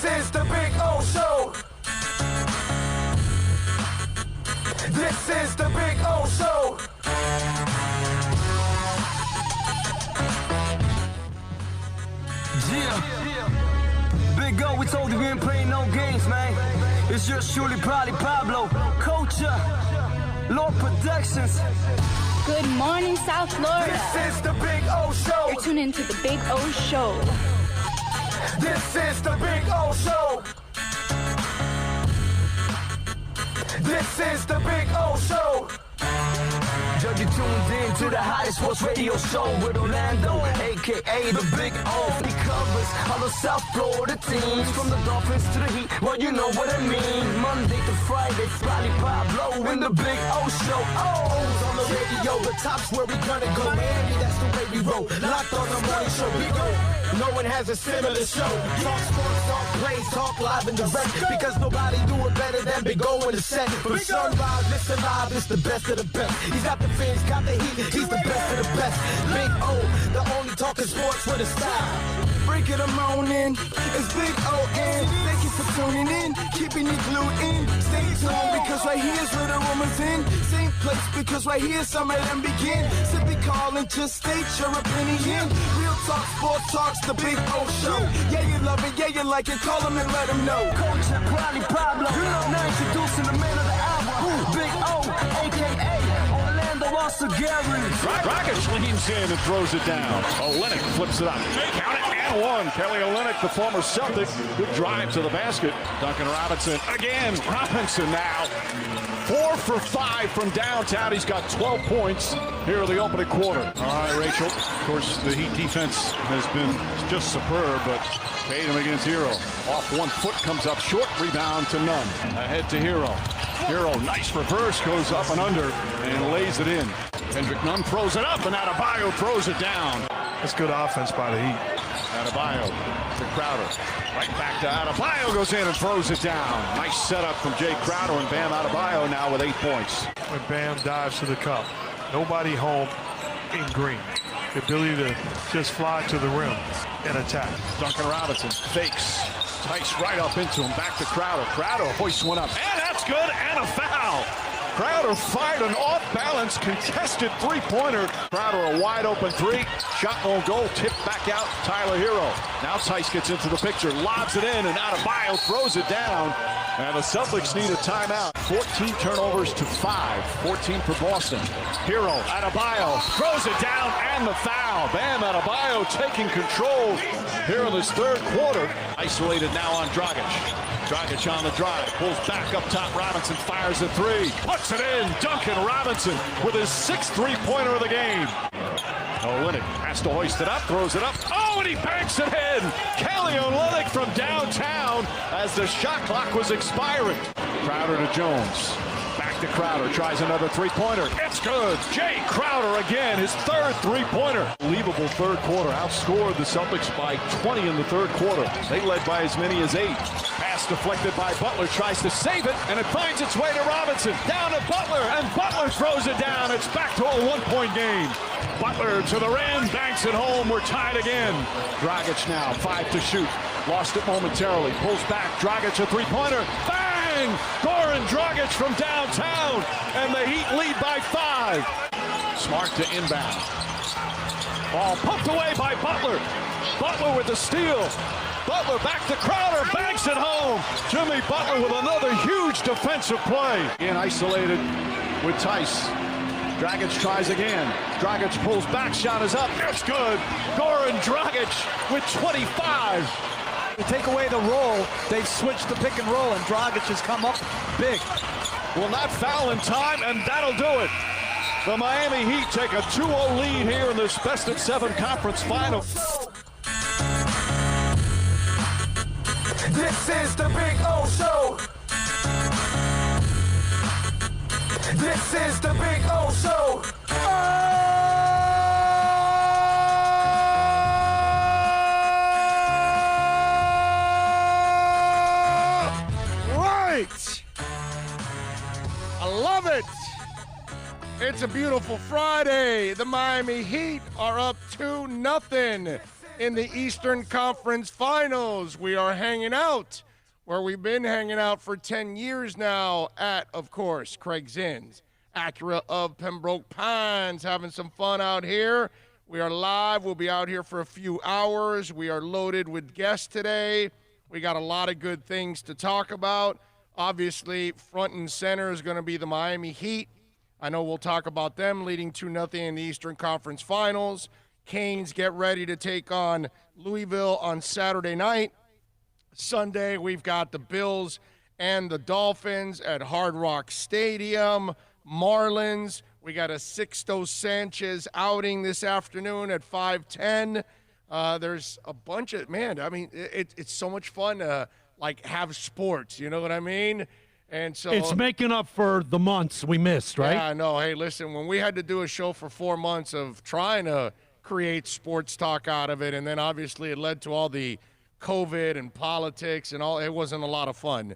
This is the Big O Show. This is the Big O Show. Yeah. Big O, we told you we ain't playing no games, man. It's just surely probably Pablo, Culture, Lord Productions. Good morning, South Florida. This is the Big O Show. You're tuned into the Big O Show. This is the Big O Show. This is the Big O Show. Judge, you tuned in to the hottest sports radio show with Orlando, a.k.a. the Big O. He covers all the South Florida teams, from the Dolphins to the Heat, well, you know what I mean. Monday to Friday, Spotty Pablo in the Big O Show. O's on the radio, the top's where we gonna go. Miami, that's the way we roll. Locked on the morning show, Big O. No one has a similar show. Talk sports, talk plays, talk live and direct. Because nobody do it better than Big O in the set. From sunrise, listen live, it's the best of the best. He's got the fans, got the heat, he's the best of the best. Big O, the only talking sports with a style. Break it a morning, it's Big O-N. Thank you for tuning in, keeping you glued in. Stay tuned, because right here's where the rumors in. Same place, because right here some of them begin. Simply call and just state your opinion. Real talk, sports talks, the Big O Show. Yeah, you love it, yeah, you like it, call him and let him know. Culture, probably Pablo. You know, now introducing the man of the hour, Big O, a.k.a. Orlando Russell Gary. Dragic leans in and throws it down. Olynyk flips it up. Count it and one. Kelly Olynyk, the former Celtic, good drive to the basket. Duncan Robinson again. Robinson now 4 for 5 from downtown. He's got 12 points here in the opening quarter. All right, Rachel. Of course, the Heat defense has been just superb, but Tatum against Hero. Off one foot, comes up short. Rebound to Nunn. Ahead to Hero. Hero, nice reverse, goes up and under and lays it in. Kendrick Nunn throws it up, and Adebayo throws it down. That's good offense by the Heat. Adebayo to Crowder. Right back to Adebayo, goes in and throws it down. Nice setup from Jay Crowder, and Bam Adebayo now with 8 points. When Bam dives to the cup, nobody home in green. The ability to just fly to the rim and attack. Duncan Robinson fakes. Tice right up into him. Back to Crowder. Crowder hoists one up. And that's good, and a foul. Crowder fired an off-balance contested three-pointer. Crowder a wide-open three. Shot won't go. Tipped back out. Tyler Hero. Now Tice gets into the picture. Lobs it in, and Adebayo throws it down. And the Celtics need a timeout. 14 turnovers to 5. 14 for Boston. Hero, Adebayo throws it down, and the foul. Bam Adebayo taking control here in this third quarter. Isolated now on Dragic. Dragic on the drive, pulls back up top. Robinson fires a three, puts it in. Duncan Robinson with his 6th three-pointer of the game. Olynyk has to hoist it up, throws it up. Oh, and he banks it in. Kelly Olynyk from downtown as the shot clock was expiring. Crowder to Jones. Back to Crowder, tries another three-pointer. It's good. Jay Crowder again, his 3rd three-pointer. Unbelievable third quarter. Outscored the Celtics by 20 in the third quarter. They led by as many as 8. Pass deflected by Butler, tries to save it, and it finds its way to Robinson. Down to Butler, and Butler throws it down. It's back to a 1-point game. Butler to the rim, banks it home. We're tied again. Dragic now, 5 to shoot. Lost it momentarily. Pulls back. Dragic a three-pointer. Bang! Goran Dragic from downtown, and the Heat lead by 5. Smart to inbound. Ball pumped away by Butler. Butler with the steal. Butler back to Crowder, banks it home. Jimmy Butler with another huge defensive play. In isolated with Tice. Dragic tries again. Dragic pulls back, shot is up. It's good. Goran Dragic with 25. To take away the roll, they've switched the pick and roll, and Dragic has come up big. Will not foul in time, and that'll do it. The Miami Heat take a 2-0 lead here in this best-of-7 conference final. This is the Big O Show. This is the Big O Show. Right. I love it. It's a beautiful Friday. The Miami Heat are up 2-0 in the Eastern Conference Finals. We are hanging out where we've been hanging out for 10 years now at, of course, Craig Zinn's Acura of Pembroke Pines, having some fun out here. We are live. We'll be out here for a few hours. We are loaded with guests today. We got a lot of good things to talk about. Obviously, front and center is going to be the Miami Heat. I know we'll talk about them leading 2-0 in the Eastern Conference Finals. Canes get ready to take on Louisville on Saturday night. Sunday, we've got the Bills and the Dolphins at Hard Rock Stadium. Marlins, we got a Sixto Sanchez outing this afternoon at 5:10. There's a bunch of, it's so much fun to, have sports, you know what I mean? And so it's making up for the months we missed, right? Yeah, I know. Hey, listen, when we had to do a show for 4 months of trying to create sports talk out of it, and then obviously it led to all the COVID and politics and all, it wasn't a lot of fun.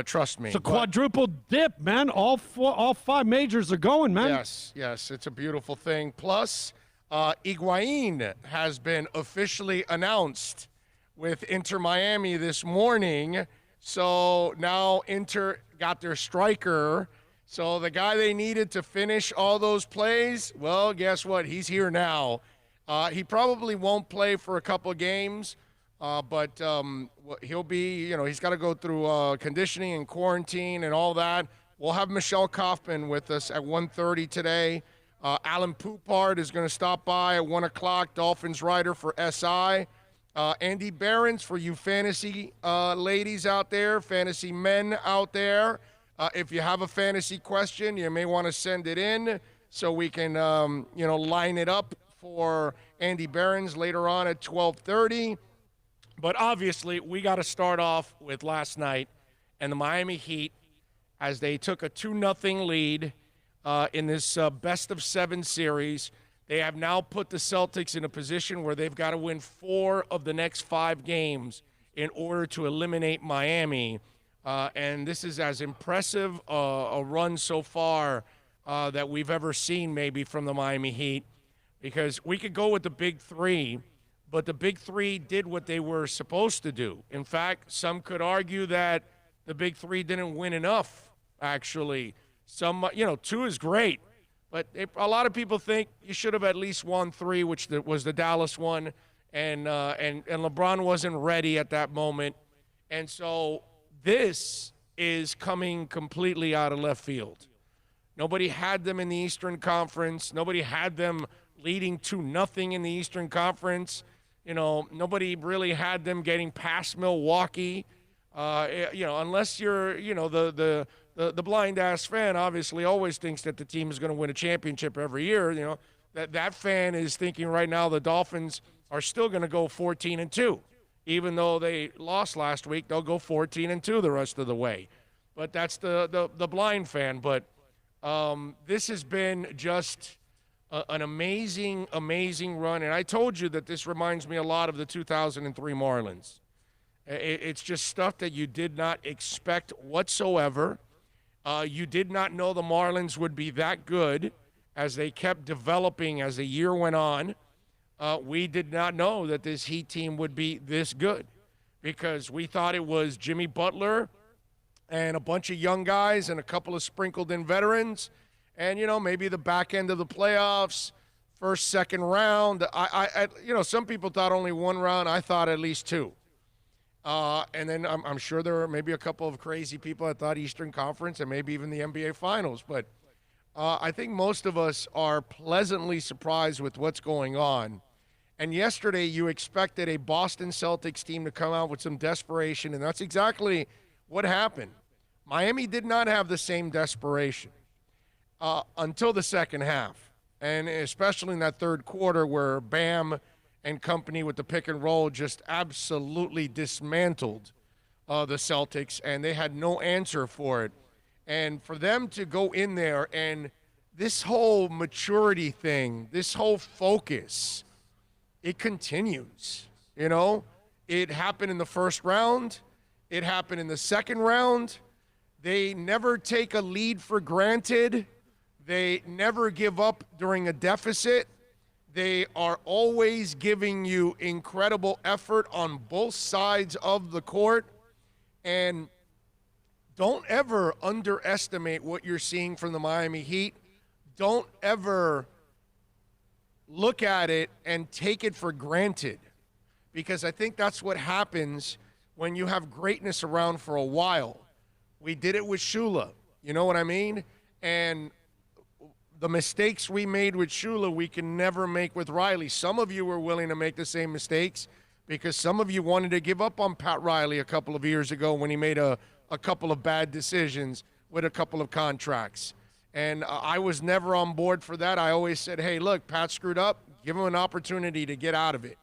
Trust me. It's a quadruple dip, man. All 5 majors are going, man. Yes, it's a beautiful thing. Plus, Higuain has been officially announced with Inter Miami this morning. So now Inter got their striker. So the guy they needed to finish all those plays, well, guess what? He's here now. He probably won't play for a couple of games. But he'll be, he's got to go through conditioning and quarantine and all that. We'll have Michelle Kaufman with us at 1:30 today. Alan Poupard is going to stop by at 1 o'clock, Dolphins writer for SI. Andy Behrens for you fantasy ladies out there, fantasy men out there. If you have a fantasy question, you may want to send it in so we can, line it up for Andy Behrens later on at 12:30. But obviously, we got to start off with last night and the Miami Heat as they took a 2-0 lead in this best-of-7 series. They have now put the Celtics in a position where they've got to win 4 of the next 5 games in order to eliminate Miami. And this is as impressive a run so far that we've ever seen maybe from the Miami Heat, because we could go with the big 3, but the big 3 did what they were supposed to do. In fact, some could argue that the big 3 didn't win enough, actually. 2 is great, but a lot of people think you should have at least won 3, which was the Dallas one, and LeBron wasn't ready at that moment. And so this is coming completely out of left field. Nobody had them in the Eastern Conference. Nobody had them leading 2-0 in the Eastern Conference. Nobody really had them getting past Milwaukee. Unless you're, the blind-ass fan obviously always thinks that the team is going to win a championship every year. That fan is thinking right now the Dolphins are still going to go 14-2. Even though they lost last week, they'll go 14-2 the rest of the way. But that's the blind fan. But this has been just an amazing, amazing run. And I told you that this reminds me a lot of the 2003 Marlins. It's just stuff that you did not expect whatsoever. You did not know the Marlins would be that good as they kept developing as the year went on. We did not know that this Heat team would be this good, because we thought it was Jimmy Butler and a bunch of young guys and a couple of sprinkled in veterans. And, maybe the back end of the playoffs, first, second round. Some people thought only 1 round. I thought at least 2. And then I'm sure there were maybe a couple of crazy people that thought Eastern Conference and maybe even the NBA Finals. But I think most of us are pleasantly surprised with what's going on. And yesterday you expected a Boston Celtics team to come out with some desperation, and that's exactly what happened. Miami did not have the same desperation until the second half, and especially in that third quarter where Bam and company with the pick and roll just absolutely dismantled the Celtics, and they had no answer for it. And for them to go in there and this whole maturity thing, this whole focus, it continues. It happened in the first round. It happened in the second round. They never take a lead for granted. They never give up during a deficit. They are always giving you incredible effort on both sides of the court. And don't ever underestimate what you're seeing from the Miami Heat. Don't ever look at it and take it for granted, because I think that's what happens when you have greatness around for a while. We did it with Shula, you know what I mean? And the mistakes we made with Shula, we can never make with Riley. Some of you were willing to make the same mistakes because some of you wanted to give up on Pat Riley a couple of years ago when he made a couple of bad decisions with a couple of contracts. And I was never on board for that. I always said, hey, look, Pat screwed up. Give him an opportunity to get out of it.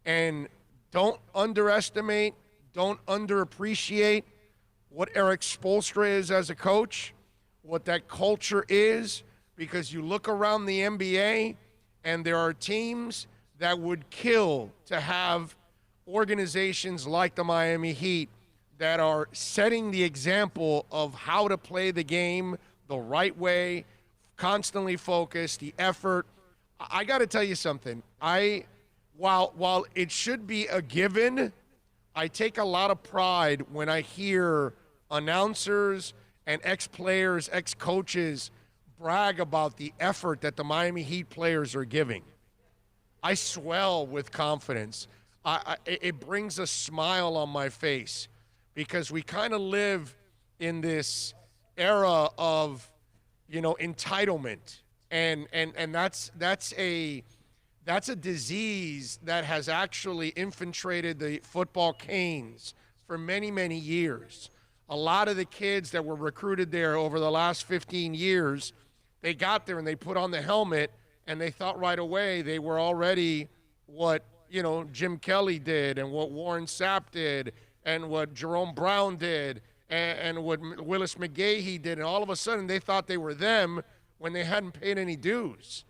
And don't underestimate, don't underappreciate what Eric Spoelstra is as a coach, what that culture is, because you look around the NBA and there are teams that would kill to have organizations like the Miami Heat that are setting the example of how to play the game the right way, constantly focused, the effort. I got to tell you something. While it should be a given, I take a lot of pride when I hear announcers and ex-players, ex-coaches brag about the effort that the Miami Heat players are giving. I swell with confidence. It brings a smile on my face because we kind of live in this era of, entitlement, and that's a disease that has actually infiltrated the football canes for many, many years. A lot of the kids that were recruited there over the last 15 years, they got there and they put on the helmet and they thought right away they were already what, Jim Kelly did and what Warren Sapp did and what Jerome Brown did and what Willis McGahee did. And all of a sudden they thought they were them when they hadn't paid any dues,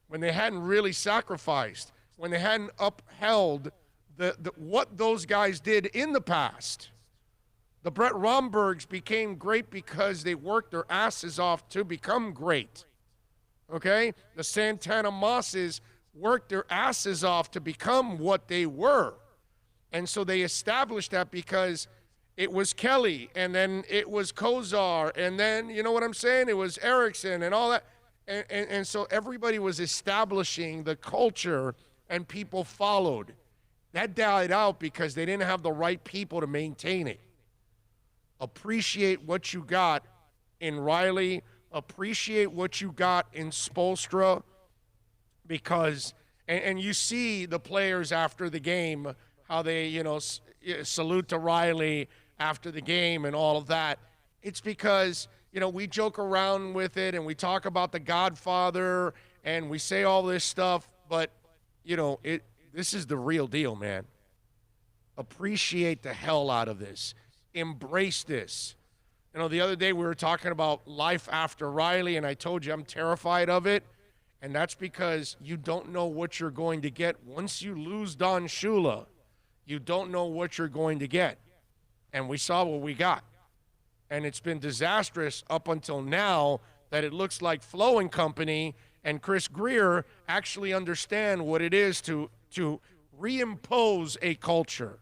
when they hadn't really sacrificed, when they hadn't upheld what those guys did in the past. The Brett Rombergs became great because they worked their asses off to become great. Okay? The Santana Mosses worked their asses off to become what they were. And so they established that because it was Kelly, and then it was Kozar, and then, you know what I'm saying? It was Erickson and all that. And so everybody was establishing the culture, and people followed. That died out because they didn't have the right people to maintain it. Appreciate what you got in Riley. Appreciate what you got in Spoelstra, because, and you see the players after the game, how they, salute to Riley after the game and all of that. It's because, we joke around with it and we talk about the Godfather and we say all this stuff, but, this is the real deal, man. Appreciate the hell out of this. Embrace this. The other day we were talking about life after Riley, and I told you I'm terrified of it, and that's because you don't know what you're going to get. Once you lose Don Shula, you don't know what you're going to get. And we saw what we got. And it's been disastrous up until now that it looks like Flo and company and Chris Greer actually understand what it is to reimpose a culture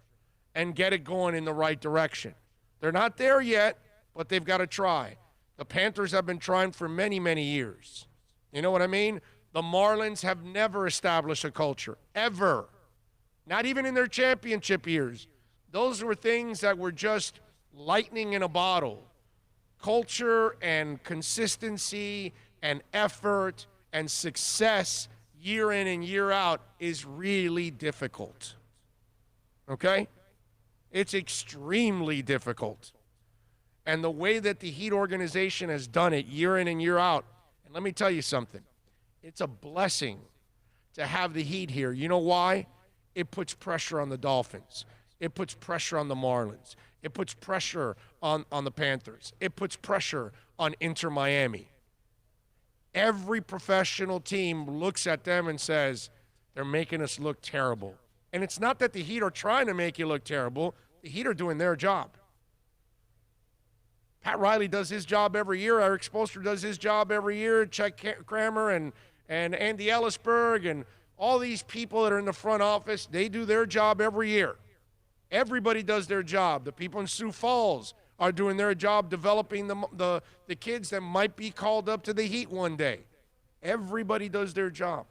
and get it going in the right direction. They're not there yet, but they've got to try. The Panthers have been trying for many, many years. You know what I mean? The Marlins have never established a culture, ever. Not even in their championship years. Those were things that were just lightning in a bottle. Culture and consistency and effort and success year in and year out is really difficult. Okay? It's extremely difficult. And the way that the Heat organization has done it year in and year out, and let me tell you something, it's a blessing to have the Heat here. You know why? It puts pressure on the Dolphins. It puts pressure on the Marlins. It puts pressure on the Panthers. It puts pressure on Inter Miami. Every professional team looks at them and says, they're making us look terrible. And it's not that the Heat are trying to make you look terrible. The Heat are doing their job. Pat Riley does his job every year. Eric Spoelstra does his job every year. Chuck Kramer and and Andy Ellisberg and all these people that are in the front office, they do their job every year. Everybody does their job. The people in Sioux Falls are doing their job developing the kids that might be called up to the Heat one day. Everybody does their job.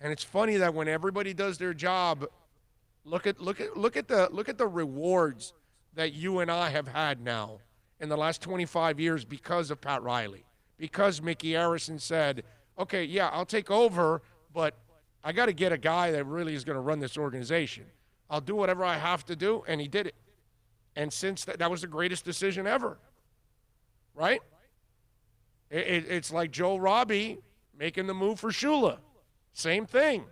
And it's funny that when everybody does their job, look at the rewards that you and I have had now in the last 25 years because of Pat Riley. Because Mickey Arison said, okay, yeah, I'll take over, but I got to get a guy that really is going to run this organization. I'll do whatever I have to do, and he did it. And since that was the greatest decision ever, right? It's like Joe Robbie making the move for Shula. Same thing.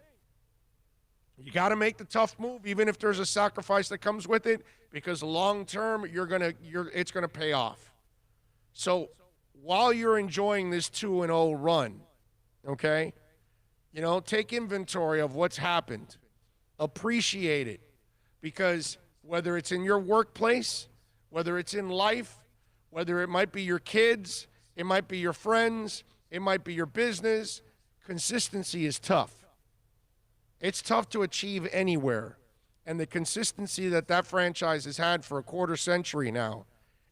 You got to make the tough move, even if there's a sacrifice that comes with it, because long term it's gonna pay off. So while you're enjoying this 2-0 run, okay, take inventory of what's happened, appreciate it, because whether it's in your workplace, whether it's in life, whether it might be your kids, it might be your friends, it might be your business, consistency is tough. It's tough to achieve anywhere. And the consistency that franchise has had for a quarter century now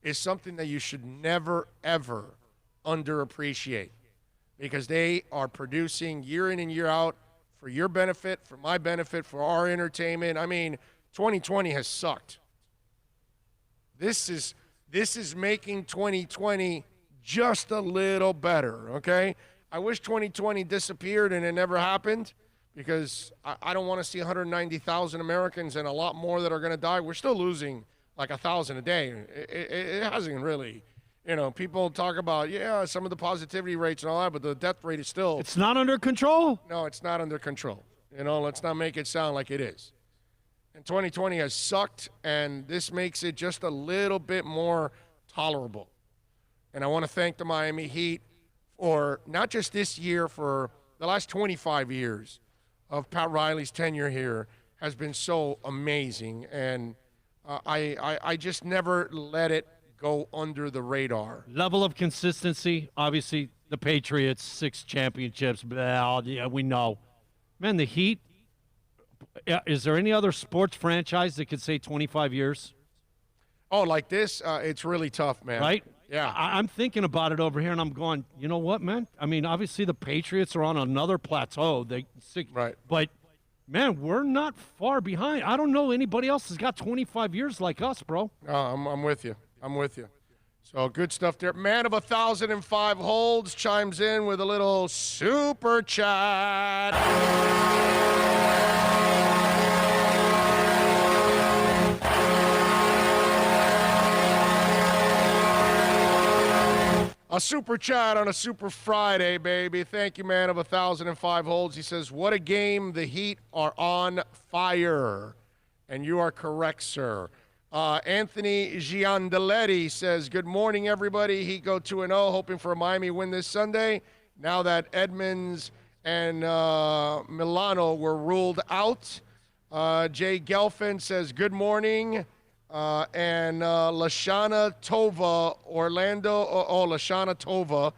is something that you should never, ever underappreciate, because they are producing year in and year out for your benefit, for my benefit, for our entertainment. I mean, 2020 has sucked. This is making 2020 just a little better, okay? I wish 2020 disappeared and it never happened, because I don't want to see 190,000 Americans and a lot more that are going to die. We're still losing like 1,000 a day. It hasn't really, people talk about, some of the positivity rates and all that, but the death rate is still. It's not under control? No, it's not under control. Let's not make it sound like it is. And 2020 has sucked, and this makes it just a little bit more tolerable. And I want to thank the Miami Heat for not just this year, for the last 25 years of Pat Riley's tenure here has been so amazing. And I just never let it go under the radar. Level of consistency, obviously the Patriots, 6 championships, we know. Man, the Heat, is there any other sports franchise that could say 25 years? Oh, like this? It's really tough, man. Right? Yeah. I'm thinking about it over here, and I'm going, you know what, man? I mean, obviously the Patriots are on another plateau. Right. But, man, we're not far behind. I don't know anybody else has got 25 years like us, bro. I'm with you. I'm with you. So good stuff there. Man of 1,005 holds chimes in with a little super chat. A super chat on a super Friday, baby. Thank you, man of 1,005 holds. He says, what a game. The Heat are on fire. And you are correct, sir. Anthony Giandelletti says, good morning, everybody. Heat go 2-0, hoping for a Miami win this Sunday. Now that Edmonds and Milano were ruled out. Jay Gelfin says, good morning. And Lashana Tova, Lashana Tova,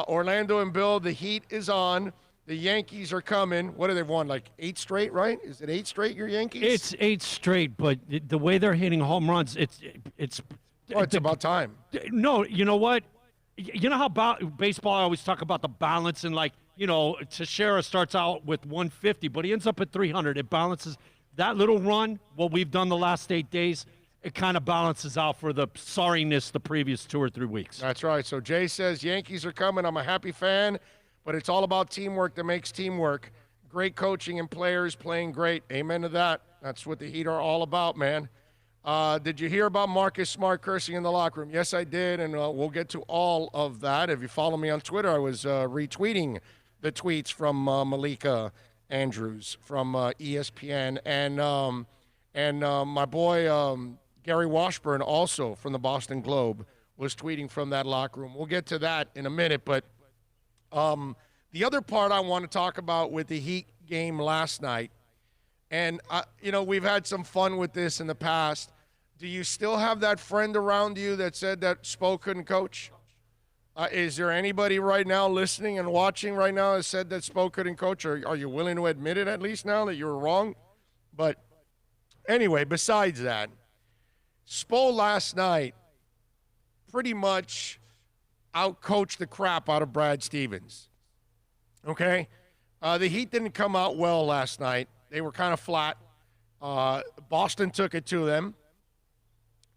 Orlando and Bill, the Heat is on. The Yankees are coming. What have they won, like 8 straight, right? Is it 8 straight, your Yankees? It's 8 straight, but the way they're hitting home runs, it's about time. No, you know what? You know how baseball, I always talk about the balance, and Teixeira starts out with 150, but he ends up at 300. It balances. That little run, what we've done the last 8 days, it kind of balances out for the sorriness the previous 2 or 3 weeks. That's right. So Jay says, Yankees are coming. I'm a happy fan, but it's all about teamwork that makes teamwork. Great coaching and players playing great. Amen to that. That's what the Heat are all about, man. Did you hear about Marcus Smart cursing in the locker room? Yes, I did, and we'll get to all of that. If you follow me on Twitter, I was retweeting the tweets from Malika Andrews from ESPN, and my boy Gary Washburn, also from the Boston Globe, was tweeting from that locker room. We'll get to that in a minute, but the other part I want to talk about with the Heat game last night, and we've had some fun with this in the past. Do you still have that friend around you that said that Spo couldn't coach? Is there anybody right now listening and watching right now that said that Spo couldn't coach? Or are you willing to admit it at least now that you were wrong? But anyway, besides that, Spo last night pretty much outcoached the crap out of Brad Stevens. Okay? The Heat didn't come out well last night. They were kind of flat. Boston took it to them.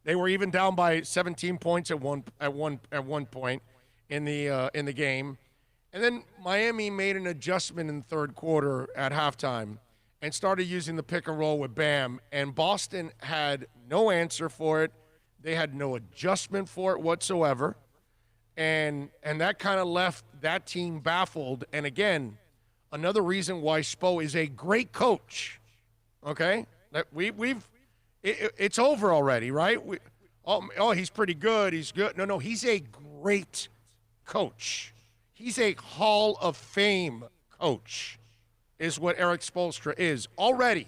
They were even down by 17 points at one point in the game. And then Miami made an adjustment in the third quarter at halftime and started using the pick and roll with Bam. And Boston had no answer for it. They had no adjustment for it whatsoever. And that kind of left that team baffled. And again, another reason why Spo is a great coach. Okay? It's over already, right? He's pretty good. He's good. No, he's a great coach. He's a Hall of Fame coach, is what Eric Spoelstra is already.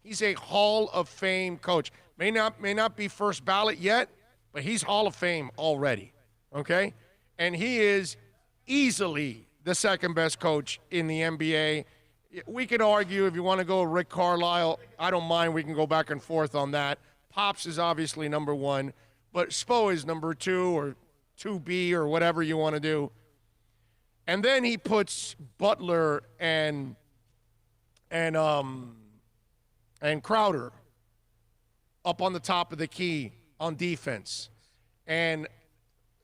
He's a Hall of Fame coach. May not be first ballot yet, but he's Hall of Fame already. Okay? And he is easily the second best coach in the NBA. We can argue if you want to go Rick Carlisle. I don't mind. We can go back and forth on that. Pops is obviously number one, but Spo is number 2 or 2B or whatever you want to do. And then he puts Butler and Crowder up on the top of the key on defense and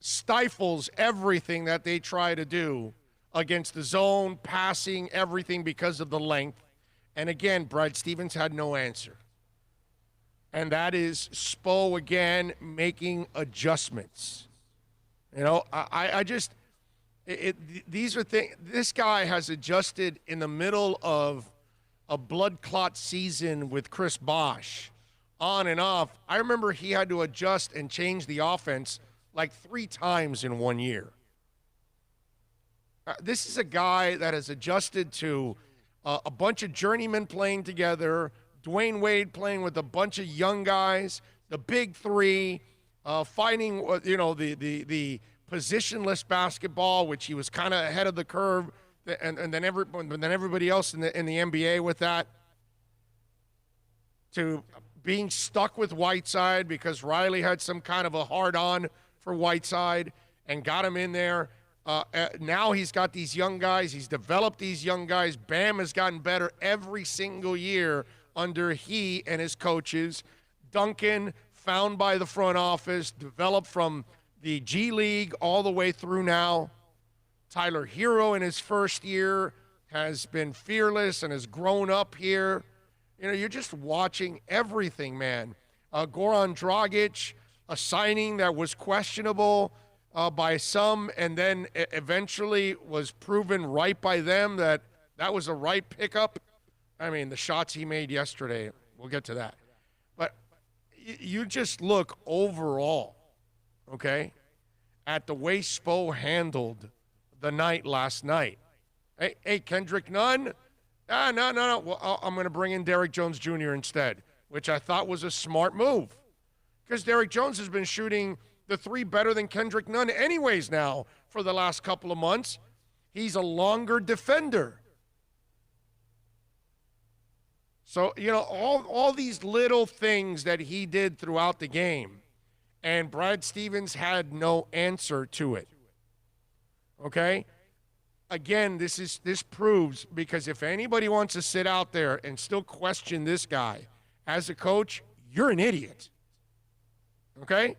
stifles everything that they try to do against the zone, passing, everything because of the length. And again, Brad Stevens had no answer. And that is Spo again making adjustments. You know, these are things. This guy has adjusted in the middle of a blood clot season with Chris Bosh, on and off. I remember he had to adjust and change the offense like 3 times in 1 year. This is a guy that has adjusted to a bunch of journeymen playing together, Dwayne Wade playing with a bunch of young guys, the big three, fighting, the positionless basketball, which he was kind of ahead of the curve, and then everybody else in the NBA with that, to being stuck with Whiteside because Riley had some kind of a hard-on for Whiteside and got him in there. Now he's got these young guys. He's developed these young guys. Bam has gotten better every single year under he and his coaches. Duncan, found by the front office, developed from the G League all the way through now. Tyler Hero in his first year has been fearless and has grown up here. You know, you're just watching everything, man. Goran Dragic, a signing that was questionable by some, and then eventually was proven right by them that was a right pickup. I mean, the shots he made yesterday, we'll get to that. But you just look overall, okay, at the way Spo handled the night last night. Hey, Kendrick Nunn? No. Well, I'm going to bring in Derrick Jones Jr. instead, which I thought was a smart move. Because Derrick Jones has been shooting the 3 better than Kendrick Nunn anyways now for the last couple of months. He's a longer defender. So, you know, all these little things that he did throughout the game, and Brad Stevens had no answer to it. Okay? Again, this proves, because if anybody wants to sit out there and still question this guy as a coach, you're an idiot. Okay?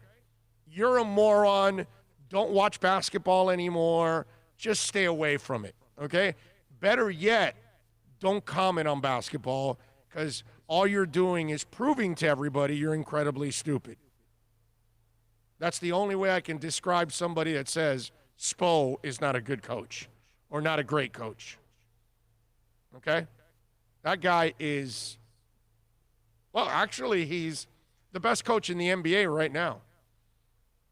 You're a moron. Don't watch basketball anymore. Just stay away from it. Okay? Better yet, don't comment on basketball, because all you're doing is proving to everybody you're incredibly stupid. That's the only way I can describe somebody that says Spo is not a good coach or not a great coach. Okay? That guy is, well, actually, he's the best coach in the NBA right now.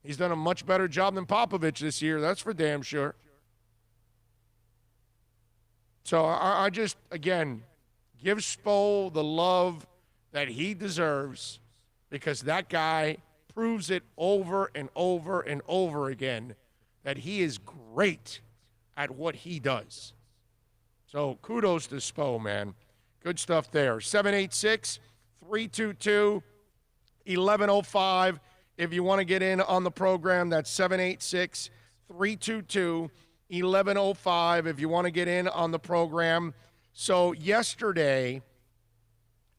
He's done a much better job than Popovich this year. That's for damn sure. So I just, again, give Spo the love that he deserves, because that guy proves it over and over and over again that he is great at what he does. So kudos to Spo, man. Good stuff there. 786-322-1105. If you want to get in on the program, that's 786-322-1105 if you want to get in on the program. So yesterday,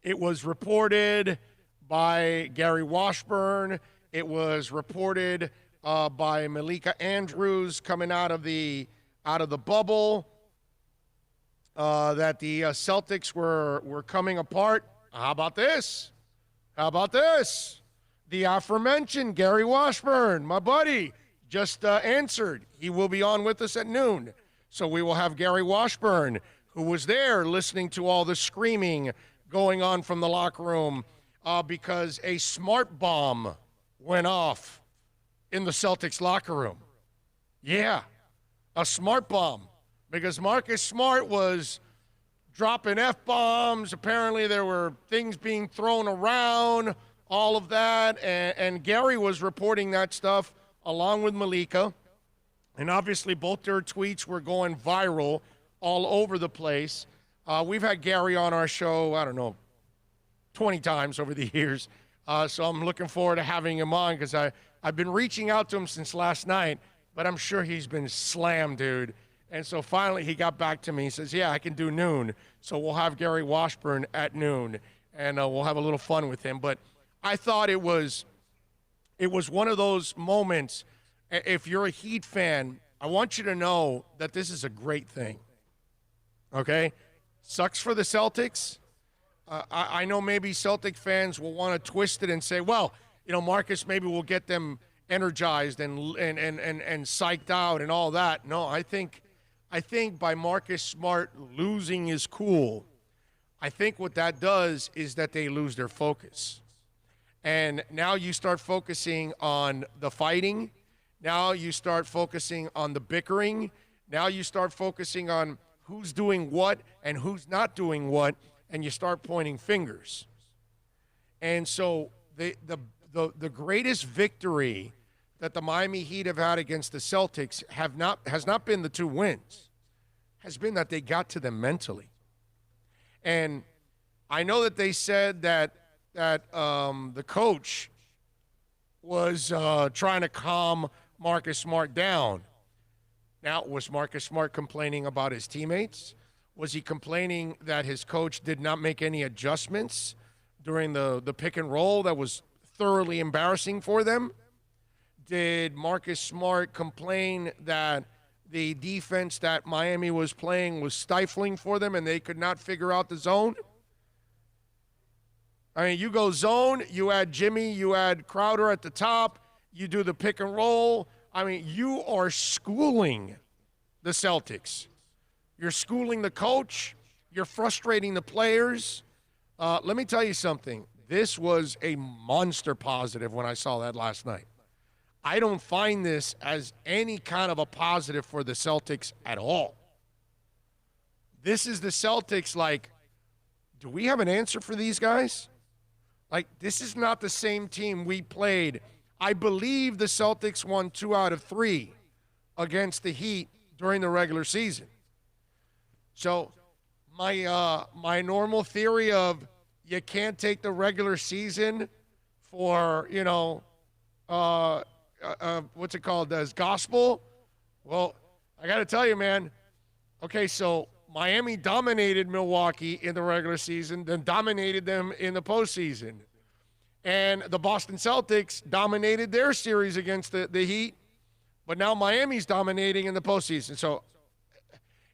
it was reported by Gary Washburn. It was reported by Malika Andrews coming out of the bubble that the Celtics were coming apart. How about this? The aforementioned Gary Washburn, my buddy, just answered. He will be on with us at noon. So we will have Gary Washburn, who was there listening to all the screaming going on from the locker room because a smart bomb went off in the Celtics locker room. Yeah, a smart bomb, because Marcus Smart was dropping F-bombs. Apparently there were things being thrown around, all of that, and Gary was reporting that stuff along with Malika. And obviously both their tweets were going viral all over the place. We've had Gary on our show, I don't know, 20 times over the years. So I'm looking forward to having him on because I've been reaching out to him since last night, but I'm sure he's been slammed, dude. And so finally he got back to me. He says, yeah, I can do noon. So we'll have Gary Washburn at noon, and we'll have a little fun with him. But I thought it was one of those moments. If you're a Heat fan, I want you to know that this is a great thing. Okay? Sucks for the Celtics. I know maybe Celtic fans will want to twist it and say, well, you know, Marcus maybe will get them energized and psyched out and all that. No, I think by Marcus Smart losing his cool, I think what that does is that they lose their focus. And now you start focusing on the fighting. Now you start focusing on the bickering. Now you start focusing on who's doing what and who's not doing what, and you start pointing fingers. And so the greatest victory that the Miami Heat have had against the Celtics has not been the 2 wins, has been that they got to them mentally. And I know that they said that the coach was trying to calm Marcus Smart down. Now, was Marcus Smart complaining about his teammates? Was he complaining that his coach did not make any adjustments during the pick and roll that was thoroughly embarrassing for them? Did Marcus Smart complain that the defense that Miami was playing was stifling for them and they could not figure out the zone? I mean, you go zone, you add Jimmy, you add Crowder at the top, you do the pick and roll. I mean, you are schooling the Celtics. You're schooling the coach. You're frustrating the players. Let me tell you something. This was a monster positive when I saw that last night. I don't find this as any kind of a positive for the Celtics at all. This is the Celtics like, do we have an answer for these guys? Like, this is not the same team we played. I believe the Celtics won 2 out of 3 against the Heat during the regular season. So my normal theory of you can't take the regular season for, what's it called, as gospel? Well, I got to tell you, man. Okay, so Miami dominated Milwaukee in the regular season, then dominated them in the postseason. And the Boston Celtics dominated their series against the Heat, but now Miami's dominating in the postseason. So,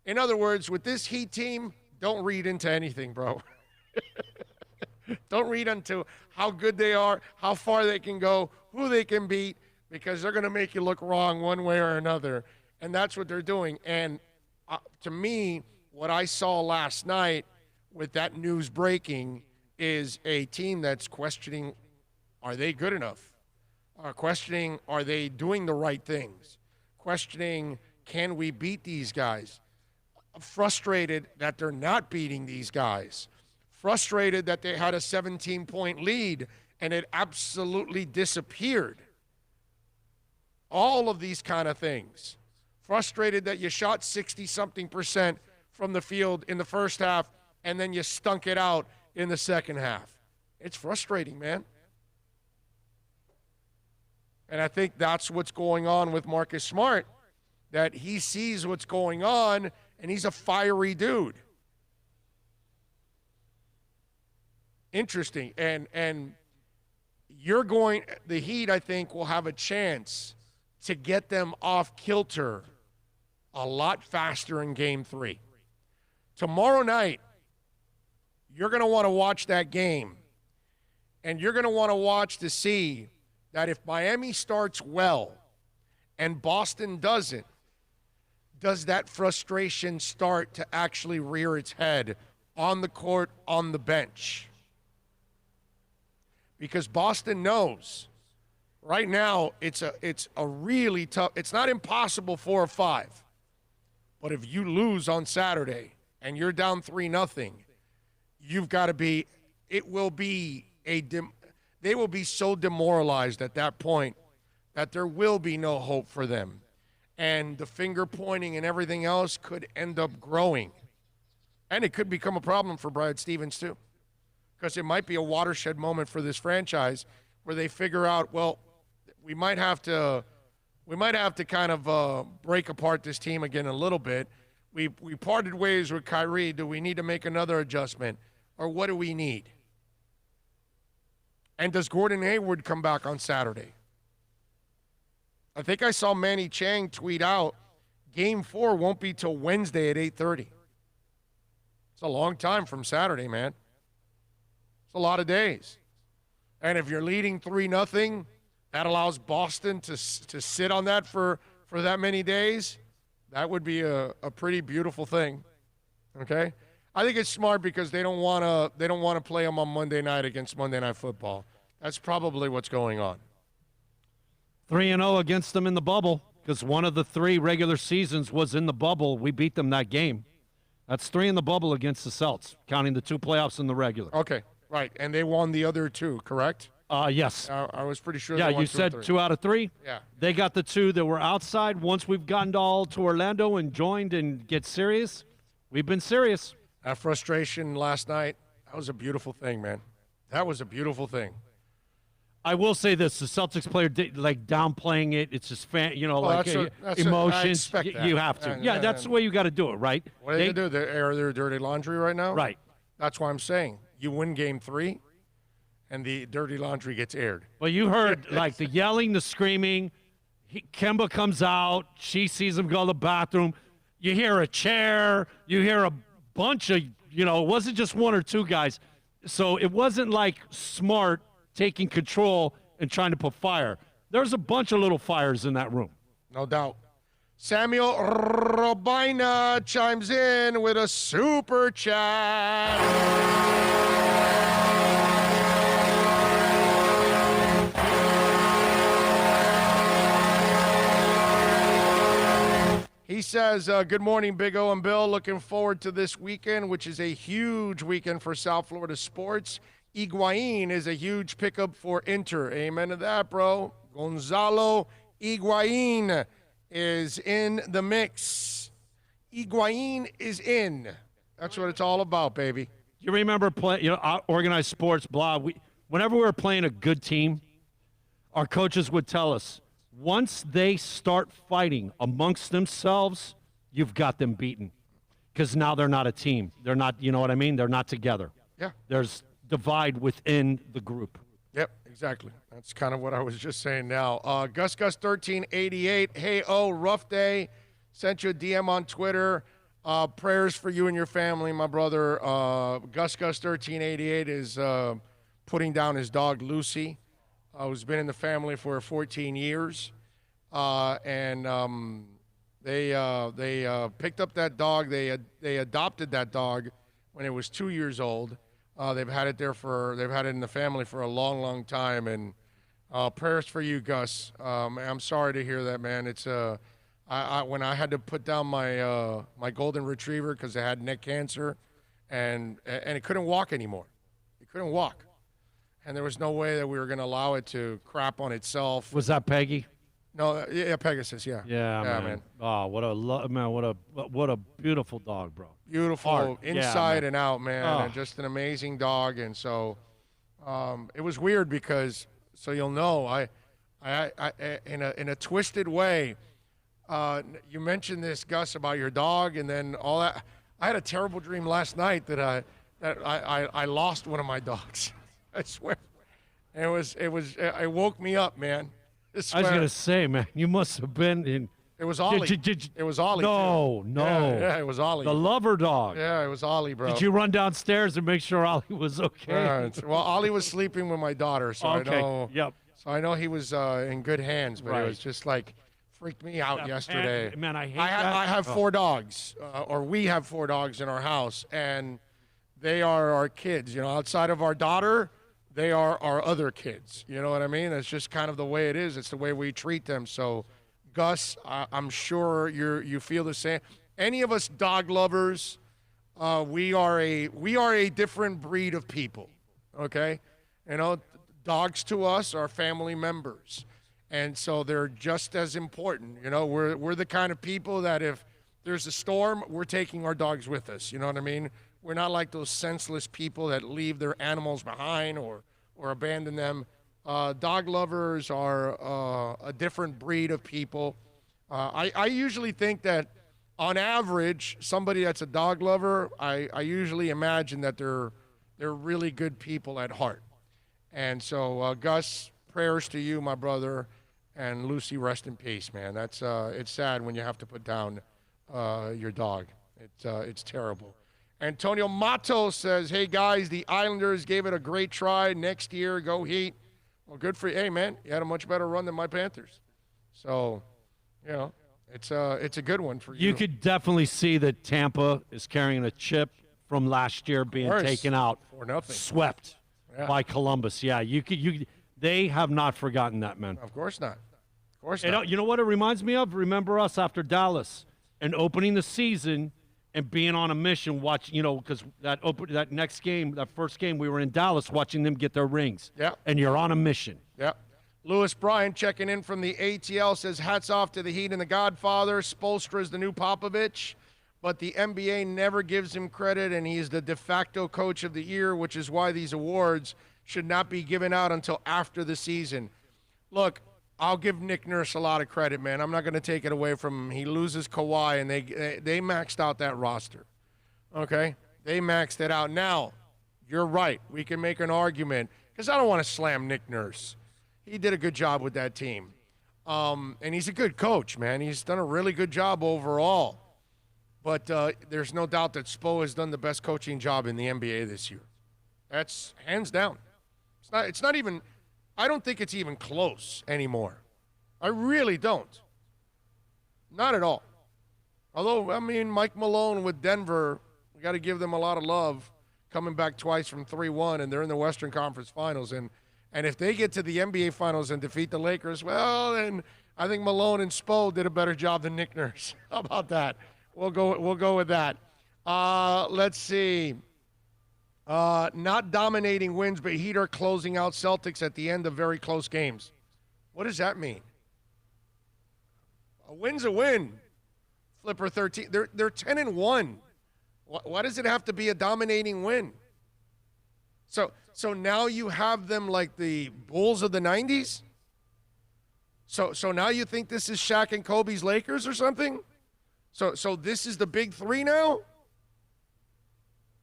in other words, with this Heat team, don't read into anything, bro. Don't read into how good they are, how far they can go, who they can beat, because they're going to make you look wrong one way or another. And that's what they're doing. And to me, what I saw last night with that news breaking is a team that's questioning, are they good enough? Questioning, are they doing the right things? Questioning, can we beat these guys? Frustrated that they're not beating these guys. Frustrated that they had a 17-point lead and it absolutely disappeared. All of these kind of things. Frustrated that you shot 60-something% from the field in the first half and then you stunk it out in the second half. It's frustrating, man. And I think that's what's going on with Marcus Smart, that he sees what's going on and he's a fiery dude. Interesting. And the Heat, I think, will have a chance to get them off kilter a lot faster in Game 3. Tomorrow night, you're going to want to watch that game, and you're going to want to watch to see that if Miami starts well and Boston doesn't, does that frustration start to actually rear its head on the court, on the bench? Because Boston knows right now it's a really tough, it's not impossible 4 or 5. But if you lose on Saturday and you're down 3-0, you've got to be, they will be so demoralized at that point that there will be no hope for them. And the finger pointing and everything else could end up growing. And it could become a problem for Brad Stevens too. Because it might be a watershed moment for this franchise where they figure out, well, we might have to kind of break apart this team again a little bit. We parted ways with Kyrie. Do we need to make another adjustment? Or what do we need? And does Gordon Hayward come back on Saturday? I think I saw Manny Chang tweet out, Game 4 won't be till Wednesday at 8:30. It's a long time from Saturday, man. It's a lot of days. And if you're leading 3-0, that allows Boston to sit on that for that many days. That would be a pretty beautiful thing. Okay? I think it's smart because they don't want to play them on Monday night against Monday Night Football. That's probably what's going on. 3-0 against them in the bubble because one of the 3 regular seasons was in the bubble. We beat them that game. That's 3 in the bubble against the Celts, counting the 2 playoffs in the regular. Okay, right. And they won the other 2, correct? Yes. I was pretty sure. Yeah, they won you said 2 out of 3? Yeah. They got the 2 that were outside. Once we've gotten all to Orlando and joined and get serious, we've been serious. That frustration last night, that was a beautiful thing, man. That was a beautiful thing. I will say this: the Celtics player downplaying it. It's just emotions. I expect that. You have to. Yeah, that's the way you got to do it, right? What are they going to do? They air their dirty laundry right now? Right. That's why I'm saying you win Game 3, and the dirty laundry gets aired. Well, you heard the yelling, the screaming. Kemba comes out. She sees him go to the bathroom. You hear a chair. You hear a bunch of it wasn't just 1 or 2 guys. So it wasn't like Smart taking control and trying to put fire. There's a bunch of little fires in that room. No doubt. Samuel Robina chimes in with a super chat. He says, good morning, Big O and Bill. Looking forward to this weekend, which is a huge weekend for South Florida sports. Higuain is a huge pickup for Inter. Amen to that, bro. Gonzalo Higuain is in the mix. Higuain is in. That's what it's all about, baby. You remember organized sports, blah. Whenever we were playing a good team, our coaches would tell us, once they start fighting amongst themselves, you've got them beaten. Because now they're not a team. They're not, you know what I mean? They're not together. Yeah. There's divide within the group. Yep, exactly. That's kind of what I was just saying now. GusGus1388, hey, rough day. Sent you a DM on Twitter. Prayers for you and your family, my brother. GusGus1388 is putting down his dog, Lucy, who's been in the family for 14 years. They picked up that dog. They adopted that dog when it was 2 years old. They've had it in the family for a long, long time. And prayers for you, Gus. I'm sorry to hear that, man. It's when I had to put down my my golden retriever because it had neck cancer, and it couldn't walk anymore. It couldn't walk, and there was no way that we were going to allow it to crap on itself. Was that Peggy? No, yeah, Pegasus, yeah. Yeah, man. Oh, what a man! What a beautiful dog, bro. Beautiful Heart. inside Yeah, and out, man, Oh. and just an amazing dog. And so, it was weird because, so you'll know, I in a twisted way, you mentioned this, Gus, about your dog, and then all that. I had a terrible dream last night that I lost one of my dogs. I swear, it woke me up, man. I was gonna say, man, you must have been in. It was Ollie. It was Ollie. No, too. no. Yeah, it was Ollie. The lover dog. Yeah, it was Ollie, bro. Did you run downstairs and make sure Ollie was okay? Well, Ollie was sleeping with my daughter, so Okay, I know. yep. So I know he was in good hands, but Right. it was just like freaked me out yesterday. Man, I hate I that. have 4 dogs, or we have 4 dogs in our house, and they are our kids. You know, outside of our daughter, they are our other kids. You know what I mean? It's just kind of the way it is. It's the way we treat them. So, Gus, I'm sure you feel the same. Any of us dog lovers, we are a different breed of people. Okay, you know, dogs to us are family members. And so they're just as important. You know, we're the kind of people that if there's a storm, we're taking our dogs with us. You know what I mean? We're not like those senseless people that leave their animals behind or abandon them. Dog lovers are a different breed of people. I usually think that on average, somebody that's a dog lover, I usually imagine that they're really good people at heart. And so, Gus, prayers to you, my brother. And Lucy, rest in peace, man. That's it's sad when you have to put down your dog. It's terrible. Antonio Mato says, "Hey guys, the Islanders gave it a great try. Next year, go Heat." Well, good for you. Hey man, you had a much better run than my Panthers. So, you know, it's a good one for you. You could definitely see that Tampa is carrying a chip from last year being taken out, 4-0. swept by Columbus. Yeah, they have not forgotten that, man. Of course not. Of course You know, not. you know what it reminds me of? Remember us after Dallas and opening the season and being on a mission, because that next game, that first game, we were in Dallas watching them get their rings. Yeah. And you're on a mission. Yeah. Lewis Bryan checking in from the ATL says, "Hats off to the Heat and the Godfather. Spoelstra is the new Popovich, but the NBA never gives him credit, and he's the de facto coach of the year, which is why these awards should not be given out until after the season." Look, I'll give Nick Nurse a lot of credit, man. I'm not going to take it away from him. He loses Kawhi, and they maxed out that roster. Okay? They maxed it out. Now, you're right. We can make an argument, because I don't want to slam Nick Nurse. He did a good job with that team. And he's a good coach, man. He's done a really good job overall. But there's no doubt that Spo has done the best coaching job in the NBA this year. That's hands down. It's not even, I don't think it's even close anymore. I really don't. Not at all. Although, I mean, Mike Malone with Denver, we got to give them a lot of love, coming back twice from 3-1, and they're in the Western Conference Finals. And if they get to the NBA Finals and defeat the Lakers, well, then I think Malone and Spo did a better job than Nick Nurse. How about that? We'll go with that. Let's see. Not dominating wins, but Heat are closing out Celtics at the end of very close games. What does that mean? A win's a win. Flipper 13. They're 10-1. Why does it have to be a dominating win? So now you have them like the Bulls of the 90s? So now you think this is Shaq and Kobe's Lakers or something? So this is the big three now?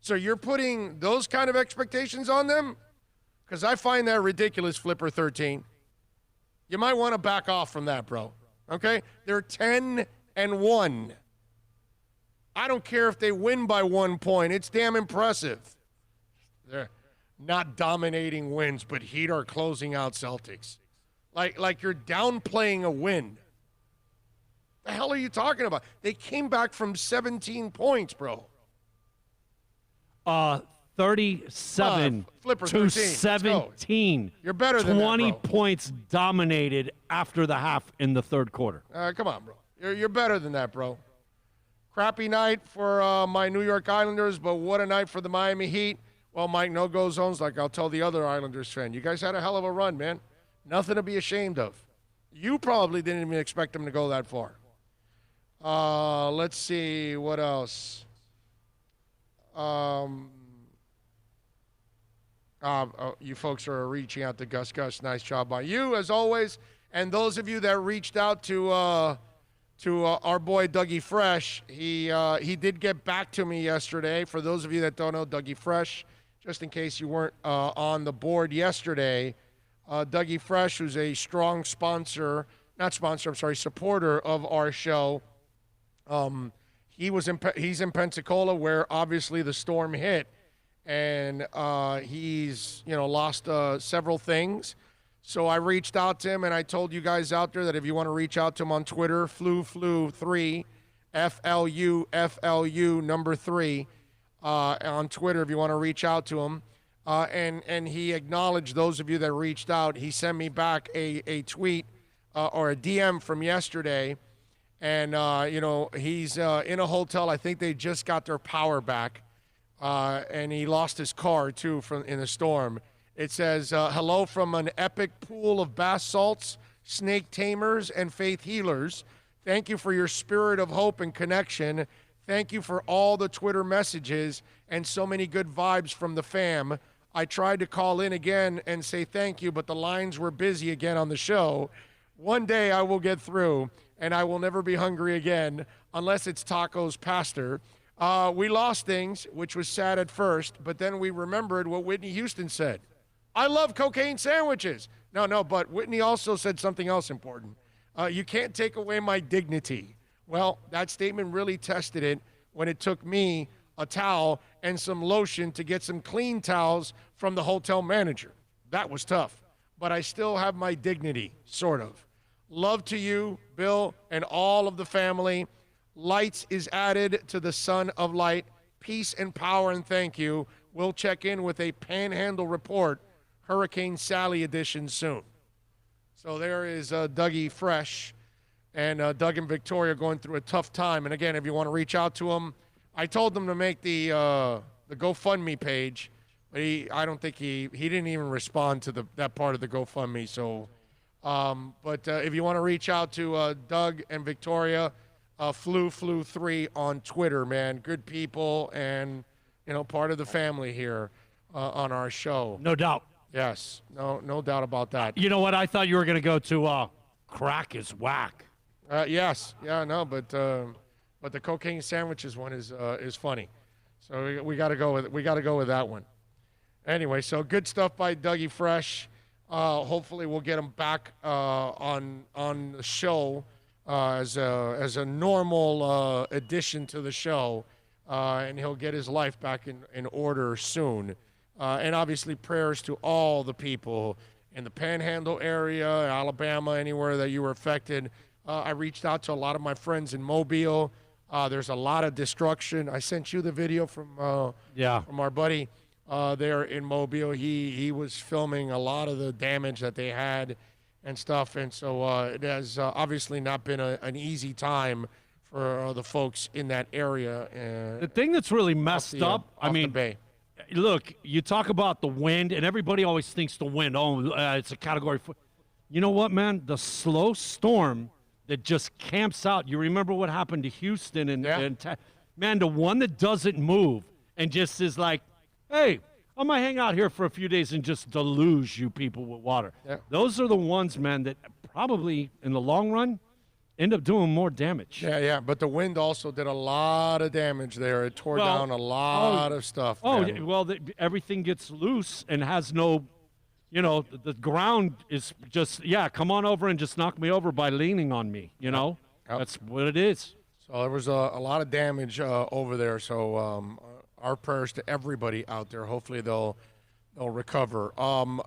So you're putting those kind of expectations on them? Because I find that ridiculous, Flipper 13. You might want to back off from that, bro. Okay? They're 10-1. I don't care if they win by 1 point. It's damn impressive. They're not dominating wins, but Heat are closing out Celtics. Like you're downplaying a win. The hell are you talking about? They came back from 17 points, bro. 37 Flipper to 13. Let's go. 17. You're better than that, 20 bro. points dominated after the half in the third quarter. Come on, bro. You're better than that, bro. Crappy night for my New York Islanders, but what a night for the Miami Heat. Well, Mike, no-go zones, like I'll tell the other Islanders fan. You guys had a hell of a run, man. Nothing to be ashamed of. You probably didn't even expect him to go that far. Let's see what else. You folks are reaching out to Gus. Gus, nice job by you as always. And those of you that reached out to our boy Dougie Fresh, he did get back to me yesterday. For those of you that don't know Dougie Fresh, just in case you weren't on the board yesterday, Dougie Fresh, who's a strong supporter of our show. He's in Pensacola, where obviously the storm hit, and he's lost several things. So I reached out to him, and I told you guys out there that if you want to reach out to him on Twitter, FLU3, FLU number 3, on Twitter if you want to reach out to him. And he acknowledged those of you that reached out. He sent me back a tweet or a DM from yesterday. And, he's in a hotel. I think they just got their power back. And he lost his car, too, in the storm. It says, hello from an epic pool of bath salts, snake tamers, and faith healers. Thank you for your spirit of hope and connection. Thank you for all the Twitter messages and so many good vibes from the fam. I tried to call in again and say thank you, but the lines were busy again on the show. One day I will get through, and I will never be hungry again unless it's tacos pastor. We lost things, which was sad at first, but then we remembered what Whitney Houston said. I love cocaine sandwiches. No, but Whitney also said something else important. You can't take away my dignity. Well, that statement really tested it when it took me a towel and some lotion to get some clean towels from the hotel manager. That was tough, but I still have my dignity, sort of. Love to you, Bill, and all of the family. Lights is added to the sun of light. Peace and power, and thank you. We'll check in with a Panhandle report, Hurricane Sally edition soon. So there is Dougie Fresh, and Doug and Victoria going through a tough time. And again, if you want to reach out to him, I told them to make the GoFundMe page, but I don't think he didn't even respond to that part of the GoFundMe. So, but if you want to reach out to Doug and Victoria, FLU3 on Twitter, man, good people, and part of the family here on our show. No doubt. Yes, no doubt about that. You know what? I thought you were going to go to crack is whack. Yes, yeah, no, but the cocaine sandwiches one is funny, so we got to go with that one. Anyway, so good stuff by Dougie Fresh. Hopefully, we'll get him back on the show as a normal addition to the show, and he'll get his life back in order soon. And obviously, prayers to all the people in the Panhandle area, Alabama, anywhere that you were affected. I reached out to a lot of my friends in Mobile. There's a lot of destruction. I sent you the video from our buddy there in Mobile. He was filming a lot of the damage that they had and stuff. And so it has obviously not been an easy time for the folks in that area. The thing that's really messed up, I mean, Bay. Look, you talk about the wind, and everybody always thinks the wind, it's a Category 4. You know what, man? The slow storm that just camps out. You remember what happened to Houston and man, the one that doesn't move and just is like, hey, I'm going to hang out here for a few days and just deluge you people with water. Yeah. Those are the ones, man, that probably in the long run end up doing more damage. Yeah, but the wind also did a lot of damage there. It tore down a lot of stuff. Everything gets loose and has no, the ground is just, come on over and just knock me over by leaning on me, Yep. That's what it is. So there was a lot of damage over there. So our prayers to everybody out there. Hopefully they'll recover.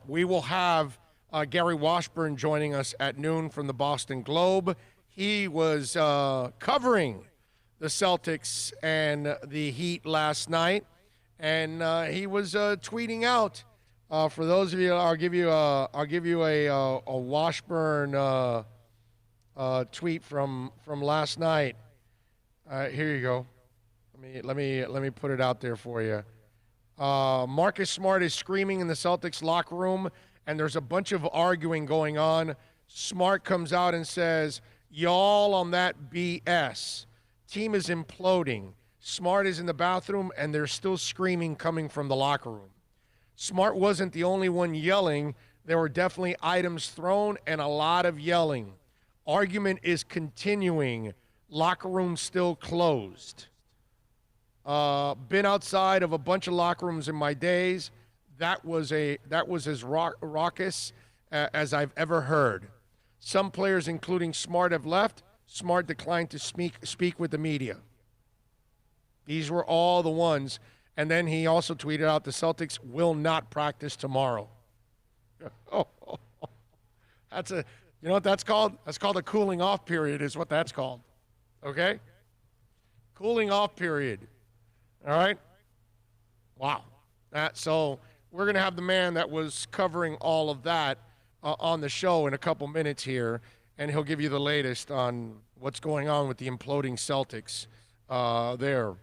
We will have Gary Washburn joining us at noon from the Boston Globe. He was covering the Celtics and the Heat last night, and he was tweeting out. For those of you, I'll give you a Washburn tweet from last night. Here you go. Let me put it out there for you. Marcus Smart is screaming in the Celtics locker room, and there's a bunch of arguing going on. Smart comes out and says, y'all on that BS. Team is imploding. Smart is in the bathroom, and there's still screaming coming from the locker room. Smart wasn't the only one yelling. There were definitely items thrown and a lot of yelling. Argument is continuing. Locker room still closed. Been outside of a bunch of locker rooms in my days. That was as raucous as I've ever heard. Some players, including Smart, have left. Smart declined to speak with the media. These were all the ones. And then he also tweeted out the Celtics will not practice tomorrow. That's you know what that's called? That's called a cooling off period is what that's called. Okay? Cooling off period. All right? Wow. So we're going to have the man that was covering all of that on the show in a couple minutes here, and he'll give you the latest on what's going on with the imploding Celtics there.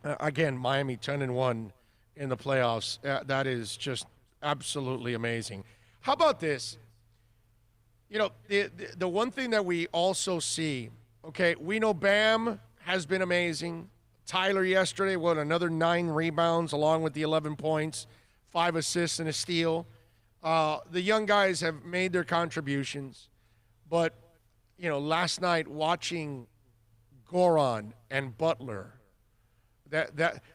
Again, Miami 10-1 in the playoffs. That is just absolutely amazing. How about this? You know, the one thing that we also see, okay, we know Bam has been amazing. Tyler yesterday, another 9 rebounds along with the 11 points, 5 assists and a steal. The young guys have made their contributions. But, you know, last night watching Goran and Butler,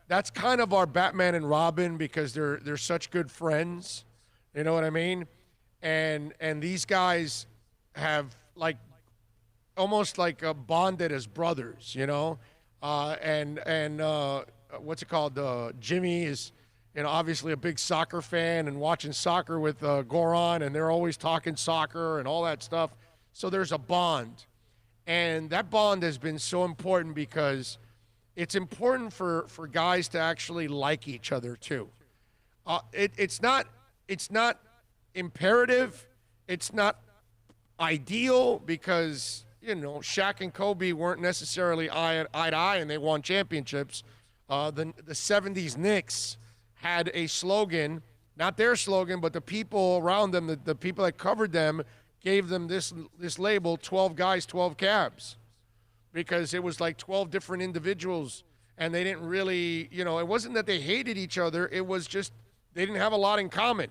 that's kind of our Batman and Robin because they're such good friends. You know what I mean? And these guys have almost bonded as brothers, you know? And what's it called? Jimmy is, you know, obviously a big soccer fan and watching soccer with Goran, and they're always talking soccer and all that stuff. So there's a bond. And that bond has been so important because it's important for guys to actually like each other too. It's not imperative. It's not ideal because, you know, Shaq and Kobe weren't necessarily eye to eye and they won championships. The 70s Knicks had a slogan, not their slogan, but the people around them, the people that covered them, gave them this label, 12 guys, 12 cabs. Because it was like 12 different individuals, and they didn't really, you know, it wasn't that they hated each other. It was just they didn't have a lot in common.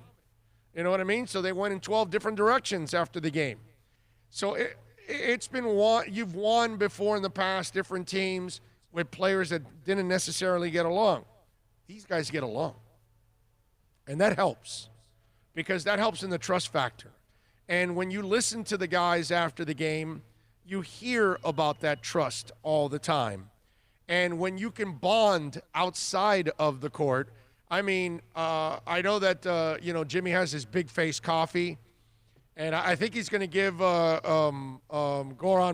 You know what I mean? So they went in 12 different directions after the game. So it's been you've won before in the past, different teams with players that didn't necessarily get along. These guys get along. And that helps because that helps in the trust factor. And when you listen to the guys after the game, you hear about that trust all the time. And when you can bond outside of the court, I mean, I know that, you know, Jimmy has his big face coffee, and I think he's going to give Goran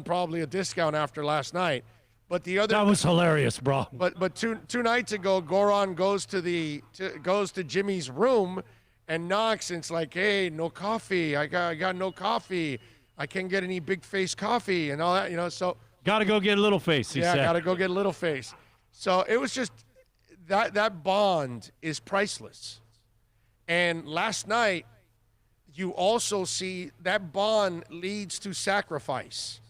probably a discount after last night. But the other that was hilarious, bro. But two nights ago, Goran goes to Jimmy's room and knocks, and it's like, hey, no coffee. I got no coffee. I can't get any big face coffee and all that, you know, so. Got to go get a little face, he said. Yeah, got to go get a little face. So it was just, that bond is priceless. And last night, you also see that bond leads to sacrifice.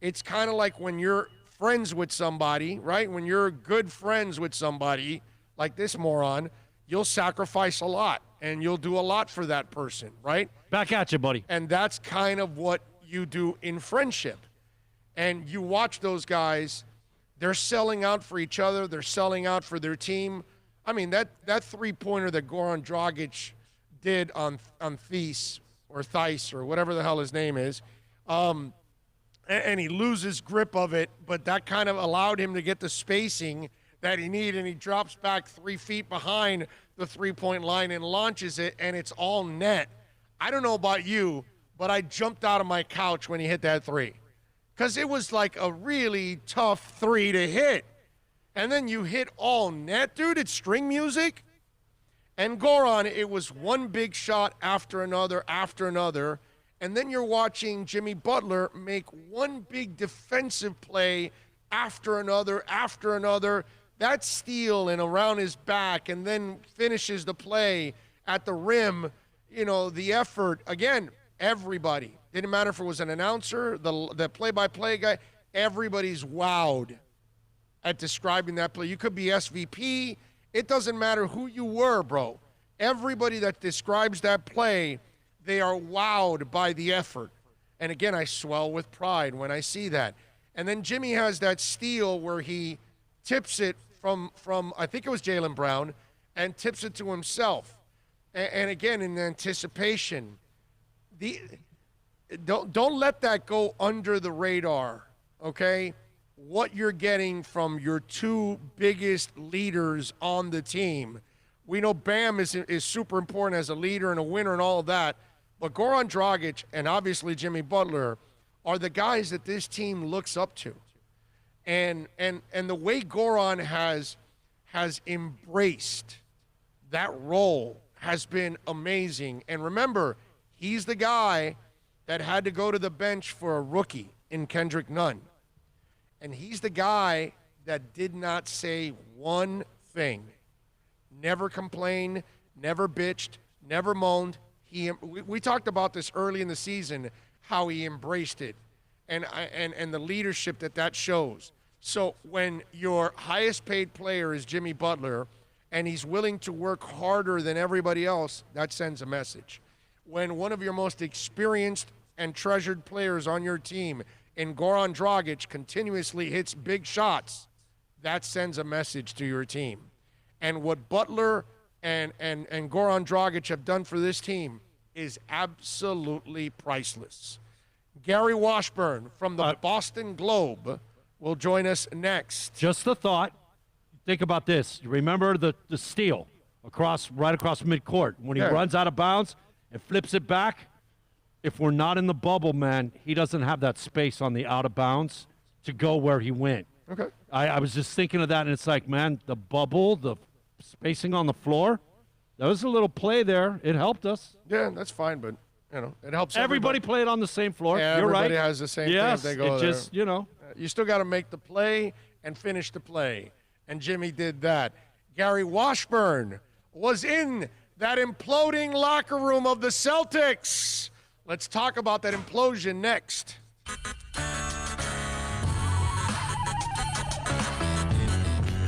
It's kind of like when you're friends with somebody, right? When you're good friends with somebody, like this moron, you'll sacrifice a lot, and you'll do a lot for that person, right? Back at you, buddy. And that's kind of what you do in friendship. And you watch those guys, they're selling out for each other, they're selling out for their team. I mean, that three-pointer that Goran Dragic did on Theis or whatever the hell his name is, and he loses grip of it, but that kind of allowed him to get the spacing that he needed, and he drops back 3 feet behind the three-point line and launches it, and it's all net. I don't know about you, but I jumped out of my couch when he hit that three because it was like a really tough three to hit. And then you hit all net, dude. It's string music. And Goran, it was one big shot after another. And then you're watching Jimmy Butler make one big defensive play after another. That steal and around his back, and then finishes the play at the rim. You know, the effort, again, everybody Didn't matter if it was an announcer, the play-by-play guy. Everybody's wowed at describing that play. You could be SVP. It doesn't matter who you were, bro. Everybody that describes that play, they are wowed by the effort. And again, I swell with pride when I see that. And then Jimmy has that steal where he tips it from I think it was Jaylen Brown, and tips it to himself. And again, in anticipation, don't let that go under the radar, okay? What you're getting from your two biggest leaders on the team. We know Bam is super important as a leader and a winner and all of that, but Goran Dragic and obviously Jimmy Butler are the guys that this team looks up to. And the way Goran has embraced that role has been amazing. And remember, he's the guy that had to go to the bench for a rookie in Kendrick Nunn. And he's the guy that did not say one thing. Never complained, never bitched, never moaned. We talked about this early in the season, how he embraced it and the leadership that shows. So when your highest paid player is Jimmy Butler and he's willing to work harder than everybody else, that sends a message. When one of your most experienced and treasured players on your team in Goran Dragic continuously hits big shots, that sends a message to your team. And what Butler and Goran Dragic have done for this team is absolutely priceless. Gary Washburn from the Boston Globe will join us next. Just a thought. Think about this. You remember the steal right across midcourt when he runs out of bounds and flips it back? If we're not in the bubble, man, he doesn't have that space on the out of bounds to go where he went. Okay. I was just thinking of that, and it's like, man, the bubble, the spacing on the floor, that was a little play there. It helped us. Yeah, that's fine, but, it helps everybody played on the same floor. Yeah, You're everybody right. has the same yes, thing if they go it there. just, You still got to make the play and finish the play, and Jimmy did that. Gary Washburn was in that imploding locker room of the Celtics. Let's talk about that implosion next.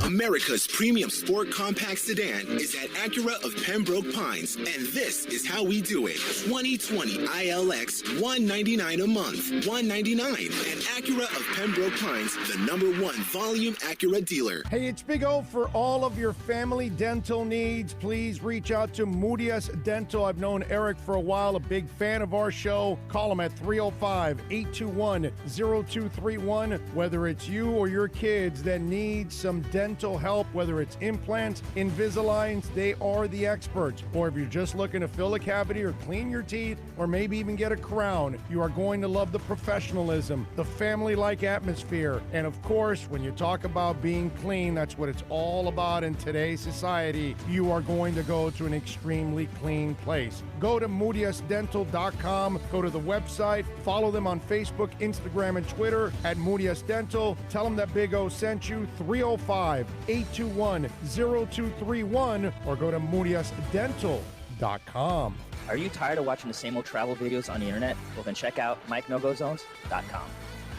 America's premium sport compact sedan is at Acura of Pembroke Pines, and this is how we do it. 2020 ILX, $199 a month, $199. And Acura of Pembroke Pines, the #1 volume Acura dealer. Hey, it's Big O. For all of your family dental needs, please reach out to Moody's Dental. I've known Eric for a while, a big fan of our show. Call him at 305-821-0231. Whether it's you or your kids that need some dental help, whether it's implants, Invisaligns, they are the experts. Or if you're just looking to fill a cavity or clean your teeth or maybe even get a crown, you are going to love the professionalism, the family-like atmosphere. And of course, when you talk about being clean, that's what it's all about in today's society. You are going to go to an extremely clean place. Go to moody'sdental.com, go to the website, follow them on Facebook, Instagram, and Twitter at Moody's Dental. Tell them that Big O sent you. 305-821-0231 or go to moody'sdental.com. Are you tired of watching the same old travel videos on the internet? Well, then check out MikeNoGoZones.com,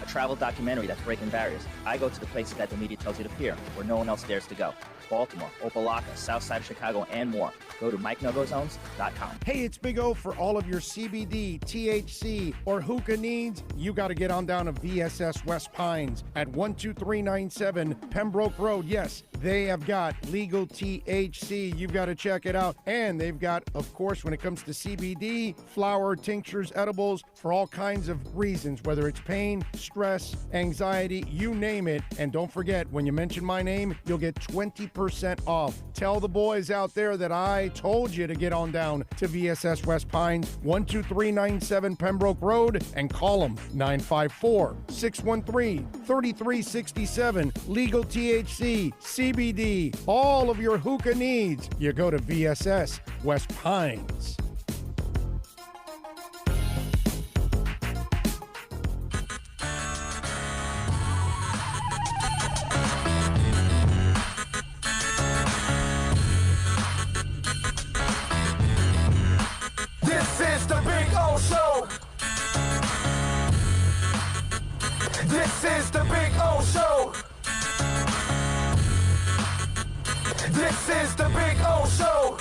a travel documentary that's breaking barriers. I go to the places that the media tells you to peer, where no one else dares to go. Baltimore, Opelika, South Side of Chicago, and more. Go to MikeNoGoZones.com. Hey, it's Big O. For all of your CBD, THC, or hookah needs, you got to get on down to VSS West Pines at 12397 Pembroke Road. Yes, they have got legal THC. You've got to check it out. And they've got, of course, when it comes to CBD, flower, tinctures, edibles, for all kinds of reasons, whether it's pain, stress, anxiety, you name it. And don't forget, when you mention my name, you'll get 20% off. Tell the boys out there that I told you to get on down to VSS West Pines, 12397 Pembroke Road, and call them 954-613-3367. Legal THC, CBD, all of your hookah needs. You go to VSS West Pines. This is the Big O Show. This is the Big O Show.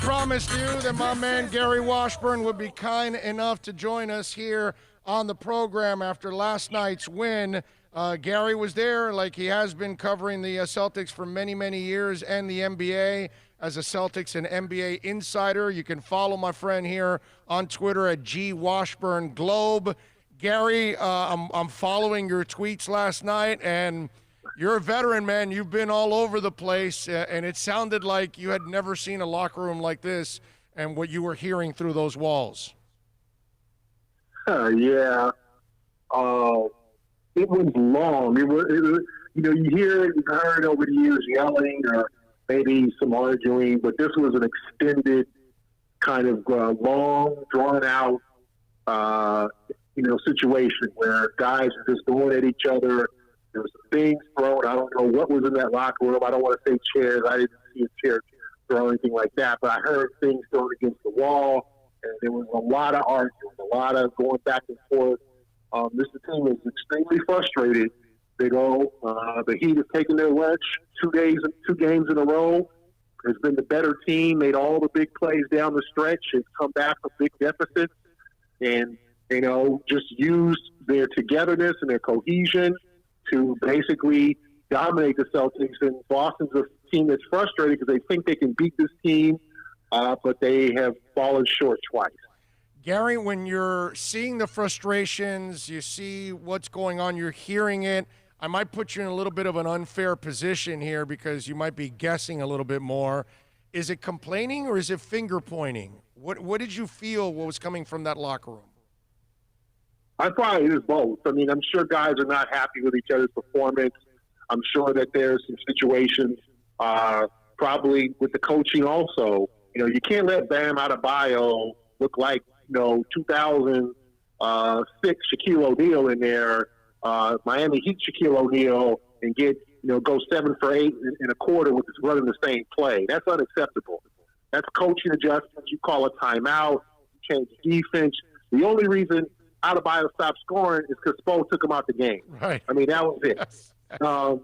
Promised you that my man Gary Washburn would be kind enough to join us here on the program after last night's win. Gary was there like he has been covering the Celtics for many, many years and the NBA as a Celtics and NBA insider. You can follow my friend here on Twitter at GWashburnGlobe. Gary, I'm following your tweets last night, and you're a veteran, man. You've been all over the place, and it sounded like you had never seen a locker room like this and what you were hearing through those walls. Yeah. It was long. It was, you hear it, you've heard over the years yelling or maybe some arguing, but this was an extended kind of long, drawn-out, situation where guys are just going at each other. There was some things thrown. I don't know what was in that locker room. I don't want to say chairs. I didn't see a chair throw or anything like that. But I heard things thrown against the wall, and there was a lot of arguing, a lot of going back and forth. This team is extremely frustrated. They go. The Heat has taken their lunch 2 games in a row. Has been the better team. Made all the big plays down the stretch and come back from big deficits, and just used their togetherness and their cohesion to basically dominate the Celtics. And Boston's a team that's frustrated because they think they can beat this team, but they have fallen short twice. Gary, when you're seeing the frustrations, you see what's going on, you're hearing it, I might put you in a little bit of an unfair position here because you might be guessing a little bit more. Is it complaining or is it finger pointing? What did you feel what was coming from that locker room? I thought it is both. I mean, I'm sure guys are not happy with each other's performance. I'm sure that there's some situations, probably with the coaching also. You can't let Bam Adebayo look like, 2006 Shaquille O'Neal in there, Miami Heat Shaquille O'Neal, and get, go 7 for 8 in a quarter with running the same play. That's unacceptable. That's coaching adjustments. You call a timeout, you change defense. The only reason Adebayo stopped scoring is because Spo took him out the game. Right. I mean, that was it. Yes. Spo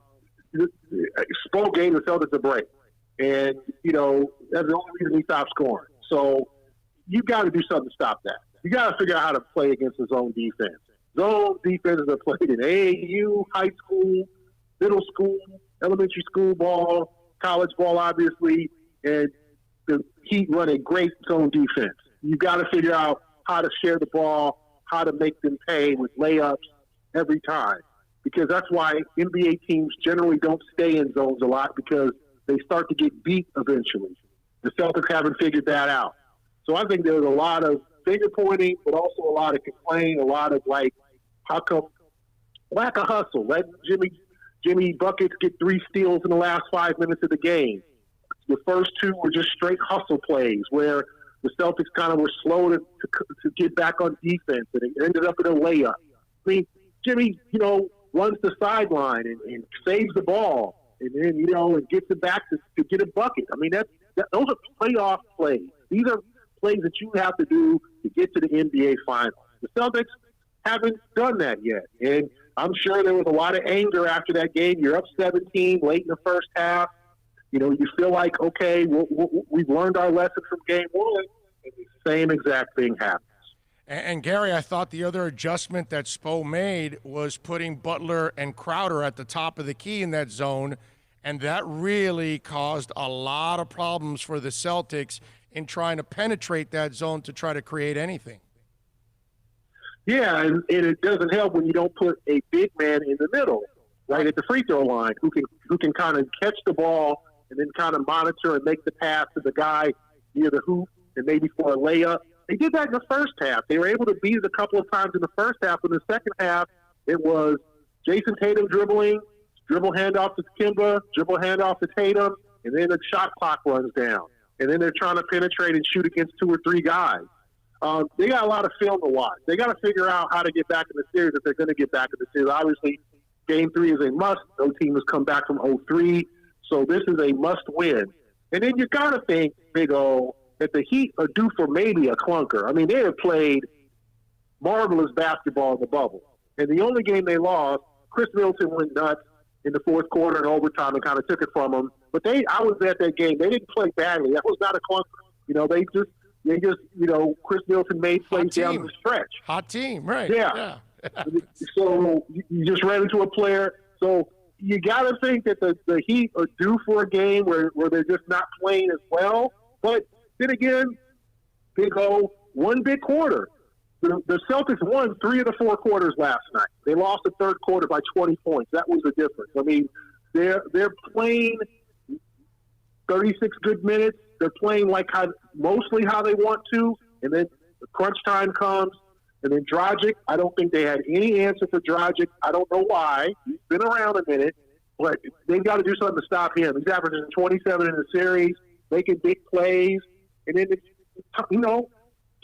gave the Celtics a break. And, that's the only reason he stopped scoring. So you got to do something to stop that. You got to figure out how to play against his own defense. Zone defenses are played in AAU, high school, middle school, elementary school ball, college ball, obviously, and the Heat run a great zone defense. You got to figure out how to share the ball, how to make them pay with layups every time. Because that's why NBA teams generally don't stay in zones a lot because they start to get beat eventually. The Celtics haven't figured that out. So I think there's a lot of finger pointing, but also a lot of complaining, a lot of how come lack of hustle? Let Jimmy Buckets get 3 steals in the last 5 minutes of the game. The first 2 were just straight hustle plays where the Celtics kind of were slow to get back on defense, and it ended up in a layup. I mean, Jimmy, runs the sideline and saves the ball, and then, and gets it back to get a bucket. I mean, those are playoff plays. These are plays that you have to do to get to the NBA Finals. The Celtics haven't done that yet, and I'm sure there was a lot of anger after that game. You're up 17 late in the first half. You feel like, okay, we've learned our lesson from game 1, and the same exact thing happens. And Gary, I thought the other adjustment that Spo made was putting Butler and Crowder at the top of the key in that zone, and that really caused a lot of problems for the Celtics in trying to penetrate that zone to try to create anything. Yeah, and it doesn't help when you don't put a big man in the middle, right at the free throw line, who can kind of catch the ball and then kind of monitor and make the pass to the guy near the hoop and maybe for a layup. They did that in the first half. They were able to beat it a couple of times in the first half. In the second half, it was Jason Tatum dribble handoff to Kemba, dribble handoff to Tatum, and then the shot clock runs down. And then they're trying to penetrate and shoot against 2 or 3 guys. They got a lot of film to watch. They got to figure out how to get back in the series if they're going to get back in the series. Obviously, Game 3 is a must. No team has come back from 0-3, so this is a must-win. And then you got to think, Big O, that the Heat are due for maybe a clunker. I mean, they have played marvelous basketball in the bubble. And the only game they lost, Chris Middleton went nuts in the fourth quarter and overtime and kind of took it from them. But I was at that game. They didn't play badly. That was not a clunker. You know, they just, Chris Middleton made plays down the stretch. Hot team, right. Yeah. So you just ran into a player. So you got to think that the Heat are due for a game where they're just not playing as well. But then again, Big O, one big quarter. The Celtics won 3 of the 4 quarters last night. They lost the third quarter by 20 points. That was the difference. I mean, they're playing 36 good minutes. They're playing mostly how they want to, and then the crunch time comes. And then Dragic, I don't think they had any answer for Dragic. I don't know why. He's been around a minute, but they've got to do something to stop him. He's averaging 27 in the series, making big plays. And then,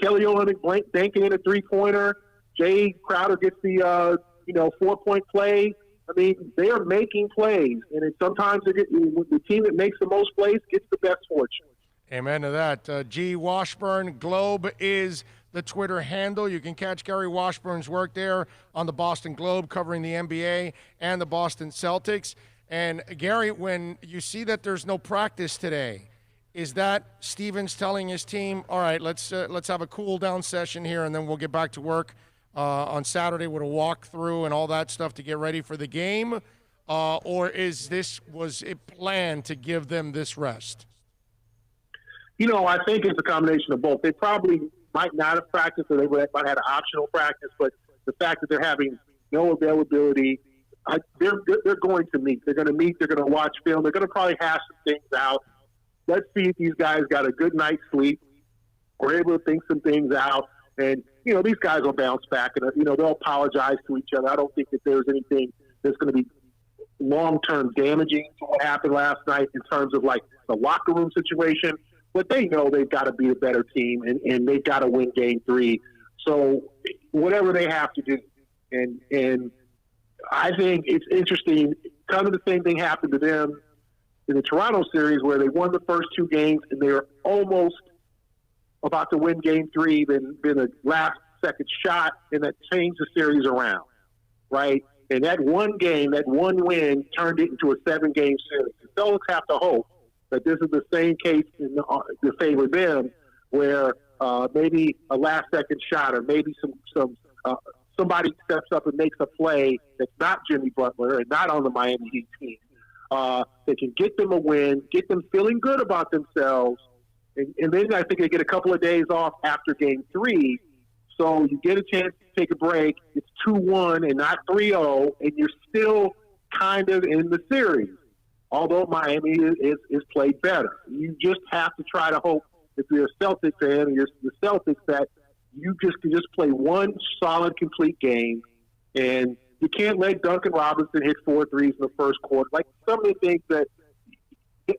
Kelly Olynyk banking in a three-pointer. Jay Crowder gets the, 4-point play. I mean, they are making plays. And sometimes the team that makes the most plays gets the best fortune. Amen to that. G. Washburn, Globe is the Twitter handle. You can catch Gary Washburn's work there on the Boston Globe covering the NBA and the Boston Celtics. And Gary, when you see that there's no practice today, is that Stevens telling his team, all right, let's have a cool down session here and then we'll get back to work on Saturday with a walkthrough and all that stuff to get ready for the game? Or was it planned to give them this rest? I think it's a combination of both. They probably might not have practiced, or they might have had an optional practice, but the fact that they're having no availability, they're going to meet. They're going to meet. They're going to watch film. They're going to probably hash some things out. Let's see if these guys got a good night's sleep. We're able to think some things out. And, these guys will bounce back and, they'll apologize to each other. I don't think that there's anything that's going to be long-term damaging to what happened last night in terms of, the locker room situation. But they know they've got to be a better team, and they've got to win Game 3. So whatever they have to do. And I think it's interesting. Kind of the same thing happened to them in the Toronto series where they won the first 2 games, and they were almost about to win Game 3, then a last-second shot, and that changed the series around, right? And that one game, that one win, turned it into a 7-game series. The Celtics have to hope that this is the same case to favor them, where maybe a last-second shot or maybe somebody steps up and makes a play that's not Jimmy Butler and not on the Miami Heat team. They can get them a win, get them feeling good about themselves, and then I think they get a couple of days off after Game 3. So you get a chance to take a break. It's 2-1 and not 3-0, and you're still kind of in the series. Although Miami is played better. You just have to try to hope, if you're a Celtics fan and you're the Celtics, that you can play one solid, complete game. And you can't let Duncan Robinson hit 4 threes in the first quarter. Like some of the things that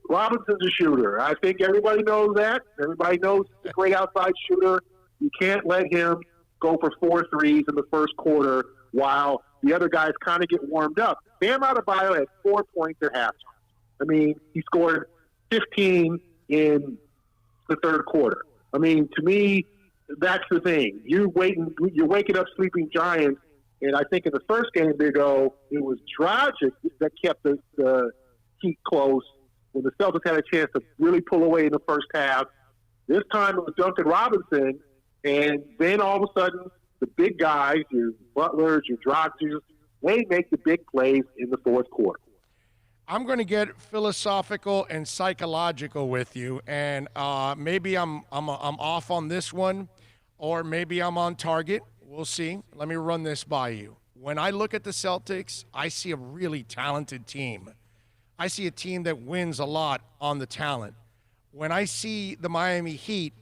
Robinson's a shooter. I think everybody knows that. Everybody knows he's a great outside shooter. You can't let him go for 4 threes in the first quarter while the other guys kind of get warmed up. Bam Adebayo had 4 points at halftime. I mean, he scored 15 in the third quarter. I mean, to me, that's the thing. You're waking up sleeping giants, and I think in the first game, Big O, it was Dragic that kept the Heat close when the Celtics had a chance to really pull away in the first half. This time it was Duncan Robinson, and then all of a sudden, the big guys, your Butlers, your Dragic, they make the big plays in the fourth quarter. I'm going to get philosophical and psychological with you, and maybe I'm off on this one, or maybe I'm on target. We'll see. Let me run this by you. When I look at the Celtics, I see a really talented team. I see a team that wins a lot on the talent. When I see the Miami Heat,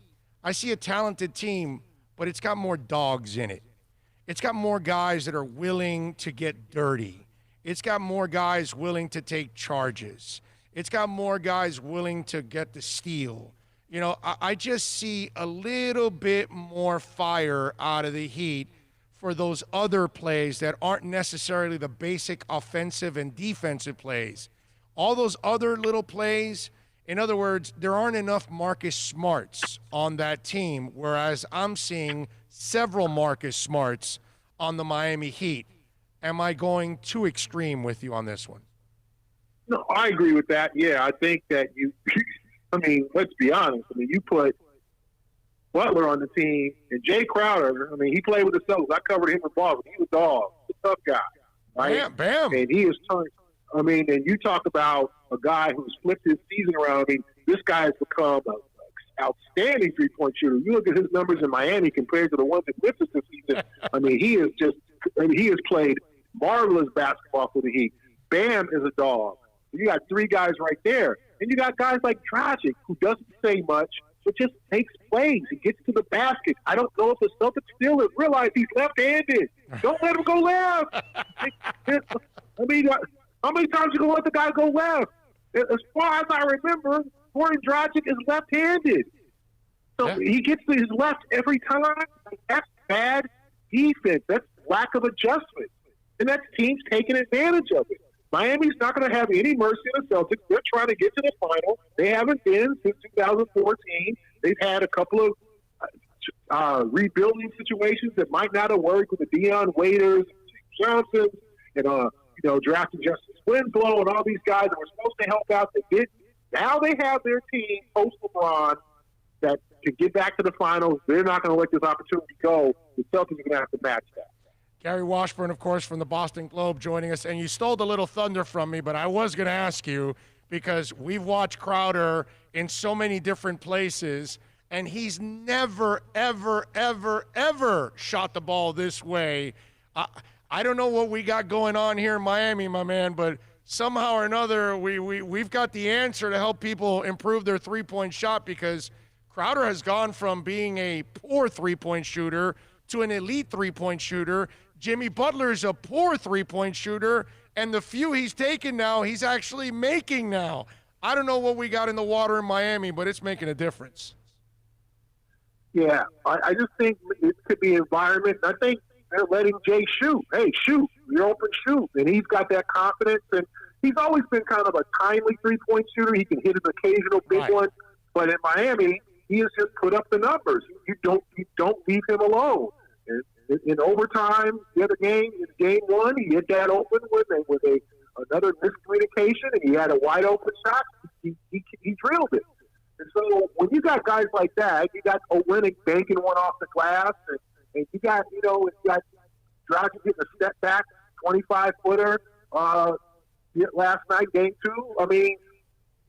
I see a talented team, but it's got more dogs in it. It's got more guys that are willing to get dirty. It's got more guys willing to take charges. It's got more guys willing to get the steal. I just see a little bit more fire out of the Heat for those other plays that aren't necessarily the basic offensive and defensive plays. All those other little plays, in other words, there aren't enough Marcus Smarts on that team, whereas I'm seeing several Marcus Smarts on the Miami Heat. Am I going too extreme with you on this one? No, I agree with that. Yeah, I think that let's be honest. You put Butler on the team and Jay Crowder. He played with the Celtics. I covered him in Boston. He was a dog, a tough guy, right? Bam. And he has turned. And you talk about a guy who's flipped his season around. This guy has become an outstanding three-point shooter. You look at his numbers in Miami compared to the ones in Memphis this season. He has played marvelous basketball for the Heat. Bam is a dog. You got three guys right there. And you got guys like Dragic, who doesn't say much, but just takes plays. He gets to the basket. I don't know if the Celtics still have realized he's left-handed. Don't let him go left. How many times you going to let the guy go left? As far as I remember, Goran Dragic is left-handed. So he gets to his left every time. That's bad defense. That's lack of adjustment. And that's teams taking advantage of it. Miami's not going to have any mercy on the Celtics. They're trying to get to the final. They haven't been since 2014. They've had a couple of rebuilding situations that might not have worked with the Deion Waiters, Johnson, and drafting Justice Winslow and all these guys that were supposed to help out. They did. Now they have their team post LeBron that can get back to the finals. They're not going to let this opportunity go. The Celtics are going to have to match that. Gary Washburn, of course, from the Boston Globe joining us. And you stole the little thunder from me, but I was going to ask you because we've watched Crowder in so many different places, and he's never, ever, ever, ever shot the ball this way. I don't know what we got going on here in Miami, my man, but somehow or another we've got the answer to help people improve their three-point shot because Crowder has gone from being a poor three-point shooter to an elite three-point shooter. Jimmy Butler's a poor three-point shooter, and the few he's taken now, he's actually making now. I don't know what we got in the water in Miami, but it's making a difference. Yeah, I just think it could be environment. I think they're letting Jay shoot. Hey, shoot. You're open, shoot. And he's got that confidence. And he's always been kind of a timely three-point shooter. He can hit an occasional big one. But in Miami, he has just put up the numbers. You don't leave him alone. In overtime, the other game, in game one, he hit that open with another miscommunication, and he had a wide open shot. He drilled it. And so when you got guys like that, you got Olynyk banking one off the glass, and you got Dragic getting a step back 25-footer last night, game two.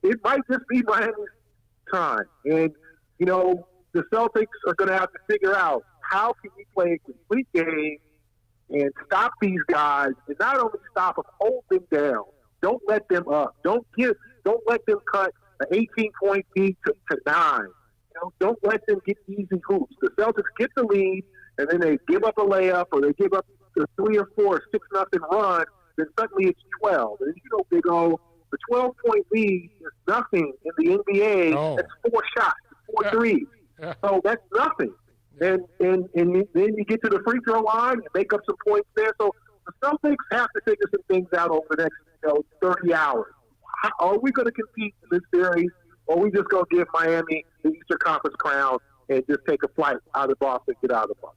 It might just be Miami's time, and the Celtics are going to have to figure out how can we play a complete game and stop these guys, and not only stop them, hold them down. Don't let them up. Don't let them cut an 18-point lead to 9. Don't let them get easy hoops. The Celtics get the lead, and then they give up a layup, or they give up a 3 or 4 6-0 run. Then suddenly it's 12. And Big O, the 12-point lead is nothing in the NBA. Oh. That's 4 shots, 4 threes. Yeah. So that's nothing. And then you get to the free throw line and make up some points there. So the Celtics have to figure some things out over the next 30 hours. Are we going to compete in this series, or are we just going to give Miami the Eastern Conference crown and just take a flight out of Boston, get out of the bubble?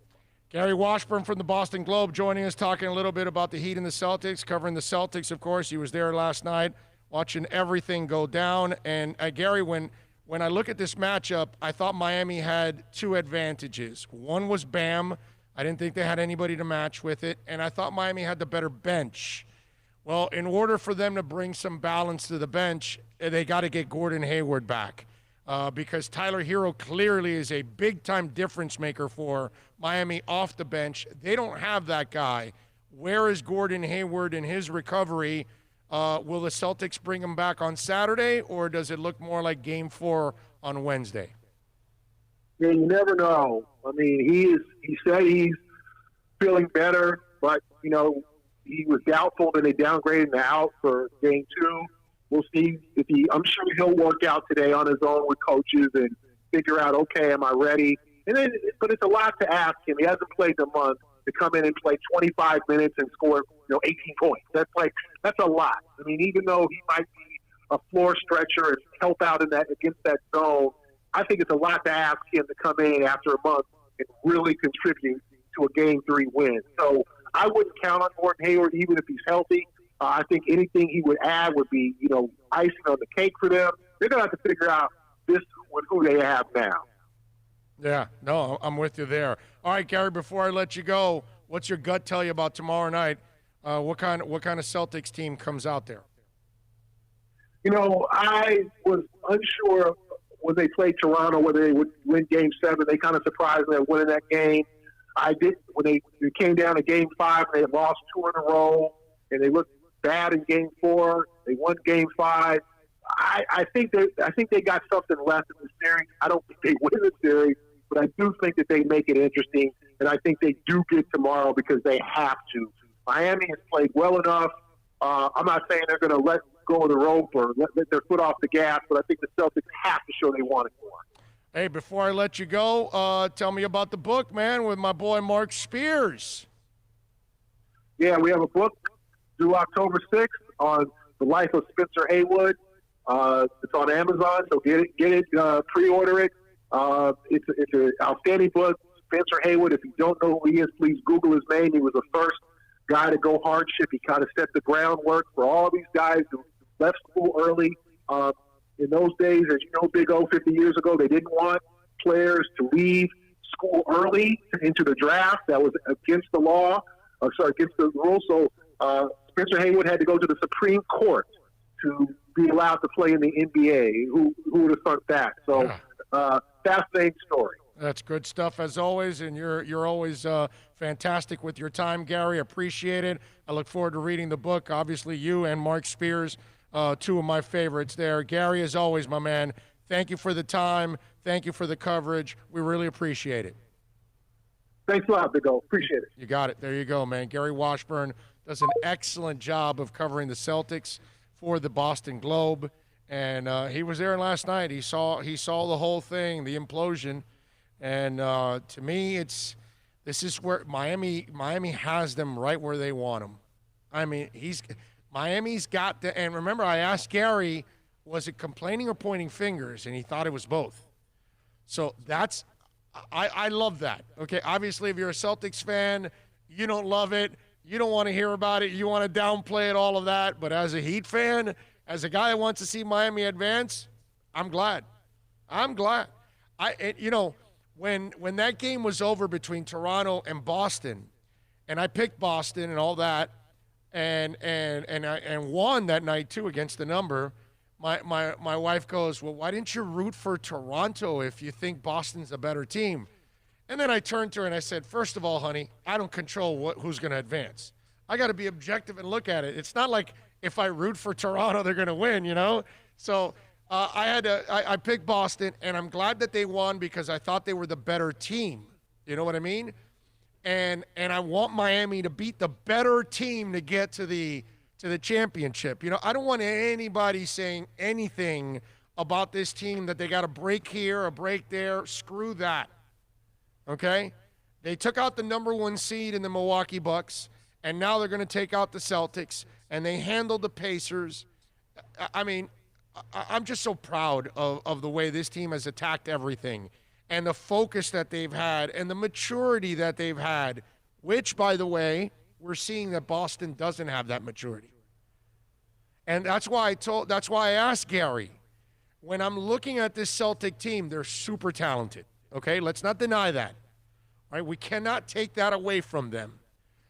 Gary Washburn from the Boston Globe joining us, talking a little bit about the Heat and the Celtics, covering the Celtics, of course. He was there last night, watching everything go down. And Gary, when I look at this matchup, I thought Miami had 2 advantages. One was Bam. I didn't think they had anybody to match with it. And I thought Miami had the better bench. Well, in order for them to bring some balance to the bench, they got to get Gordon Hayward back because Tyler Hero clearly is a big-time difference maker for Miami off the bench. They don't have that guy. Where is Gordon Hayward in his recovery? Will the Celtics bring him back on Saturday, or does it look more like Game 4 on Wednesday? Yeah, you never know. He said he's feeling better, but, he was doubtful that they downgraded him out for Game 2. We'll see if I'm sure he'll work out today on his own with coaches and figure out, okay, am I ready? But it's a lot to ask him. He hasn't played in a month. to come in and play 25 minutes and score 18 points. That's a lot. I mean, even though he might be a floor stretcher and help out in that against that zone, I think it's a lot to ask him to come in after a month and really contribute to a Game 3 win. So I wouldn't count on Gordon Hayward even if he's healthy. I think anything he would add would be, icing on the cake for them. They're going to have to figure out this with who they have now. Yeah, no, I'm with you there. All right, Gary, before I let you go, what's your gut tell you about tomorrow night? What kind of Celtics team comes out there? I was unsure when they played Toronto whether they would win Game 7. They kind of surprised me at winning that game. I did when they came down to Game 5. They had lost 2 in a row, and they looked bad in Game 4. They won Game 5. I think they got something left in the series. I don't think they win the series, but I do think that they make it interesting, and I think they do get tomorrow because they have to. Miami has played well enough. I'm not saying they're going to let go of the rope or let their foot off the gas, but I think the Celtics have to show they want it more. Hey, before I let you go, tell me about the book, man, with my boy Mark Spears. Yeah, we have a book due October 6th on the life of Spencer Haywood. It's on Amazon, so get it, pre-order it. It's an outstanding book. Spencer Haywood, if you don't know who he is, please Google his name. He was the first guy to go hardship. He kind of set the groundwork for all these guys who left school early. In those days, as you know, Big O, 50 years ago, they didn't want players to leave school early into the draft. That was against the law, against the rules. So Spencer Haywood had to go to the Supreme Court to be allowed to play in the NBA. Who would have thought that? So fascinating story. That's good stuff as always, and you're always fantastic with your time, Gary. Appreciate it. I look forward to reading the book. Obviously, you and Mark Spears, two of my favorites there. Gary, as always, my man, thank you for the time. Thank you for the coverage. We really appreciate it. Thanks a lot, Big O. Appreciate it. You got it. There you go, man. Gary Washburn does an excellent job of covering the Celtics for the Boston Globe, and he was there last night. He saw the whole thing, the implosion. And to me, this is where Miami has them right where they want them. I mean, Miami's got the. And remember, I asked Gary, was it complaining or pointing fingers, and he thought it was both. So I love that. Okay, obviously, if you're a Celtics fan, you don't love it, you don't want to hear about it, you want to downplay it, all of that. But as a Heat fan, as a guy that wants to see Miami advance, I'm glad. When that game was over between Toronto and Boston, and I picked Boston and all that, and won that night too against the number, my wife goes, well, why didn't you root for Toronto if you think Boston's a better team? And then I turned to her and I said, first of all, honey, I don't control who's going to advance. I got to be objective and look at it. It's not like if I root for Toronto, they're going to win, So I picked Boston, and I'm glad that they won because I thought they were the better team. You know what I mean? And I want Miami to beat the better team to get to the championship. I don't want anybody saying anything about this team that they got a break here, a break there. Screw that. Okay? They took out the number 1 seed in the Milwaukee Bucks, and now they're going to take out the Celtics, and they handled the Pacers. I mean, I'm just so proud of the way this team has attacked everything and the focus that they've had and the maturity that they've had, which, by the way, we're seeing that Boston doesn't have that maturity. And that's why I asked Gary, when I'm looking at this Celtic team, they're super talented. Okay, let's not deny that. All right, we cannot take that away from them.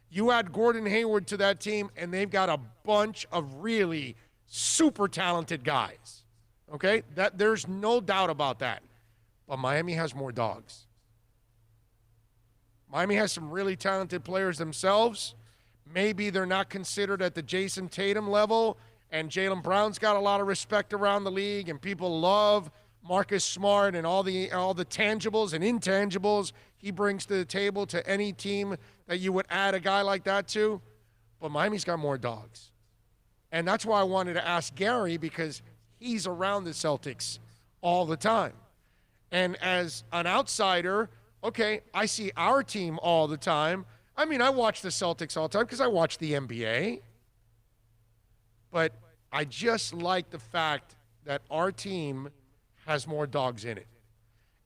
You add Gordon Hayward to that team, and they've got a bunch of really super talented guys. Okay, there's no doubt about that. But Miami has more dogs. Miami has some really talented players themselves. Maybe they're not considered at the Jason Tatum level, and Jaylen Brown's got a lot of respect around the league, and people love Marcus Smart and all the tangibles and intangibles he brings to the table to any team that you would add a guy like that to. But Miami's got more dogs. And that's why I wanted to ask Gary, because he's around the Celtics all the time. And as an outsider, okay, I see our team all the time. I mean, I watch the Celtics all the time because I watch the NBA. But I just like the fact that our team has more dogs in it.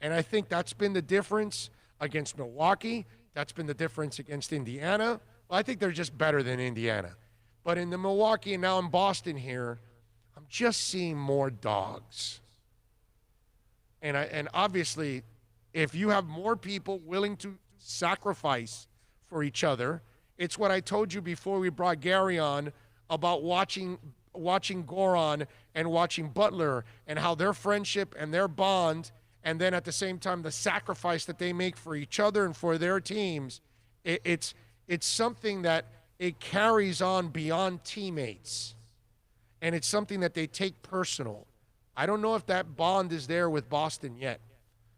And I think that's been the difference against Milwaukee. That's been the difference against Indiana. Well, I think they're just better than Indiana. But in the Milwaukee and now in Boston here, I'm just seeing more dogs. And obviously, if you have more people willing to sacrifice for each other, it's what I told you before we brought Gary on about watching Goran and watching Butler and how their friendship and their bond, and then at the same time the sacrifice that they make for each other and for their teams, it's something that it carries on beyond teammates. And it's something that they take personal. I don't know if that bond is there with Boston yet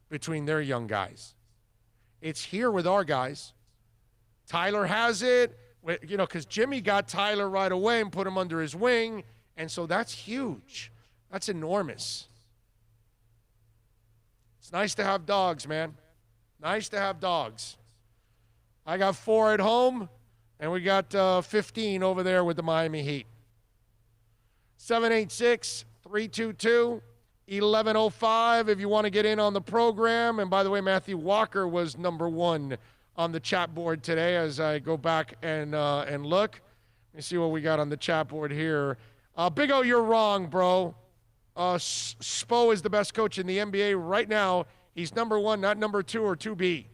between their young guys. It's here with our guys. Tyler has it, you know, because Jimmy got Tyler right away and put him under his wing. And so that's huge. That's enormous. It's nice to have dogs, man. Nice to have dogs. I got 4 at home, and we got 15 over there with the Miami Heat. 786-322-1105 if you want to get in on the program. And by the way, Matthew Walker was number 1 on the chat board today as I go back and look. Let me see what we got on the chat board here. Big O, you're wrong, bro. Spo is the best coach in the NBA right now. He's number 1, not number 2 or 2B.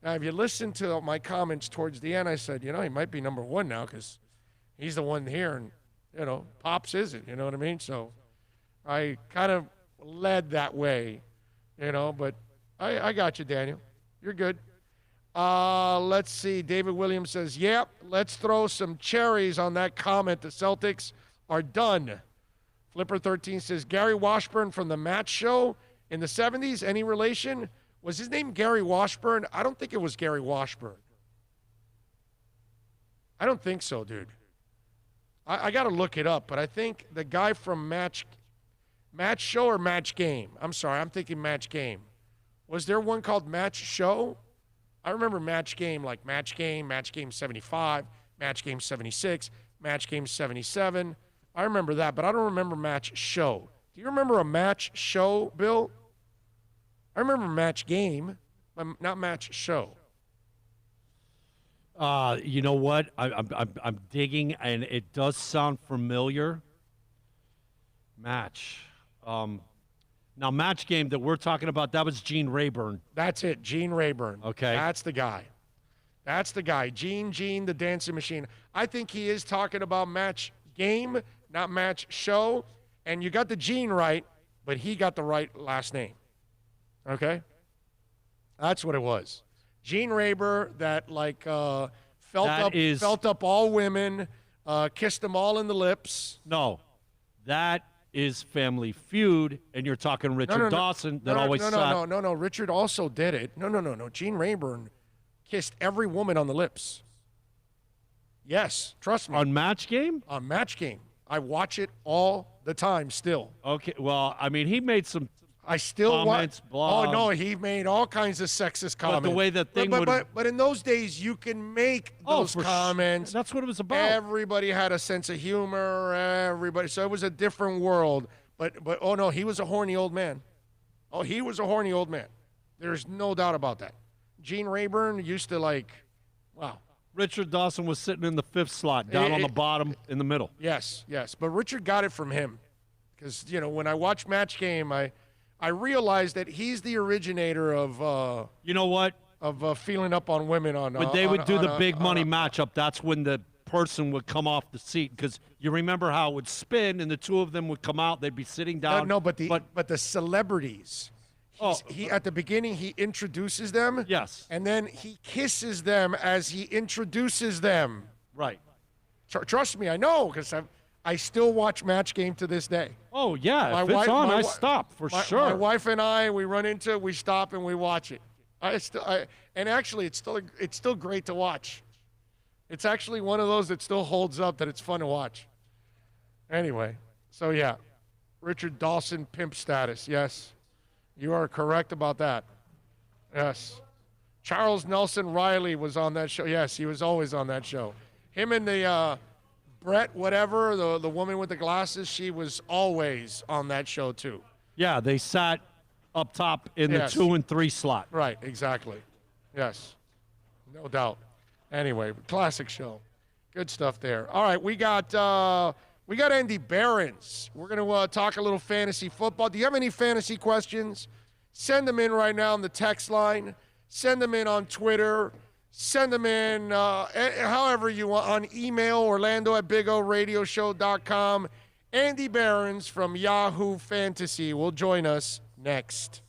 Now, if you listen to my comments towards the end, I said, you know, he might be number 1 now because he's the one here, and, you know, Pops isn't, you know what I mean? So I kind of led that way, you know, but I got you, Daniel. You're good. Let's see. David Williams says, yep, let's throw some cherries on that comment. The Celtics are done. Flipper13 says, Gary Washburn from the Match Show in the 70s, any relation? Was his name Gary Washburn? I don't think it was Gary Washburn. I don't think so, dude. I got to look it up, but I think the guy from Match Show or Match Game? I'm sorry, I'm thinking Match Game. Was there one called Match Show? I remember Match Game, like Match Game 75, Match Game 76, Match Game 77. I remember that, but I don't remember Match Show. Do you remember a Match Show, Bill? I remember Match Game, but not Match Show. You know what? I'm digging, and it does sound familiar. Match. Now, Match Game that we're talking about, that was Gene Rayburn. That's it, Gene Rayburn. Okay. That's the guy. That's the guy. Gene, the dancing machine. I think he is talking about Match Game, not Match Show. And you got the Gene right, but he got the right last name. Okay? That's what it was. Gene Rayburn that, like, felt up all women, kissed them all in the lips. No, that is Family Feud, and you're talking Richard Dawson that always sat. No. Richard also did it. No. Gene Rayburn kissed every woman on the lips. Yes, trust me. On Match Game? On Match Game. I watch it all the time still. Okay, well, I mean, he made some I still comments, Oh, no, he made all kinds of sexist comments. But the way the thing but in those days, you can make those comments. That's what it was about. Everybody had a sense of humor. Everybody. So it was a different world. But oh, no, he was a horny old man. Oh, he was a horny old man. There's no doubt about that. Gene Rayburn used to, like, wow. Richard Dawson was sitting in the 5th slot, down on the bottom in the middle. Yes. But Richard got it from him. Because, you know, when I watch Match Game, I realized that he's the originator of you know what? Of feeling up on women on when they would do the big money matchup, that's when the person would come off the seat, because you remember how it would spin and the two of them would come out, they'd be sitting down. But the celebrities, he at the beginning he introduces them. Yes. And then he kisses them as he introduces them. Right. Trust me, I know, because I still watch Match Game to this day. Oh, yeah. If it's on, I stop for sure. My wife and I, we stop and we watch it. And actually, it's still great to watch. It's actually one of those that still holds up, that it's fun to watch. Anyway, so yeah, Richard Dawson, pimp status. Yes, you are correct about that. Yes. Charles Nelson Riley was on that show. Yes, he was always on that show. Him and the Brett, whatever, the woman with the glasses, she was always on that show too. Yeah, they sat up top in Yes. the 2 and 3 slot. Right, exactly. Yes, no doubt. Anyway, classic show. Good stuff there. All right, we got Andy Behrens. We're going to talk a little fantasy football. Do you have any fantasy questions? Send them in right now on the text line. Send them in on Twitter. Send them in however you want, on email, orlando@bigoradioshow.com. Andy Behrens from Yahoo Fantasy will join us next.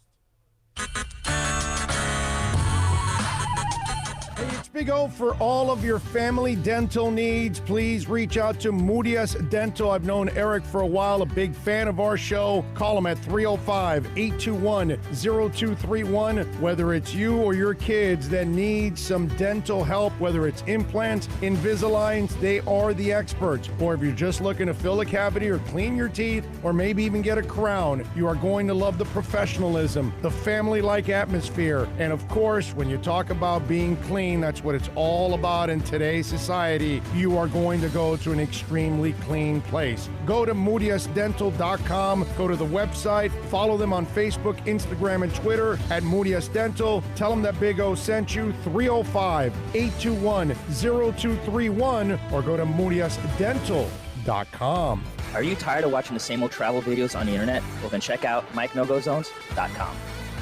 Hey, it's Big O. For all of your family dental needs, please reach out to Mudias Dental. I've known Eric for a while, a big fan of our show. Call him at 305-821-0231. Whether it's you or your kids that need some dental help, whether it's implants, Invisaligns, they are the experts. Or if you're just looking to fill a cavity or clean your teeth, or maybe even get a crown, you are going to love the professionalism, the family-like atmosphere. And of course, when you talk about being clean, that's what it's all about in today's society. You are going to go to an extremely clean place. Go to MudiasDental.com. Go to the website. Follow them on Facebook, Instagram, and Twitter at Mudias Dental. Tell them that Big O sent you. 305-821-0231 or go to MudiasDental.com. Are you tired of watching the same old travel videos on the internet? Well, then check out MikeNoGoZones.com.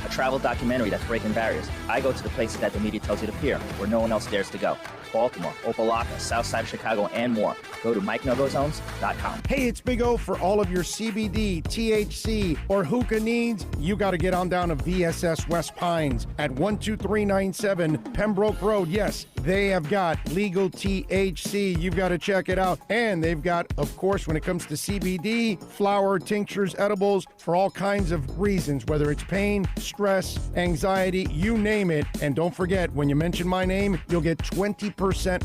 A travel documentary that's breaking barriers. I go to the places that the media tells you to appear, where no one else dares to go. Baltimore, Opelika, South Side of Chicago, and more. Go to MikeNoGoZones.com. Hey, it's Big O. For all of your CBD, THC, or hookah needs, you got to get on down to VSS West Pines at 12397 Pembroke Road. Yes, they have got legal THC. You've got to check it out. And they've got, of course, when it comes to CBD, flower, tinctures, edibles, for all kinds of reasons, whether it's pain, stress, anxiety, you name it. And don't forget, when you mention my name, you'll get 20%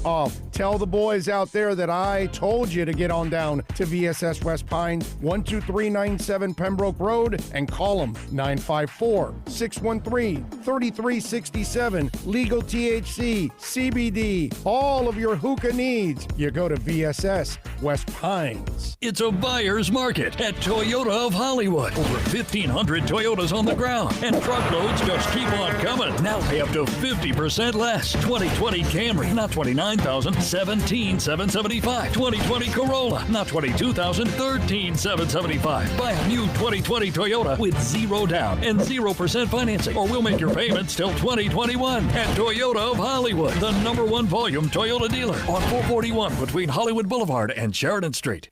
off. Tell the boys out there that I told you to get on down to VSS West Pines, 12397 Pembroke Road, and call them 954-613-3367. Legal THC, CBD, all of your hookah needs. You go to VSS West Pines. It's a buyer's market at Toyota of Hollywood. Over 1,500 Toyotas on the ground, and truckloads just keep on coming. Now pay up to 50% less. 2020 Camry, not $29,000, $17,775. 2020 Corolla, not $22,000, $13,775. Buy a new 2020 Toyota with 0 down and 0% financing, or we'll make your payments till 2021. At Toyota of Hollywood, the #1 volume Toyota dealer on 441 between Hollywood Boulevard and Sheridan Street.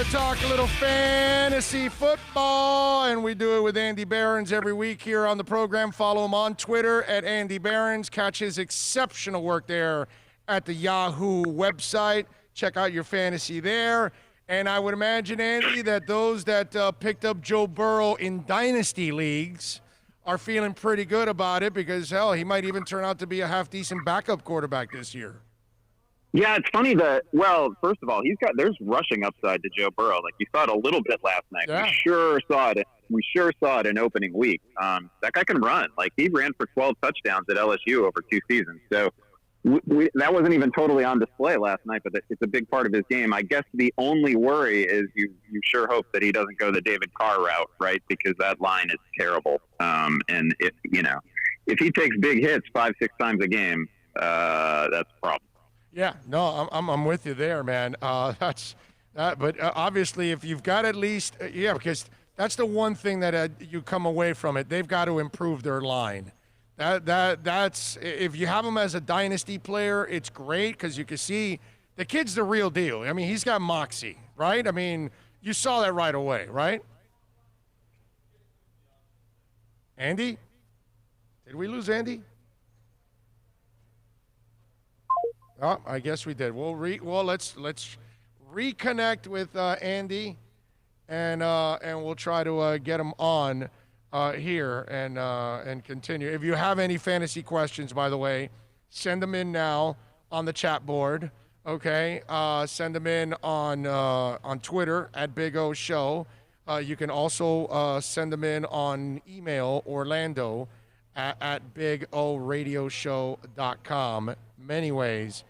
to talk a little fantasy football, and we do it with Andy Behrens every week here on the program. Follow him on Twitter at Andy Behrens. Catch his exceptional work there at the Yahoo website. Check out your fantasy there. And I would imagine, Andy, that those that picked up Joe Burrow in dynasty leagues are feeling pretty good about it because, hell, he might even turn out to be a half-decent backup quarterback this year. Yeah, it's funny that, well, first of all, there's rushing upside to Joe Burrow. Like, you saw it a little bit last night. Yeah. We sure saw it in opening week. That guy can run. Like, he ran for 12 touchdowns at LSU over 2 seasons. So that wasn't even totally on display last night, but it's a big part of his game. I guess the only worry is you sure hope that he doesn't go the David Carr route, right? Because that line is terrible. And if he takes big hits 5-6 times a game, that's a problem. Yeah, no, I'm with you there, man. But obviously, if you've got at least, because that's the one thing that you come away from it. They've got to improve their line. That's if you have him as a dynasty player, it's great because you can see the kid's the real deal. I mean, he's got moxie, right? I mean, you saw that right away, right? Andy, did we lose Andy? Oh, I guess we did. Let's reconnect with Andy, and we'll try to get him on here and continue. If you have any fantasy questions, by the way, send them in now on the chat board. Okay, send them in on Twitter at Big O Show. You can also send them in on email, Orlando at BigORadioshow.com. Many ways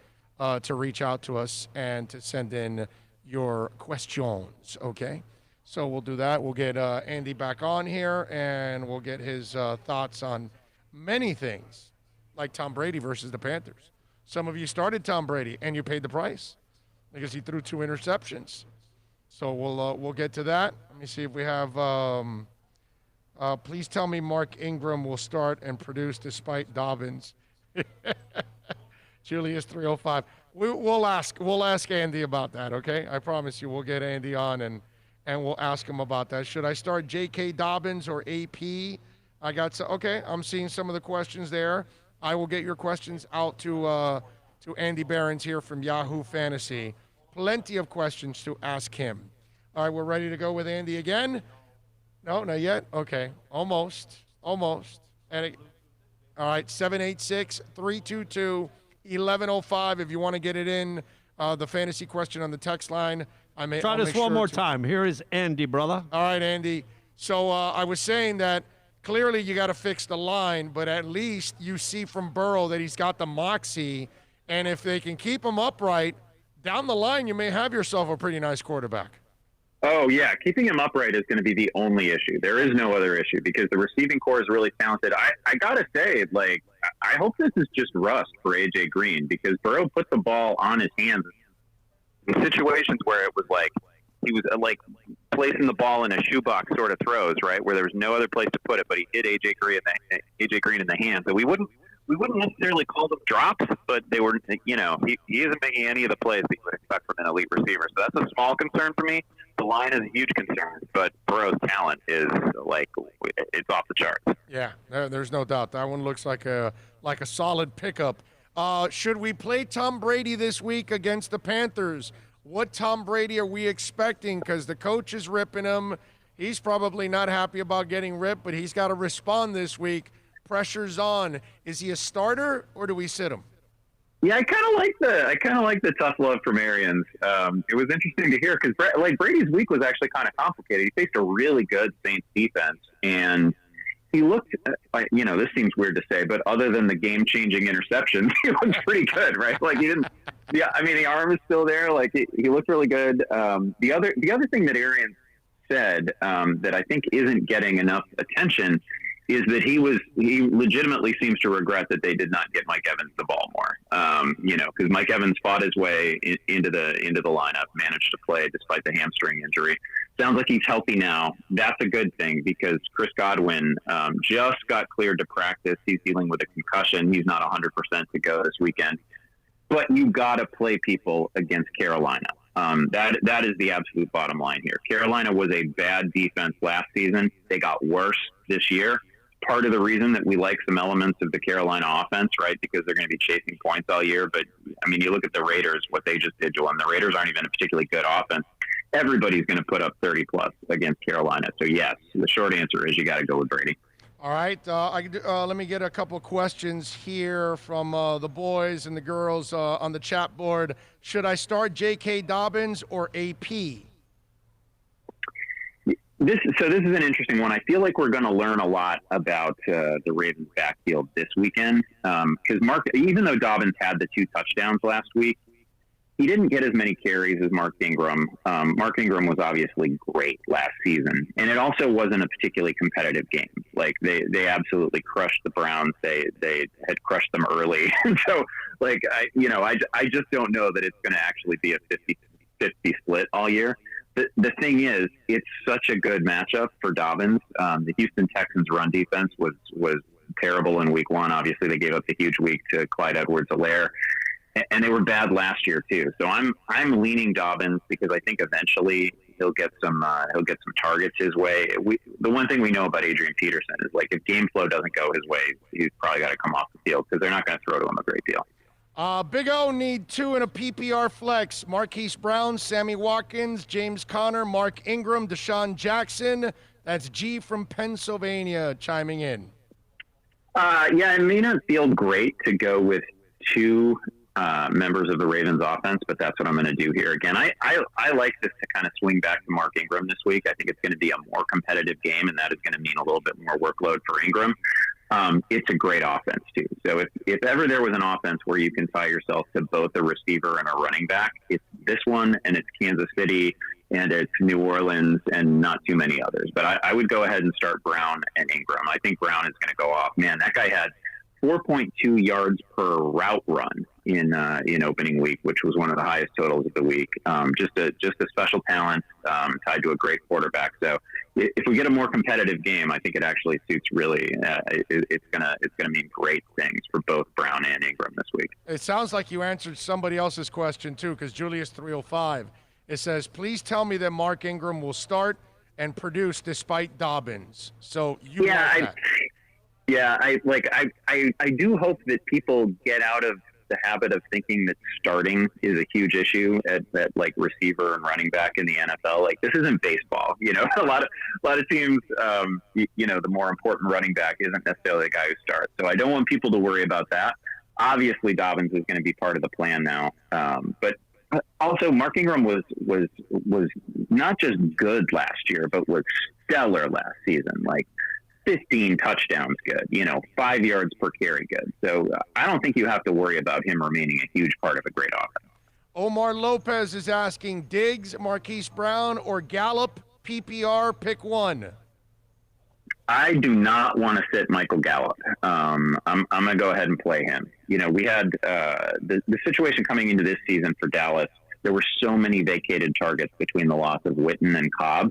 to reach out to us and to send in your questions, okay? So we'll do that. We'll get Andy back on here, and we'll get his thoughts on many things, like Tom Brady versus the Panthers. Some of you started Tom Brady, and you paid the price because he threw 2 interceptions. So we'll get to that. Let me see if we have please tell me Mark Ingram will start and produce despite Dobbins. Julius 305. We'll ask Andy about that, okay? I promise you we'll get Andy on and we'll ask him about that. Should I start J.K. Dobbins or AP? Okay, I'm seeing some of the questions there. I will get your questions out to Andy Behrens here from Yahoo Fantasy. Plenty of questions to ask him. All right, we're ready to go with Andy again? No, not yet? Okay, almost. And all right, 786-322-1105 if you want to get it in, the fantasy question on the text line. Try this one more time. Here is Andy, brother. All right, Andy. So I was saying that clearly you got to fix the line, but at least you see from Burrow that he's got the moxie, and if they can keep him upright, down the line you may have yourself a pretty nice quarterback. Oh, yeah. Keeping him upright is going to be the only issue. There is no other issue because the receiving core is really talented. I got to say, like, I hope this is just rust for A.J. Green because Burrow put the ball on his hands in situations where it was like he was like placing the ball in a shoebox sort of throws, right, where there was no other place to put it, but he hit A.J. Green in the hand. So we wouldn't necessarily call them drops, but they were, he isn't making any of the plays that you would expect from an elite receiver. So that's a small concern for me. The line is a huge concern, but Burrow's talent is it's off the charts. Yeah, there's no doubt. That one looks like a solid pickup. Should we play Tom Brady this week against the Panthers? What Tom Brady are we expecting? Because the coach is ripping him. He's probably not happy about getting ripped, but he's got to respond this week. Pressure's on. Is he a starter or do we sit him? Yeah, I kind of like the tough love from Arians. It was interesting to hear because Brady's week was actually kind of complicated. He faced a really good Saints defense, and he looked. This seems weird to say, but other than the game-changing interceptions, he looked pretty good, right? Like he didn't. Yeah, I mean the arm is still there. Like he looked really good. The other thing that Arians said that I think isn't getting enough attention is that he legitimately seems to regret that they did not get Mike Evans the ball more. Because Mike Evans fought his way into the lineup, managed to play despite the hamstring injury. Sounds like he's healthy now. That's a good thing because Chris Godwin just got cleared to practice. He's dealing with a concussion. He's not 100% to go this weekend. But you got to play people against Carolina. That is the absolute bottom line here. Carolina was a bad defense last season. They got worse this year. Part of the reason that we like some elements of the Carolina offense, right, because they're going to be chasing points all year. But, I mean, you look at the Raiders, what they just did to them. The Raiders aren't even a particularly good offense. Everybody's going to put up 30-plus against Carolina. So, yes, the short answer is you got to go with Brady. All right. Let me get a couple questions here from the boys and the girls on the chat board. Should I start J.K. Dobbins or AP? This is an interesting one. I feel like we're going to learn a lot about the Ravens backfield this weekend because even though Dobbins had the 2 touchdowns last week, he didn't get as many carries as Mark Ingram. Mark Ingram was obviously great last season, and it also wasn't a particularly competitive game. Like they absolutely crushed the Browns. They had crushed them early, and so like I just don't know that it's going to actually be a 50-50 split all year. The thing is, it's such a good matchup for Dobbins. The Houston Texans' run defense was terrible in Week 1. Obviously, they gave up the huge week to Clyde Edwards-Helaire. And they were bad last year too. So I'm leaning Dobbins because I think eventually he'll get some targets his way. The one thing we know about Adrian Peterson is like if game flow doesn't go his way, he's probably got to come off the field because they're not going to throw to him a great deal. Big O need 2 in a PPR flex. Marquise Brown, Sammy Watkins, James Conner, Mark Ingram, Deshaun Jackson. That's G from Pennsylvania chiming in. Yeah, it may not feel great to go with 2 members of the Ravens offense, but that's what I'm going to do here. Again, I like this to kind of swing back to Mark Ingram this week. I think it's going to be a more competitive game, and that is going to mean a little bit more workload for Ingram. It's a great offense, too. So if ever there was an offense where you can tie yourself to both a receiver and a running back, it's this one, and it's Kansas City, and it's New Orleans, and not too many others. But I would go ahead and start Brown and Ingram. I think Brown is going to go off. Man, that guy had 4.2 yards per route run in opening week, which was one of the highest totals of the week. Just a special talent tied to a great quarterback. So if we get a more competitive game, I think it actually suits really. It's gonna mean great things for both Brown and Ingram this week. It sounds like you answered somebody else's question too, because Julius 305. It says, please tell me that Mark Ingram will start and produce despite Dobbins. So you like that. Yeah, I do hope that people get out of the habit of thinking that starting is a huge issue at like receiver and running back in the NFL. Like this isn't baseball, a lot of teams, the more important running back isn't necessarily the guy who starts. So I don't want people to worry about that. Obviously Dobbins is going to be part of the plan now. But also Mark Ingram was not just good last year, but was stellar last season. Like 15 touchdowns good, 5 yards per carry good. So I don't think you have to worry about him remaining a huge part of a great offense. Omar Lopez is asking, Diggs, Marquise Brown, or Gallup, PPR, pick one. I do not want to sit Michael Gallup. I'm going to go ahead and play him. We had the situation coming into this season for Dallas. There were so many vacated targets between the loss of Witten and Cobb.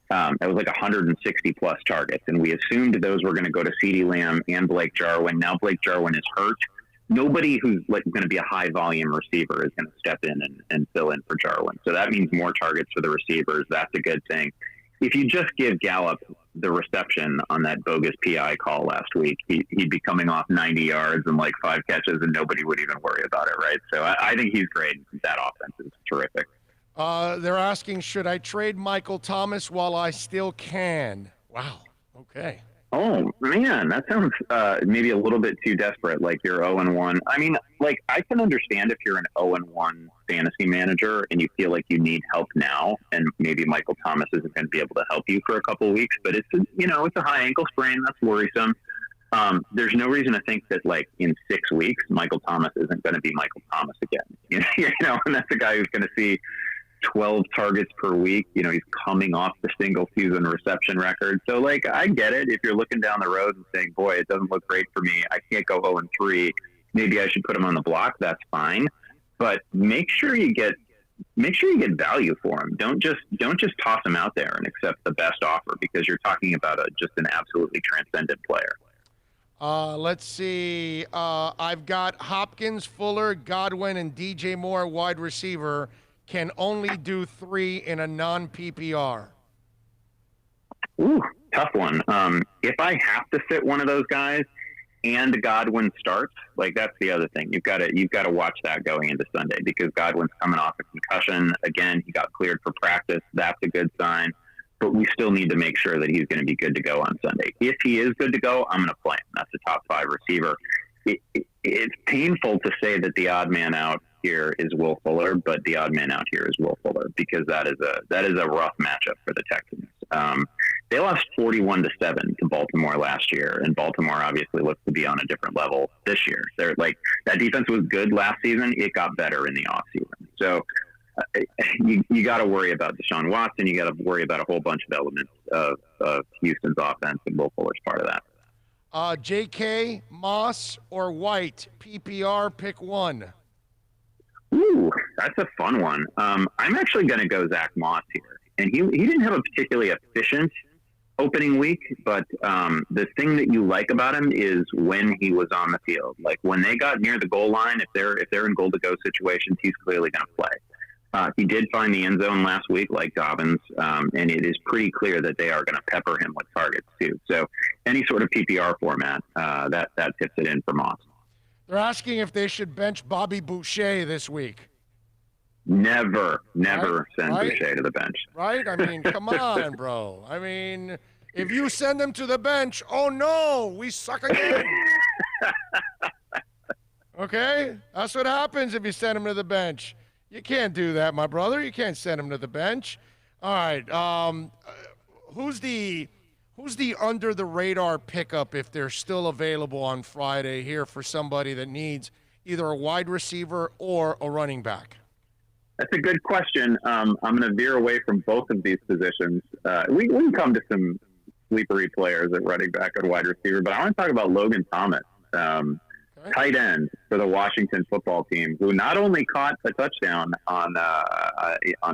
That was like 160-plus targets, and we assumed those were going to go to CeeDee Lamb and Blake Jarwin. Now Blake Jarwin is hurt. Nobody who's like going to be a high-volume receiver is going to step in and fill in for Jarwin. So that means more targets for the receivers. That's a good thing. If you just give Gallup the reception on that bogus PI call last week, he'd be coming off 90 yards and like 5 catches, and nobody would even worry about it, right? So I think he's great. That offense is terrific. They're asking, should I trade Michael Thomas while I still can? Wow. Okay. Oh, man, that sounds maybe a little bit too desperate, like you're 0-1. I mean, like, I can understand if you're an 0-1 fantasy manager and you feel like you need help now, and maybe Michael Thomas isn't going to be able to help you for a couple of weeks, but it's a high ankle sprain. That's worrisome. There's no reason to think that, like, in 6 weeks, Michael Thomas isn't going to be Michael Thomas again. And that's a guy who's going to see 12 targets per week. He's coming off the single season reception record. So like, I get it. If you're looking down the road and saying, boy, it doesn't look great for me, I can't go 0-3. Maybe I should put him on the block. That's fine. But make sure you get value for him. Don't just toss him out there and accept the best offer, because you're talking about just an absolutely transcendent player. Let's see. I've got Hopkins, Fuller, Godwin, and DJ Moore wide receiver. can only do 3 in a non-PPR? Ooh, tough one. If I have to sit one of those guys and Godwin starts, like that's the other thing. You've got to watch that going into Sunday because Godwin's coming off a concussion. Again, he got cleared for practice. That's a good sign. But we still need to make sure that he's going to be good to go on Sunday. If he is good to go, I'm going to play him. That's a top 5 receiver. It's painful to say that the odd man out here is Will Fuller, but the odd man out here is Will Fuller because that is a rough matchup for the Texans. They lost 41-7 to Baltimore last year, and Baltimore obviously looks to be on a different level this year. They're like that defense was good last season; it got better in the offseason. So you got to worry about Deshaun Watson. You got to worry about a whole bunch of elements of Houston's offense, and Will Fuller's part of that. J.K., Moss, or White? PPR, pick one. Ooh, that's a fun one. I'm actually going to go Zach Moss here. And he didn't have a particularly efficient opening week, but the thing that you like about him is when he was on the field. Like when they got near the goal line, if they're in goal-to-go situations, he's clearly going to play. He did find the end zone last week, like Dobbins, and it is pretty clear that they are going to pepper him with targets too. So any sort of PPR format, that tips it in for Moss. They're asking if they should bench Bobby Boucher this week. Never send Boucher to the bench. Right? I mean, come on, bro. I mean, if you send him to the bench, oh no, we suck again. Okay? That's what happens if you send him to the bench. You can't do that, my brother. You can't send him to the bench. All right. Who's the under the radar pickup if they're still available on Friday here for somebody that needs either a wide receiver or a running back? That's a good question. I'm going to veer away from both of these positions. We can come to some sleepery players at running back and wide receiver, but I want to talk about Logan Thomas, tight end for the Washington football team, who not only caught a touchdown on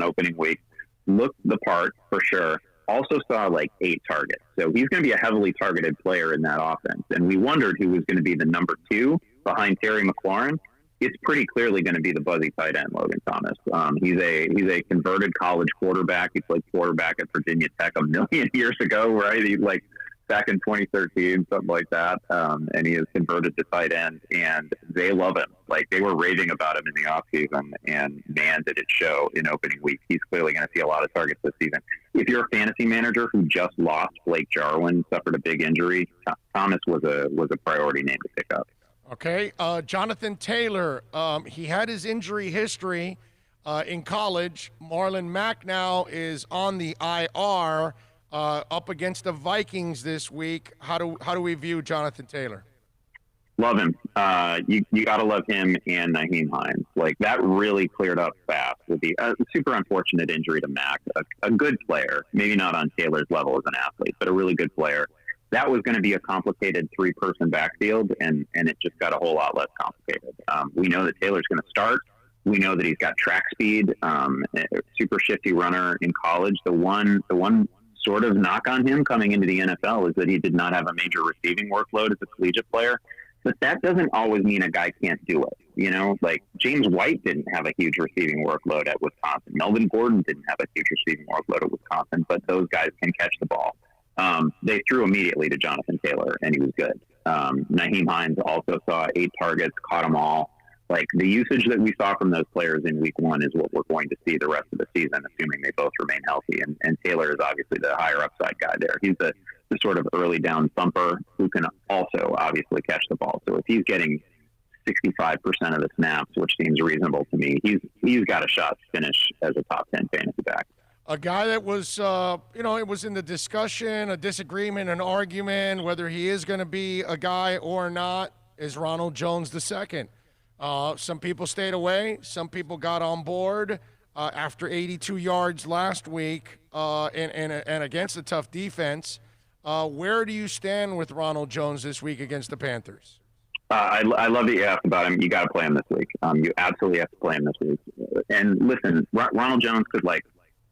opening week, looked the part for sure, also saw like 8 targets. So he's going to be a heavily targeted player in that offense. And we wondered who was going to be the number 2 behind Terry McLaurin. It's pretty clearly going to be the buzzy tight end, Logan Thomas. He's a converted college quarterback. He played quarterback at Virginia Tech a million years ago, right? He's like back in 2013, something like that. And he is converted to tight end, and they love him. Like they were raving about him in the offseason, and man, did it show in opening week. He's clearly going to see a lot of targets this season. If you're a fantasy manager who just lost Blake Jarwin, suffered a big injury, Thomas was a priority name to pick up. Okay, Jonathan Taylor, he had his injury history in college. Marlon Mack now is on the IR up against the Vikings this week. How do we view Jonathan Taylor? Love him. You got to love him and Nyheim Hines. Like that really cleared up fast with the super unfortunate injury to Mack. A good player, maybe not on Taylor's level as an athlete, but a really good player. That was going to be a complicated 3-person backfield, and it just got a whole lot less complicated. We know that Taylor's going to start. We know that he's got track speed, super shifty runner in college. The one sort of knock on him coming into the NFL is that he did not have a major receiving workload as a collegiate player. But that doesn't always mean a guy can't do it. You know, like James White didn't have a huge receiving workload at Wisconsin. Melvin Gordon didn't have a huge receiving workload at Wisconsin, but those guys can catch the ball. They threw immediately to Jonathan Taylor, and he was good. Nyheim Hines also saw 8 targets, caught them all. Like the usage that we saw from those players in week 1 is what we're going to see the rest of the season, assuming they both remain healthy. And Taylor is obviously the higher upside guy there. He's the sort of early down thumper who can also obviously catch the ball. So if he's getting 65% of the snaps, which seems reasonable to me, he's got a shot to finish as a top 10 fantasy back. A guy that was, it was in the discussion, a disagreement, an argument, whether he is going to be a guy or not, is Ronald Jones II. Some people stayed away. Some people got on board after 82 yards last week and against a tough defense. Where do you stand with Ronald Jones this week against the Panthers? I love that you asked about him. You got to play him this week. You absolutely have to play him this week. And listen, Ronald Jones could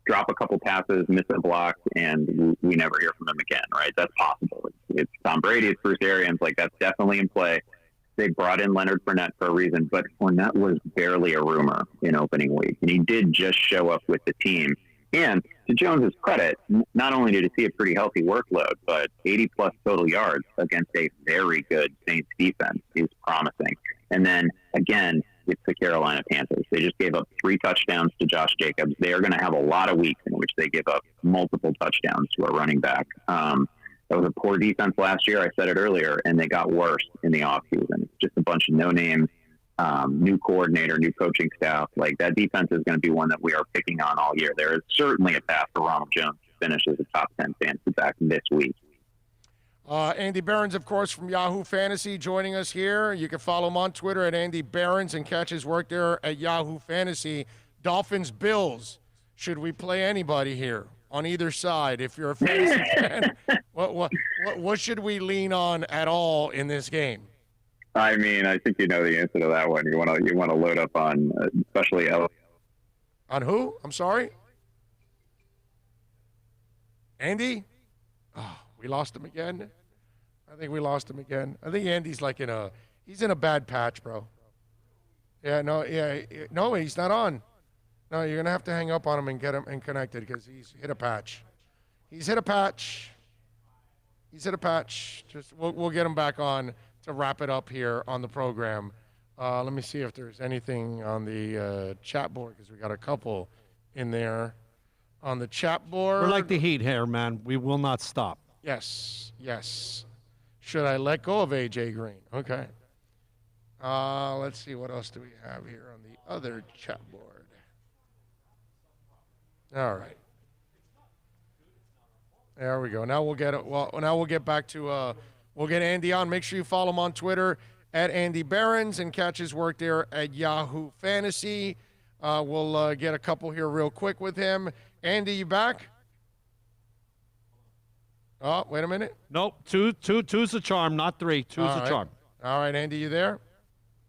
drop a couple passes, miss a block, and we never hear from him again, right? That's possible. It's Tom Brady, it's Bruce Arians. Like, that's definitely in play. they brought in Leonard Fournette for a reason, but Fournette was barely a rumor in opening week. And he did just show up with the team. And to Jones's credit, not only did he see a pretty healthy workload, but 80-plus total yards against a very good Saints defense is promising. And then, again, it's the Carolina Panthers. They just gave up 3 touchdowns to Josh Jacobs. They are going to have a lot of weeks in which they give up multiple touchdowns to a running back. That was a poor defense last year. I said it earlier, and they got worse in the offseason. It's just a bunch of no-names, new coordinator, new coaching staff. Like, that defense is going to be one that we are picking on all year. There is certainly a path for Ronald Jones to finish as a top 10 fantasy back this week. Andy Behrens, of course, from Yahoo Fantasy, joining us here. You can follow him on Twitter at Andy Behrens and catch his work there at Yahoo Fantasy. Dolphins, Bills. Should we play anybody here on either side? If you're a fantasy fan, what should we lean on at all in this game? I mean, I think you know the answer to that one. You want to load up on, especially on who? I'm sorry, Andy. Oh, we lost him again. I think we lost him again. I think Andy's like he's in a bad patch, bro. No, he's not on. No, you're gonna have to hang up on him and get him and connected because he's hit a patch. He's hit a patch. Just we'll get him back on to wrap it up here on the program. Let me see if there's anything on the chat board because we got a couple in there on the chat board. We're like the Heat here, man. We will not stop. Yes. Should I let go of AJ Green? Okay. Let's see, what else do we have here on the other chat board? All right. There we go. Now we'll get it. Well, now we'll get back to we'll get Andy on. Make sure you follow him on Twitter at Andy Behrens and catch his work there at Yahoo Fantasy. We'll get a couple here real quick with him. Andy, you back? Oh, wait a minute. Nope. Two's a charm, not 3. Two's a charm. All right, Andy, you there?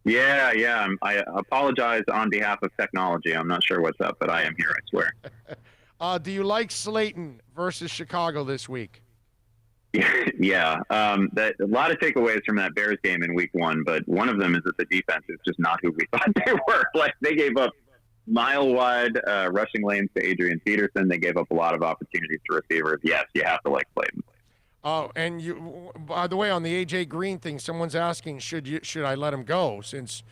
Yeah. I apologize on behalf of technology. I'm not sure what's up, but I am here, I swear. Do you like Slayton versus Chicago this week? Yeah. A lot of takeaways from that Bears game in week 1, but one of them is that the defense is just not who we thought they were. Like, they gave up mile-wide rushing lanes to Adrian Peterson. They gave up a lot of opportunities to receivers. Yes, you have to like Slayton. Oh, and by the way, on the A.J. Green thing, someone's asking, should I let him go since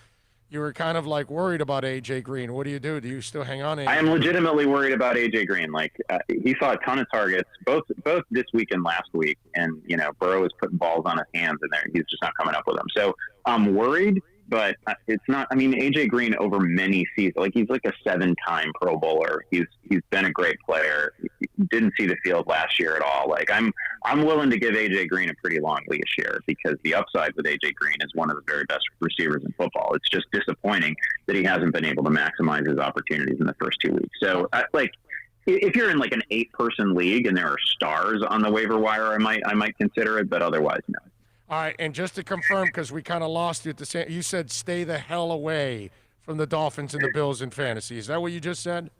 you were kind of like worried about A.J. Green? What do you do? Do you still hang on to him? I am legitimately worried about A.J. Green. Like, he saw a ton of targets, both this week and last week, and, Burrow is putting balls on his hands in there, and he's just not coming up with them. So I'm worried. But it's not. I mean, AJ Green over many seasons, like, he's like a 7-time Pro Bowler. He's been a great player. He didn't see the field last year at all. Like, I'm willing to give AJ Green a pretty long leash here because the upside with AJ Green is one of the very best receivers in football. It's just disappointing that he hasn't been able to maximize his opportunities in the first 2 weeks. So, if you're in like an 8-person league and there are stars on the waiver wire, I might consider it, but otherwise, no. All right, and just to confirm, because we kind of lost you at the same, you said stay the hell away from the Dolphins and the Bills in fantasy. Is that what you just said?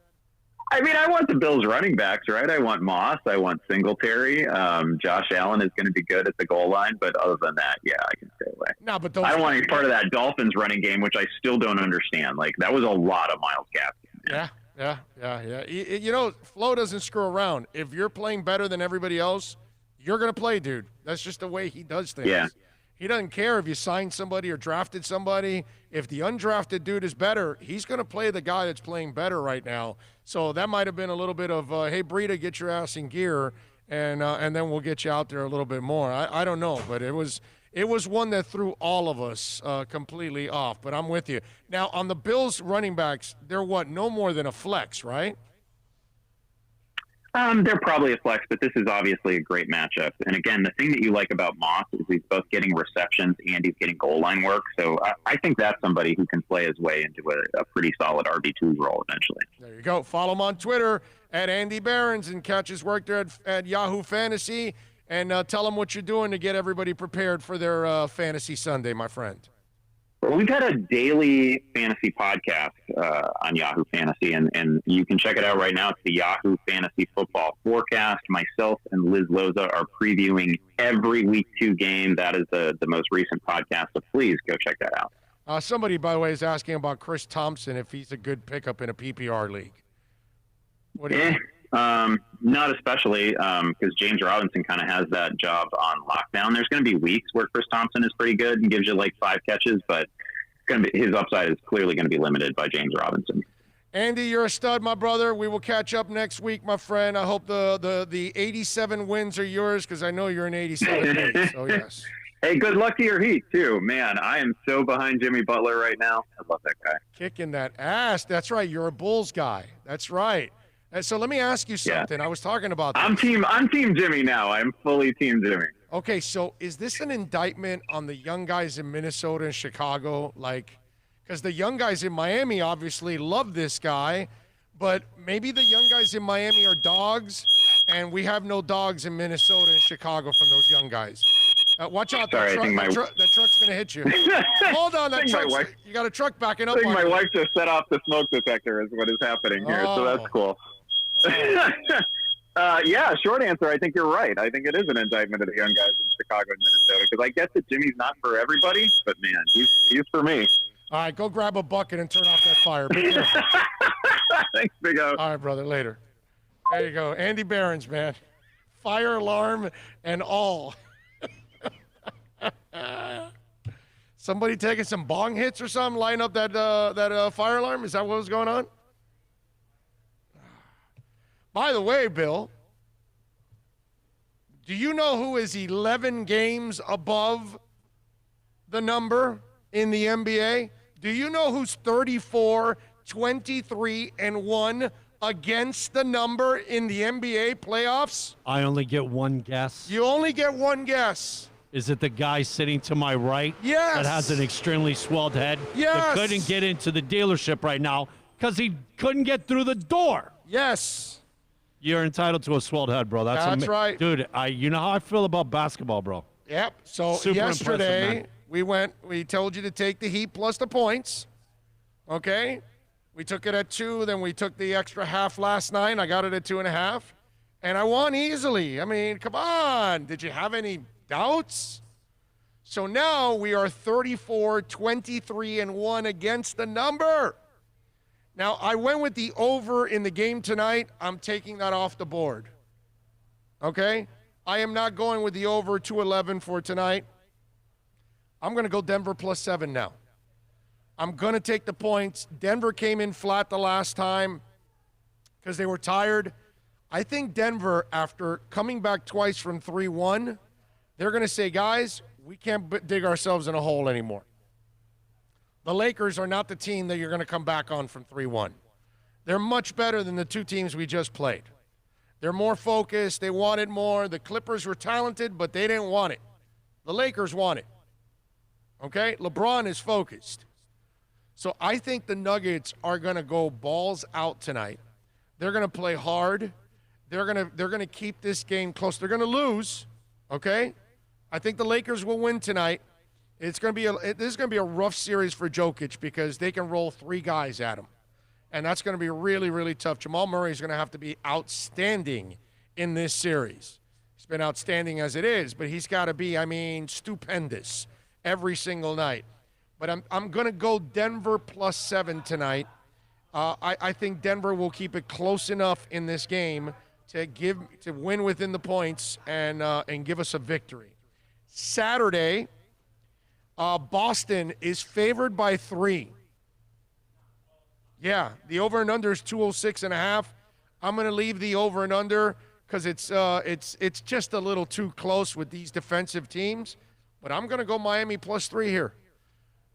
I mean, I want the Bills running backs, right? I want Moss. I want Singletary. Josh Allen is going to be good at the goal line, but other than that, yeah, I can stay away. No, but I don't want to be part of that Dolphins running game, which I still don't understand. Like, that was a lot of Myles Gaskin. Yeah. Flo doesn't screw around. If you're playing better than everybody else, you're going to play, dude. That's just the way he does things. Yeah. He doesn't care if you signed somebody or drafted somebody. If the undrafted dude is better, he's going to play the guy that's playing better right now. So that might have been a little bit of, hey, Breida, get your ass in gear, and then we'll get you out there a little bit more. I don't know, but it was one that threw all of us completely off. But I'm with you. Now, on the Bills running backs, they're no more than a flex, right? They're probably a flex, but this is obviously a great matchup. And again, the thing that you like about Moss is he's both getting receptions and he's getting goal line work. So I think that's somebody who can play his way into a pretty solid RB2 role eventually. There you go. Follow him on Twitter at Andy Behrens and catch his work there at Yahoo Fantasy. And tell him what you're doing to get everybody prepared for their Fantasy Sunday, my friend. Well, we've got a daily fantasy podcast on Yahoo Fantasy, and you can check it out right now. It's the Yahoo Fantasy Football Forecast. Myself and Liz Loza are previewing every Week 2 game. That is the most recent podcast, so please go check that out. Somebody, by the way, is asking about Chris Thompson, if he's a good pickup in a PPR league. What do you think? Not especially, because James Robinson kind of has that job on lockdown. There's going to be weeks where Chris Thompson is pretty good and gives you like 5 catches, but his upside is clearly going to be limited by James Robinson. Andy, you're a stud, my brother. We will catch up next week, my friend. I hope the 87 wins are yours, because I know you're an 87 league, so yes. Hey, good luck to your Heat, too. Man, I am so behind Jimmy Butler right now. I love that guy. Kicking that ass. That's right. You're a Bulls guy. That's right. So let me ask you something. I was talking about this. I'm team Jimmy now. I'm fully team Jimmy. Okay, so is this an indictment on the young guys in Minnesota and Chicago? Like, because the young guys in Miami obviously love this guy, but maybe the young guys in Miami are dogs, and we have no dogs in Minnesota and Chicago from those young guys. Watch out. Sorry, that truck's going to hit you. Hold on. You got a truck backing up. I think my wife just set off the smoke detector is what is happening here, so that's cool. Yeah, short answer, I think you're right. I think it is an indictment of the young guys in Chicago and Minnesota, because I guess that Jimmy's not for everybody, but man, he's for me. All right, go grab a bucket and turn off that fire. Be careful. Thanks, Big O. All right, brother, later. There you go. Andy Behrens, man. Fire alarm and all. Somebody taking some bong hits or something, lighting up that fire alarm? Is that what was going on? By the way, Bill, do you know who is 11 games above the number in the NBA? Do you know who's 34, 23, and 1 against the number in the NBA playoffs? I only get one guess. You only get one guess. Is it the guy sitting to my right? Yes. That has an extremely swelled head? Yes. That couldn't get into the dealership right now because he couldn't get through the door. Yes. You're entitled to a swelled head, bro. That's right. Dude, you know how I feel about basketball, bro. Yep. So Super yesterday impressive, we told you to take the Heat plus the points. Okay? We took it at 2, then we took the extra half last night. I got it at 2.5. And I won easily. I mean, come on. Did you have any doubts? So now we are 34, 23, and 1 against the number. Now, I went with the over in the game tonight. I'm taking that off the board. Okay? I am not going with the over 211 for tonight. I'm going to go Denver plus 7 now. I'm going to take the points. Denver came in flat the last time because they were tired. I think Denver, after coming back twice from 3-1, they're going to say, guys, we can't dig ourselves in a hole anymore. The Lakers are not the team that you're going to come back on from 3-1. They're much better than the 2 teams we just played. They're more focused. They wanted more. The Clippers were talented, but they didn't want it. The Lakers want it. Okay? LeBron is focused. So I think the Nuggets are going to go balls out tonight. They're going to play hard. They're going to keep this game close. They're going to lose. Okay? I think the Lakers will win tonight. This is going to be a rough series for Jokic because they can roll 3 guys at him. And that's going to be really, really tough. Jamal Murray is going to have to be outstanding in this series. He's been outstanding as it is, but he's got to be, stupendous every single night. But I'm going to go Denver plus 7 tonight. I think Denver will keep it close enough in this game to win within the points and give us a victory. Saturday, Boston is favored by 3. Yeah, the over and under is 206.5. I'm going to leave the over and under because it's just a little too close with these defensive teams. But I'm going to go Miami plus 3 here.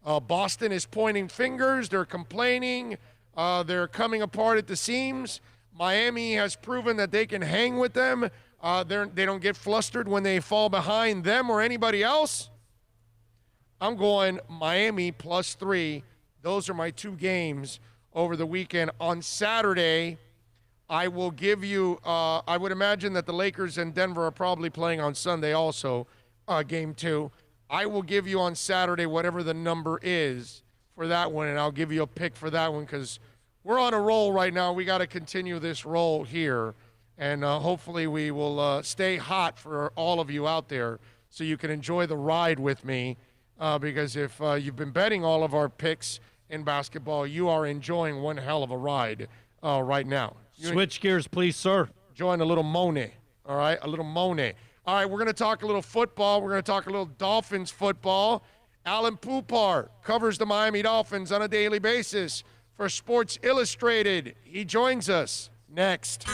Boston is pointing fingers. They're complaining. They're coming apart at the seams. Miami has proven that they can hang with them. They don't get flustered when they fall behind them or anybody else. I'm going Miami plus 3. Those are my 2 games over the weekend. On Saturday, I will give you, I would imagine that the Lakers and Denver are probably playing on Sunday also, game 2. I will give you on Saturday whatever the number is for that one, and I'll give you a pick for that one because we're on a roll right now. We got to continue this roll here, and hopefully we will stay hot for all of you out there so you can enjoy the ride with me because if you've been betting all of our picks in basketball, you are enjoying one hell of a ride right now. Switch gears, please, sir. Join a little Monet, all right? A little Monet. All right, we're going to talk a little football. We're going to talk a little Dolphins football. Alan Poupart covers the Miami Dolphins on a daily basis for Sports Illustrated. He joins us next.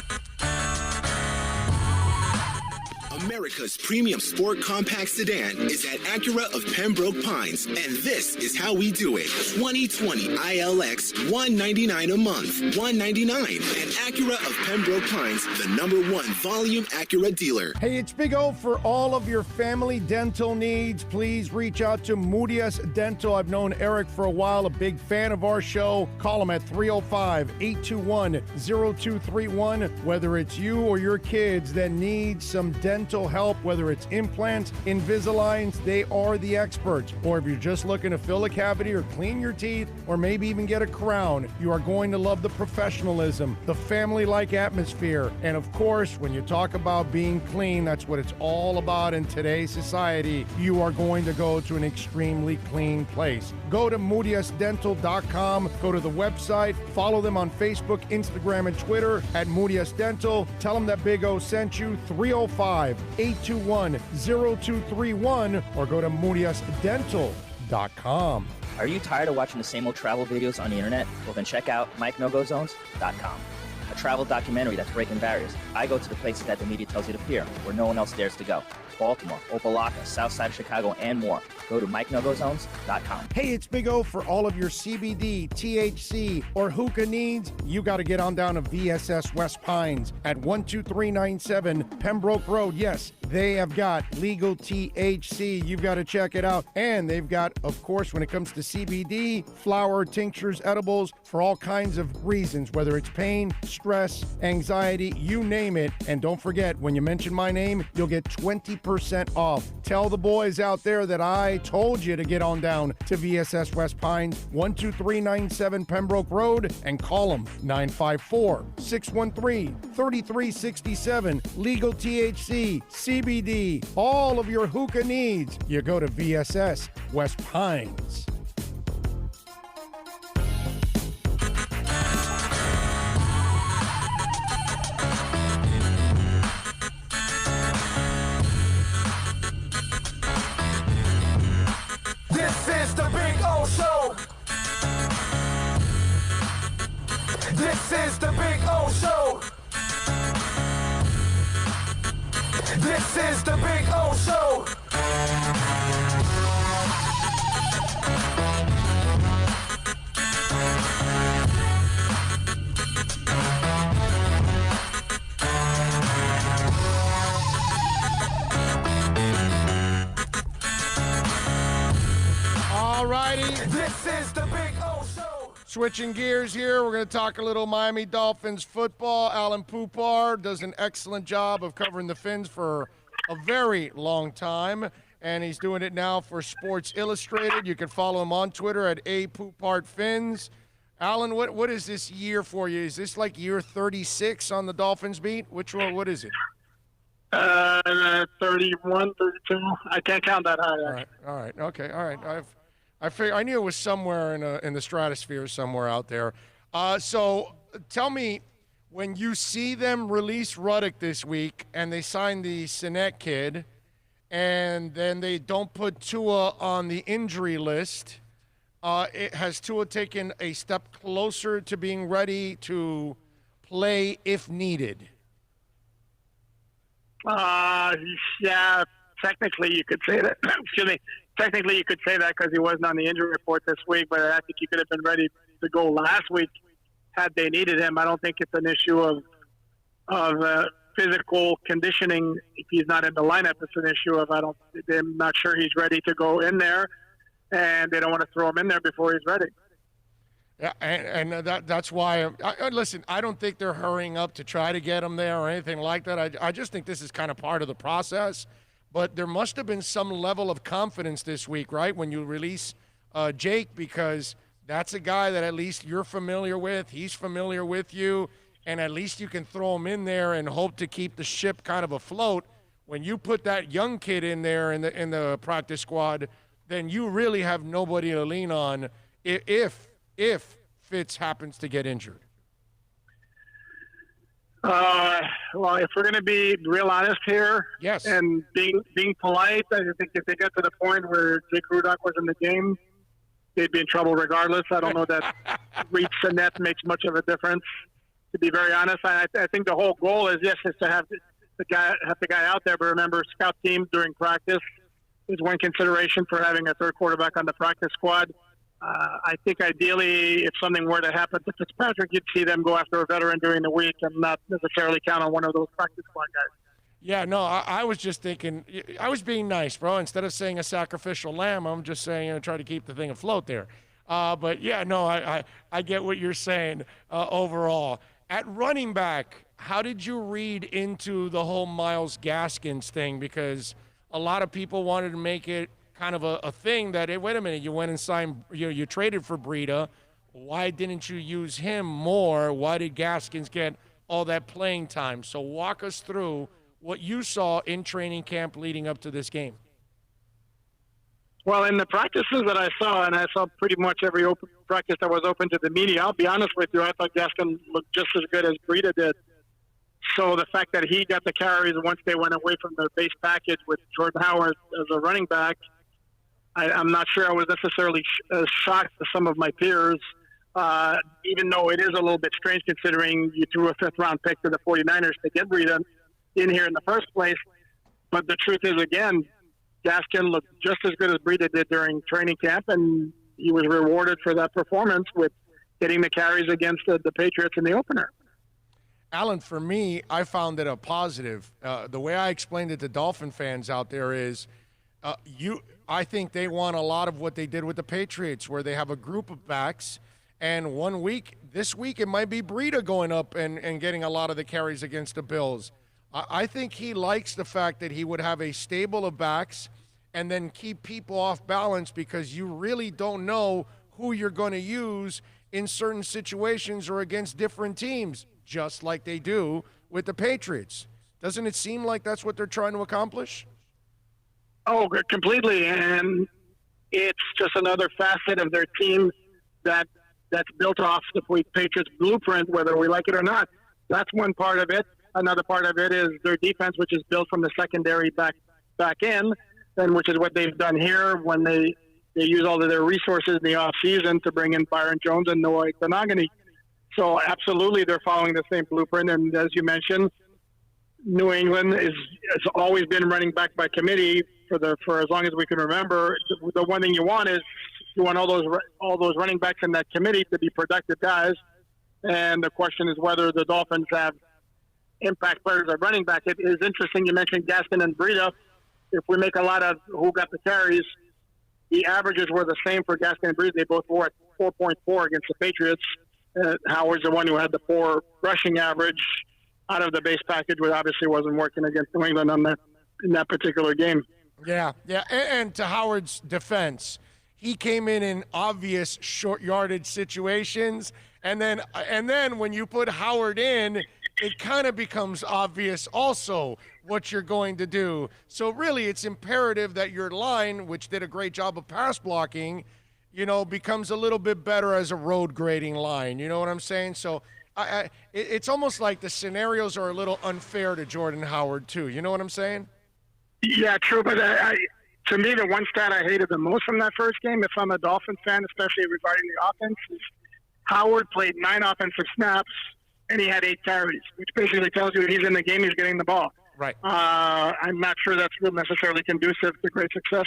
America's premium sport compact sedan is at Acura of Pembroke Pines, and this is how we do it. 2020 ILX, $199 a month, $199. And Acura of Pembroke Pines, the #1 volume Acura dealer. Hey, it's Big O. For all of your family dental needs, please reach out to Moody's Dental. I've known Eric for a while, a big fan of our show. Call him at 305-821-0231. Whether it's you or your kids that need some dental help, whether it's implants, Invisaligns, they are the experts. Or if you're just looking to fill a cavity or clean your teeth, or maybe even get a crown, you are going to love the professionalism, the family-like atmosphere. And of course, when you talk about being clean, that's what it's all about in today's society. You are going to go to an extremely clean place. Go to moodyusdental.com, go to the website, follow them on Facebook, Instagram, and Twitter at Moodius Dental. Tell them that Big O sent you. 305-821-0231, or go to moodyusdental.com. Are you tired of watching the same old travel videos on the internet? Well, then check out MikeNoGoZones.com, a travel documentary that's breaking barriers. I go to the places that the media tells you to appear, where no one else dares to go. Baltimore, Opa-locka, South Side of Chicago, and more. Go to MikeNoGoZones.com. Hey, it's Big O. For all of your CBD, THC, or hookah needs, you got to get on down to VSS West Pines at 12397 Pembroke Road. Yes, they have got legal THC. You've got to check it out. And they've got, of course, when it comes to CBD, flower, tinctures, edibles, for all kinds of reasons, whether it's pain, stress, anxiety, you name it. And don't forget, when you mention my name, you'll get 20% off. Tell the boys out there that I told you to get on down to VSS West Pines, 12397 Pembroke Road, and call them 954-613-3367. Legal THC, CBD, all of your hookah needs. You go to VSS West Pines. This is the Big O Show. This is the Big O Show. This is the Big O Show. All righty. This is the Big O Show. Switching gears here, we're going to talk a little Miami Dolphins football. Alan Poupart does an excellent job of covering the Fins for a very long time, and he's doing it now for Sports Illustrated. You can follow him on Twitter at @PoupartFins. Alan, what is this year for you? Is this like year 36 on the Dolphins beat? Which one? What is it? 31, 32. I can't count that high. All right. Okay. All right. I knew it was somewhere in the stratosphere somewhere out there. So tell me, when you see them release Ruddock this week and they sign the Sinet kid, and then they don't put Tua on the injury list, has Tua taken a step closer to being ready to play if needed? Yeah, technically you could say that. Excuse me. Technically you could say that because he wasn't on the injury report this week, but I think he could have been ready to go last week had they needed him. I don't think it's an issue of physical conditioning. If he's not in the lineup, it's an issue of I'm not sure he's ready to go in there, and they don't want to throw him in there before he's ready. Yeah, and that's why. Listen, I don't think they're hurrying up to try to get him there or anything like that. I just think this is kind of part of the process. but there must have been some level of confidence this week, right, when you release Jake, because that's a guy that at least you're familiar with. He's familiar with you, and at least you can throw him in there and hope to keep the ship kind of afloat. When you put that young kid in there in the practice squad, then you really have nobody to lean on if Fitz happens to get injured. Well, if we're going to be real honest here, yes, and being polite, I think if they get to the point where Jake Rudock was in the game, they'd be in trouble regardless. I don't know that reach the net makes much of a difference. To be very honest, I think the whole goal is to have the guy out there. But remember, scout team during practice is one consideration for having a third quarterback on the practice squad. I think ideally, if something were to happen to Fitzpatrick, you'd see them go after a veteran during the week and not necessarily count on one of those practice squad guys. Yeah, no, I was just thinking, I was being nice, bro. Instead of saying a sacrificial lamb, I'm just saying, try to keep the thing afloat there. But yeah, no, I get what you're saying overall. At running back, how did you read into the whole Myles Gaskins thing? Because a lot of people wanted to make it kind of a thing that, hey, wait a minute, you went and signed, you traded for Breida. Why didn't you use him more? Why did Gaskins get all that playing time? So walk us through what you saw in training camp leading up to this game. Well, in the practices that I saw, and I saw pretty much every open practice that was open to the media, I'll be honest with you, I thought Gaskin looked just as good as Breida did. So the fact that he got the carries once they went away from the base package with Jordan Howard as a running back, I'm not sure I was necessarily shocked as some of my peers, even though it is a little bit strange considering you threw a fifth-round pick to the 49ers to get Breida in here in the first place. But the truth is, again, Gaskin looked just as good as Breida did during training camp, and he was rewarded for that performance with getting the carries against the Patriots in the opener. Alan, for me, I found it a positive. The way I explained it to Dolphin fans out there is I think they want a lot of what they did with the Patriots, where they have a group of backs, and this week, it might be Breida going up and getting a lot of the carries against the Bills. I think he likes the fact that he would have a stable of backs and then keep people off balance, because you really don't know who you're going to use in certain situations or against different teams, just like they do with the Patriots. Doesn't it seem like that's what they're trying to accomplish? Oh, completely. And it's just another facet of their team that's built off the Patriots blueprint, whether we like it or not. That's one part of it. Another part of it is their defense, which is built from the secondary back in, and which is what they've done here when they use all of their resources in the offseason to bring in Byron Jones and Noah Igbinoghene. So absolutely, they're following the same blueprint. And as you mentioned, New England has always been running back by committee for as long as we can remember. The one thing you want is you want all those running backs in that committee to be productive guys. And the question is whether the Dolphins have impact players at running back. It is interesting you mentioned Gaskin and Breida. If we make a lot of who got the carries, the averages were the same for Gaskin and Breida. They both were at 4.4 against the Patriots. Howard's the one who had the 4 rushing average out of the base package, which obviously wasn't working against New England in that particular game. Yeah. And to Howard's defense, he came in obvious short yardage situations, and then when you put Howard in, it kind of becomes obvious also what you're going to do. So really, it's imperative that your line, which did a great job of pass blocking, becomes a little bit better as a road grading line. You know what I'm saying? So it's almost like the scenarios are a little unfair to Jordan Howard too. You know what I'm saying? Yeah, true. But to me, the one stat I hated the most from that first game, if I'm a Dolphins fan, especially regarding the offense, is Howard played 9 offensive snaps and he had 8 carries, which basically tells you he's in the game, he's getting the ball. Right. I'm not sure that's necessarily conducive to great success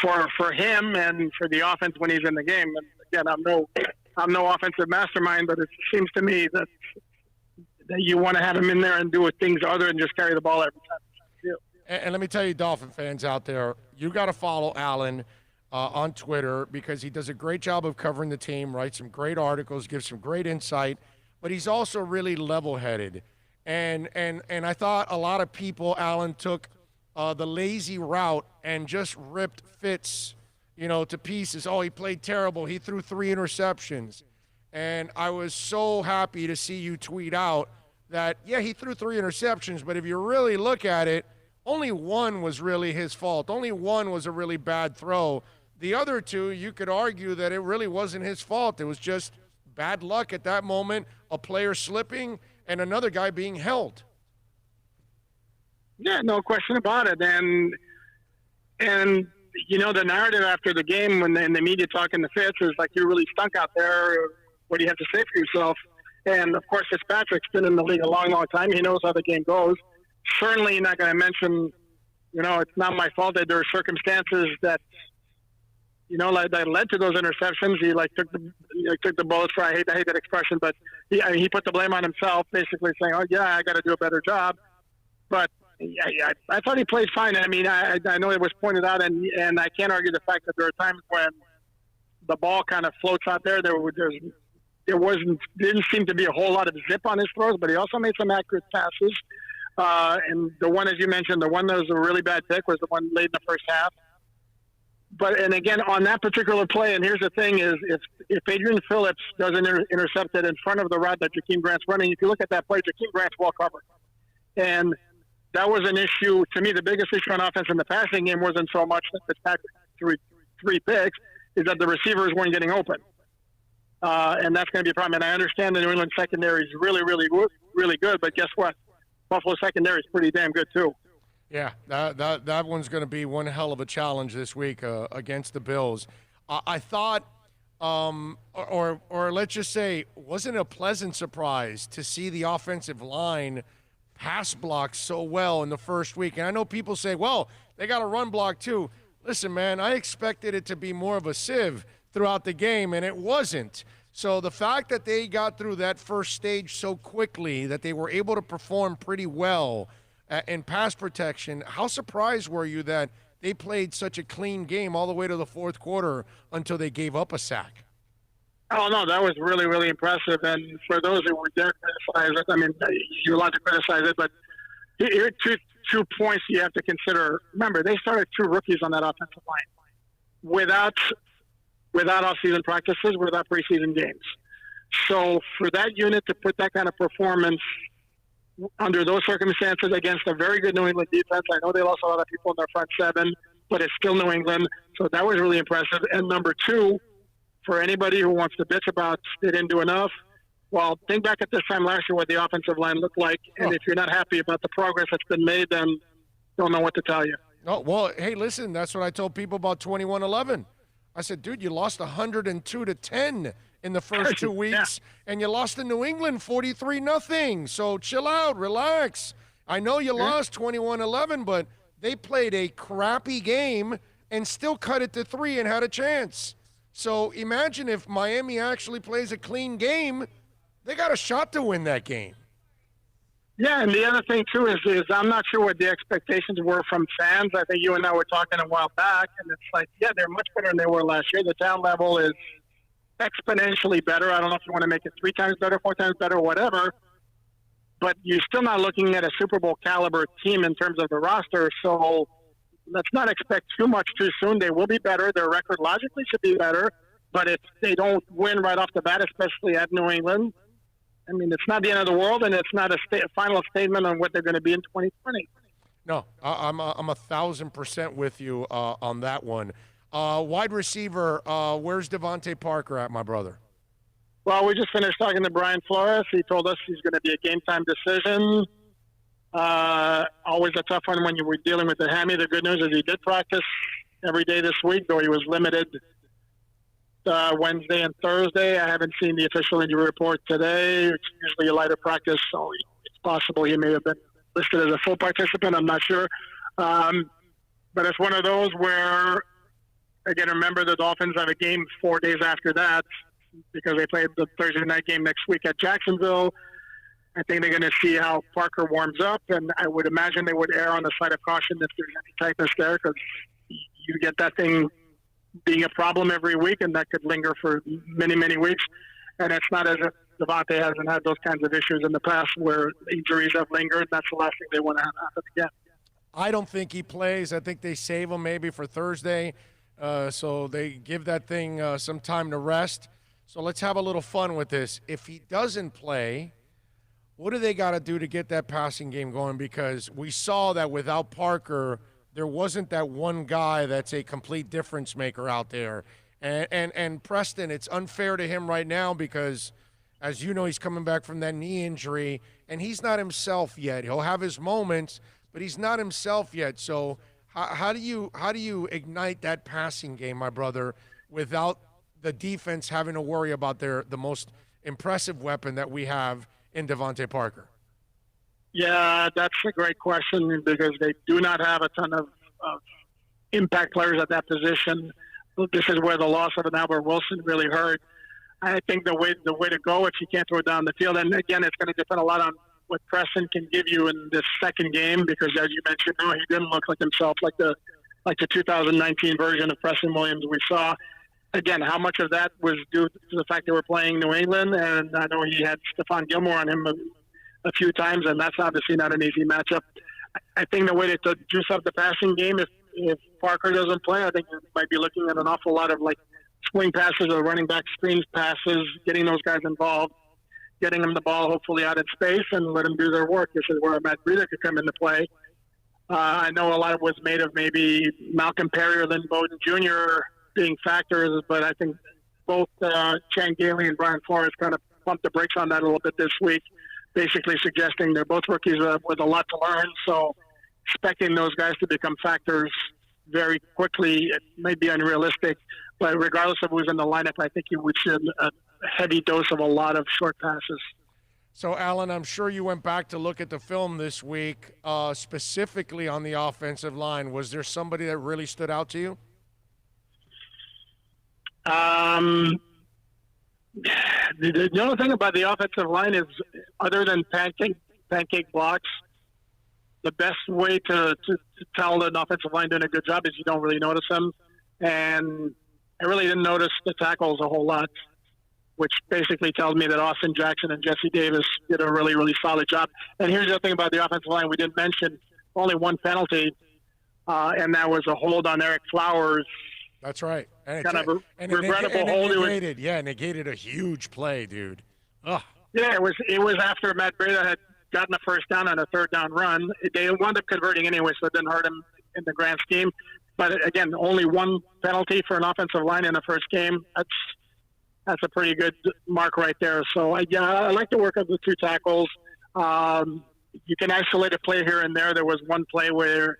for him and for the offense when he's in the game. And again, I'm no offensive mastermind, but it seems to me that you want to have him in there and do things other than just carry the ball every time. And let me tell you, Dolphin fans out there, you got to follow Alan on Twitter, because he does a great job of covering the team, writes some great articles, gives some great insight, but he's also really level-headed. And I thought a lot of people, Alan, took the lazy route and just ripped Fitz, to pieces. Oh, he played terrible. He threw 3 interceptions. And I was so happy to see you tweet out that, yeah, he threw 3 interceptions, but if you really look at it, only one was really his fault. Only one was a really bad throw. The other 2, you could argue that it really wasn't his fault. It was just bad luck at that moment, a player slipping, and another guy being held. Yeah, no question about it. And the narrative after the game when the media talking to Fitz is like, you really stunk out there. What do you have to say for yourself? And, of course, Fitzpatrick's been in the league a long, long time. He knows how the game goes. Certainly not going to mention, it's not my fault that there are circumstances that, that led to those interceptions. He took the bullets for, I hate that expression, but he put the blame on himself, basically saying, oh, yeah, I got to do a better job. But I thought he played fine. I mean, I know it was pointed out, and I can't argue the fact that there are times when the ball kind of floats out there. Didn't seem to be a whole lot of zip on his throws, but he also made some accurate passes. And the one, as you mentioned, the one that was a really bad pick was the one late in the first half. And again, on that particular play, and here's the thing is, if Adrian Phillips doesn't intercept it in front of the route that Jakeem Grant's running, if you look at that play, Jakeem Grant's well covered. And that was an issue. To me, the biggest issue on offense in the passing game wasn't so much that Fitzpatrick threw 3 picks, is that the receivers weren't getting open. And that's going to be a problem. And I understand the New England secondary is really, really, really good, but guess what? Buffalo secondary is pretty damn good too. Yeah, that one's going to be one hell of a challenge this week against the Bills. I thought, or let's just say, wasn't a pleasant surprise to see the offensive line pass block so well in the first week. And I know people say, well, they got a run block too. Listen, man, I expected it to be more of a sieve throughout the game, and it wasn't. So the fact that they got through that first stage so quickly, that they were able to perform pretty well in pass protection, how surprised were you that they played such a clean game all the way to the fourth quarter until they gave up a sack? Oh, no, that was really, really impressive. And for those who were there criticize it, I mean, you're allowed to criticize it, but here are two points you have to consider. Remember, they started 2 rookies on that offensive line without off-season practices, without preseason games. So for that unit to put that kind of performance under those circumstances against a very good New England defense, I know they lost a lot of people in their front 7, but it's still New England. So that was really impressive. And number 2, for anybody who wants to bitch about they didn't do enough, well, think back at this time last year what the offensive line looked like. And if you're not happy about the progress that's been made, then don't know what to tell you. Oh, well, hey, listen, that's what I told people about 21-11. I said, dude, you lost 102-10 in the first 2 weeks, and you lost to New England 43-0. So chill out, relax. I know you lost 21-11, but they played a crappy game and still cut it to 3 and had a chance. So imagine if Miami actually plays a clean game, they got a shot to win that game. Yeah, and the other thing, too, is I'm not sure what the expectations were from fans. I think you and I were talking a while back, and it's like, yeah, they're much better than they were last year. The talent level is exponentially better. I don't know if you want to make it 3 times better, 4 times better, whatever. But you're still not looking at a Super Bowl caliber team in terms of the roster. So let's not expect too much too soon. They will be better. Their record logically should be better. But if they don't win right off the bat, especially at New England, I mean, it's not the end of the world, and it's not a final statement on what they're going to be in 2020. No, I'm 1,000% with you on that one. Wide receiver, where's Devontae Parker at, my brother? Well, we just finished talking to Brian Flores. He told us he's going to be a game-time decision. Always a tough one when you were dealing with the hammy. The good news is he did practice every day this week, though he was limited Wednesday and Thursday. I haven't seen the official injury report today. It's usually a lighter practice, so it's possible he may have been listed as a full participant. I'm not sure. But it's one of those where, again, remember the Dolphins have a game 4 days after that because they played the Thursday night game next week at Jacksonville. I think they're going to see how Parker warms up, and I would imagine they would err on the side of caution if there's any tightness there, because you get that thing being a problem every week, and that could linger for many, many weeks. And it's not as if Devontae hasn't had those kinds of issues in the past where injuries have lingered. That's the last thing they want to have happen again. I don't think he plays. I think they save him maybe for Thursday. So they give that thing some time to rest. So let's have a little fun with this. If he doesn't play, what do they got to do to get that passing game going? Because we saw that without Parker, there wasn't that one guy that's a complete difference maker out there. And Preston, it's unfair to him right now because, as you know, he's coming back from that knee injury, and he's not himself yet. He'll have his moments, but he's not himself yet. So how do you ignite that passing game, my brother, without the defense having to worry about the most impressive weapon that we have in Devontae Parker? Yeah, that's a great question because they do not have a ton of impact players at that position. This is where the loss of an Albert Wilson really hurt. I think the way to go if you can't throw it down the field, and again, it's going to depend a lot on what Preston can give you in this second game because, as you mentioned, no, he didn't look like himself like the 2019 version of Preston Williams we saw. Again, how much of that was due to the fact they were playing New England, and I know he had Stephon Gilmore on him a few times, and that's obviously not an easy matchup. I think the way to juice up the passing game, if Parker doesn't play, I think you might be looking at an awful lot of like swing passes or running back screens passes, getting those guys involved, getting them the ball hopefully out in space and let them do their work. This is where Matt Breida could come into play. I know a lot of was made of maybe Malcolm Perry or Lynn Bowden Jr. being factors, but I think both Chan Gailey and Brian Flores kind of pumped the brakes on that a little bit this week, basically suggesting they're both rookies with a lot to learn. So expecting those guys to become factors very quickly, it may be unrealistic, but regardless of who's in the lineup, I think you would see a heavy dose of a lot of short passes. So, Alan, I'm sure you went back to look at the film this week, specifically on the offensive line. Was there somebody that really stood out to you? The only thing about the offensive line is, other than pancake blocks, the best way to tell an offensive line doing a good job is you don't really notice them. And I really didn't notice the tackles a whole lot, which basically tells me that Austin Jackson and Jesse Davis did a really, really solid job. And here's the other thing about the offensive line we didn't mention. Only one penalty, and that was a hold on Eric Flowers. That's right. And kind of regrettable hold. Negated a huge play, dude. Ugh. Yeah, it was after Matt Breida had gotten a first down on a third down run. They wound up converting anyway, so it didn't hurt him in the grand scheme. But again, only one penalty for an offensive line in the first game. That's a pretty good mark right there. So I like the work of the two tackles. You can isolate a play here and there. There was one play where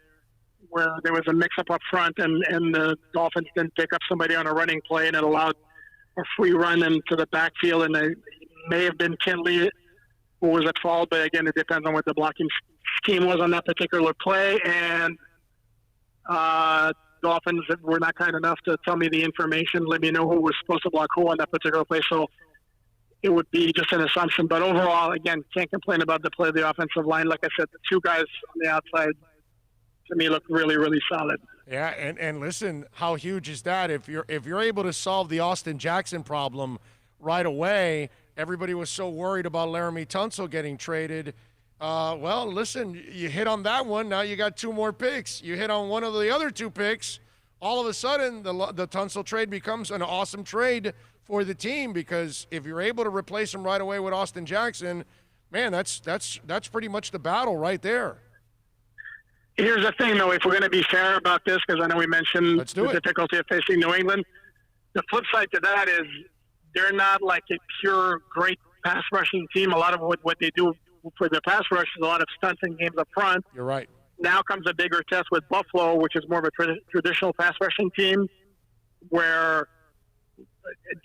there was a mix-up up front, and the Dolphins didn't pick up somebody on a running play, and it allowed a free run into the backfield, and it may have been Kinley who was at fault, but again, it depends on what the blocking scheme was on that particular play, and Dolphins were not kind enough to tell me the information, let me know who was supposed to block who on that particular play, so it would be just an assumption. But overall, again, can't complain about the play of the offensive line. Like I said, the two guys on the outside, to me, look really, really solid. Yeah, and listen, how huge is that? If you're able to solve the Austin Jackson problem right away, everybody was so worried about Laramie Tunsil getting traded. Well, listen, you hit on that one. Now you got two more picks. You hit on one of the other two picks. All of a sudden, the Tunsil trade becomes an awesome trade for the team because if you're able to replace him right away with Austin Jackson, man, that's pretty much the battle right there. Here's the thing, though, if we're going to be fair about this, because I know we mentioned the difficulty of facing New England, the flip side to that is they're not like a pure great pass rushing team. A lot of what they do for their pass rush is a lot of stunts and games up front. You're right. Now comes a bigger test with Buffalo, which is more of a traditional pass rushing team, where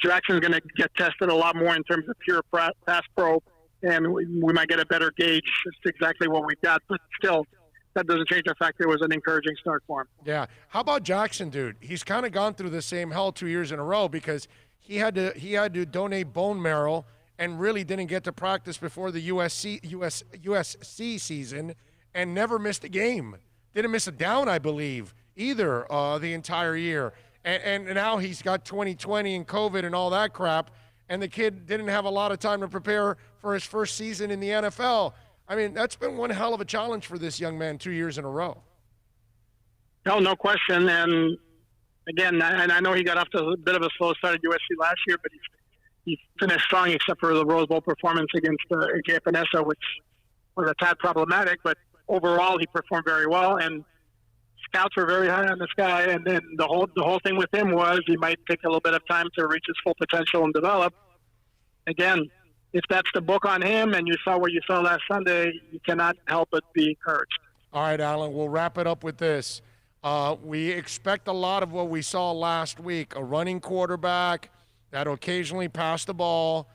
Jackson's going to get tested a lot more in terms of pure pass pro, and we might get a better gauge as to exactly what we've got. But still, that doesn't change the fact it was an encouraging start for him. Yeah. How about Jackson, dude? He's kind of gone through the same hell 2 years in a row because he had to donate bone marrow and really didn't get to practice before the USC season and never missed a game. Didn't miss a down, I believe, either the entire year. And now he's got 2020 and COVID and all that crap, and the kid didn't have a lot of time to prepare for his first season in the NFL. I mean, that's been one hell of a challenge for this young man 2 years in a row. No question. And again, I know he got off to a bit of a slow start at USC last year, but he finished strong except for the Rose Bowl performance against AJ Epinesa, which was a tad problematic. But overall, he performed very well, and scouts were very high on this guy. And then the whole thing with him was he might take a little bit of time to reach his full potential and develop. Again, if that's the book on him, and you saw what you saw last Sunday, you cannot help but be encouraged. All right, Alan, we'll wrap it up with this. We expect a lot of what we saw last week, a running quarterback that'll occasionally pass the ball.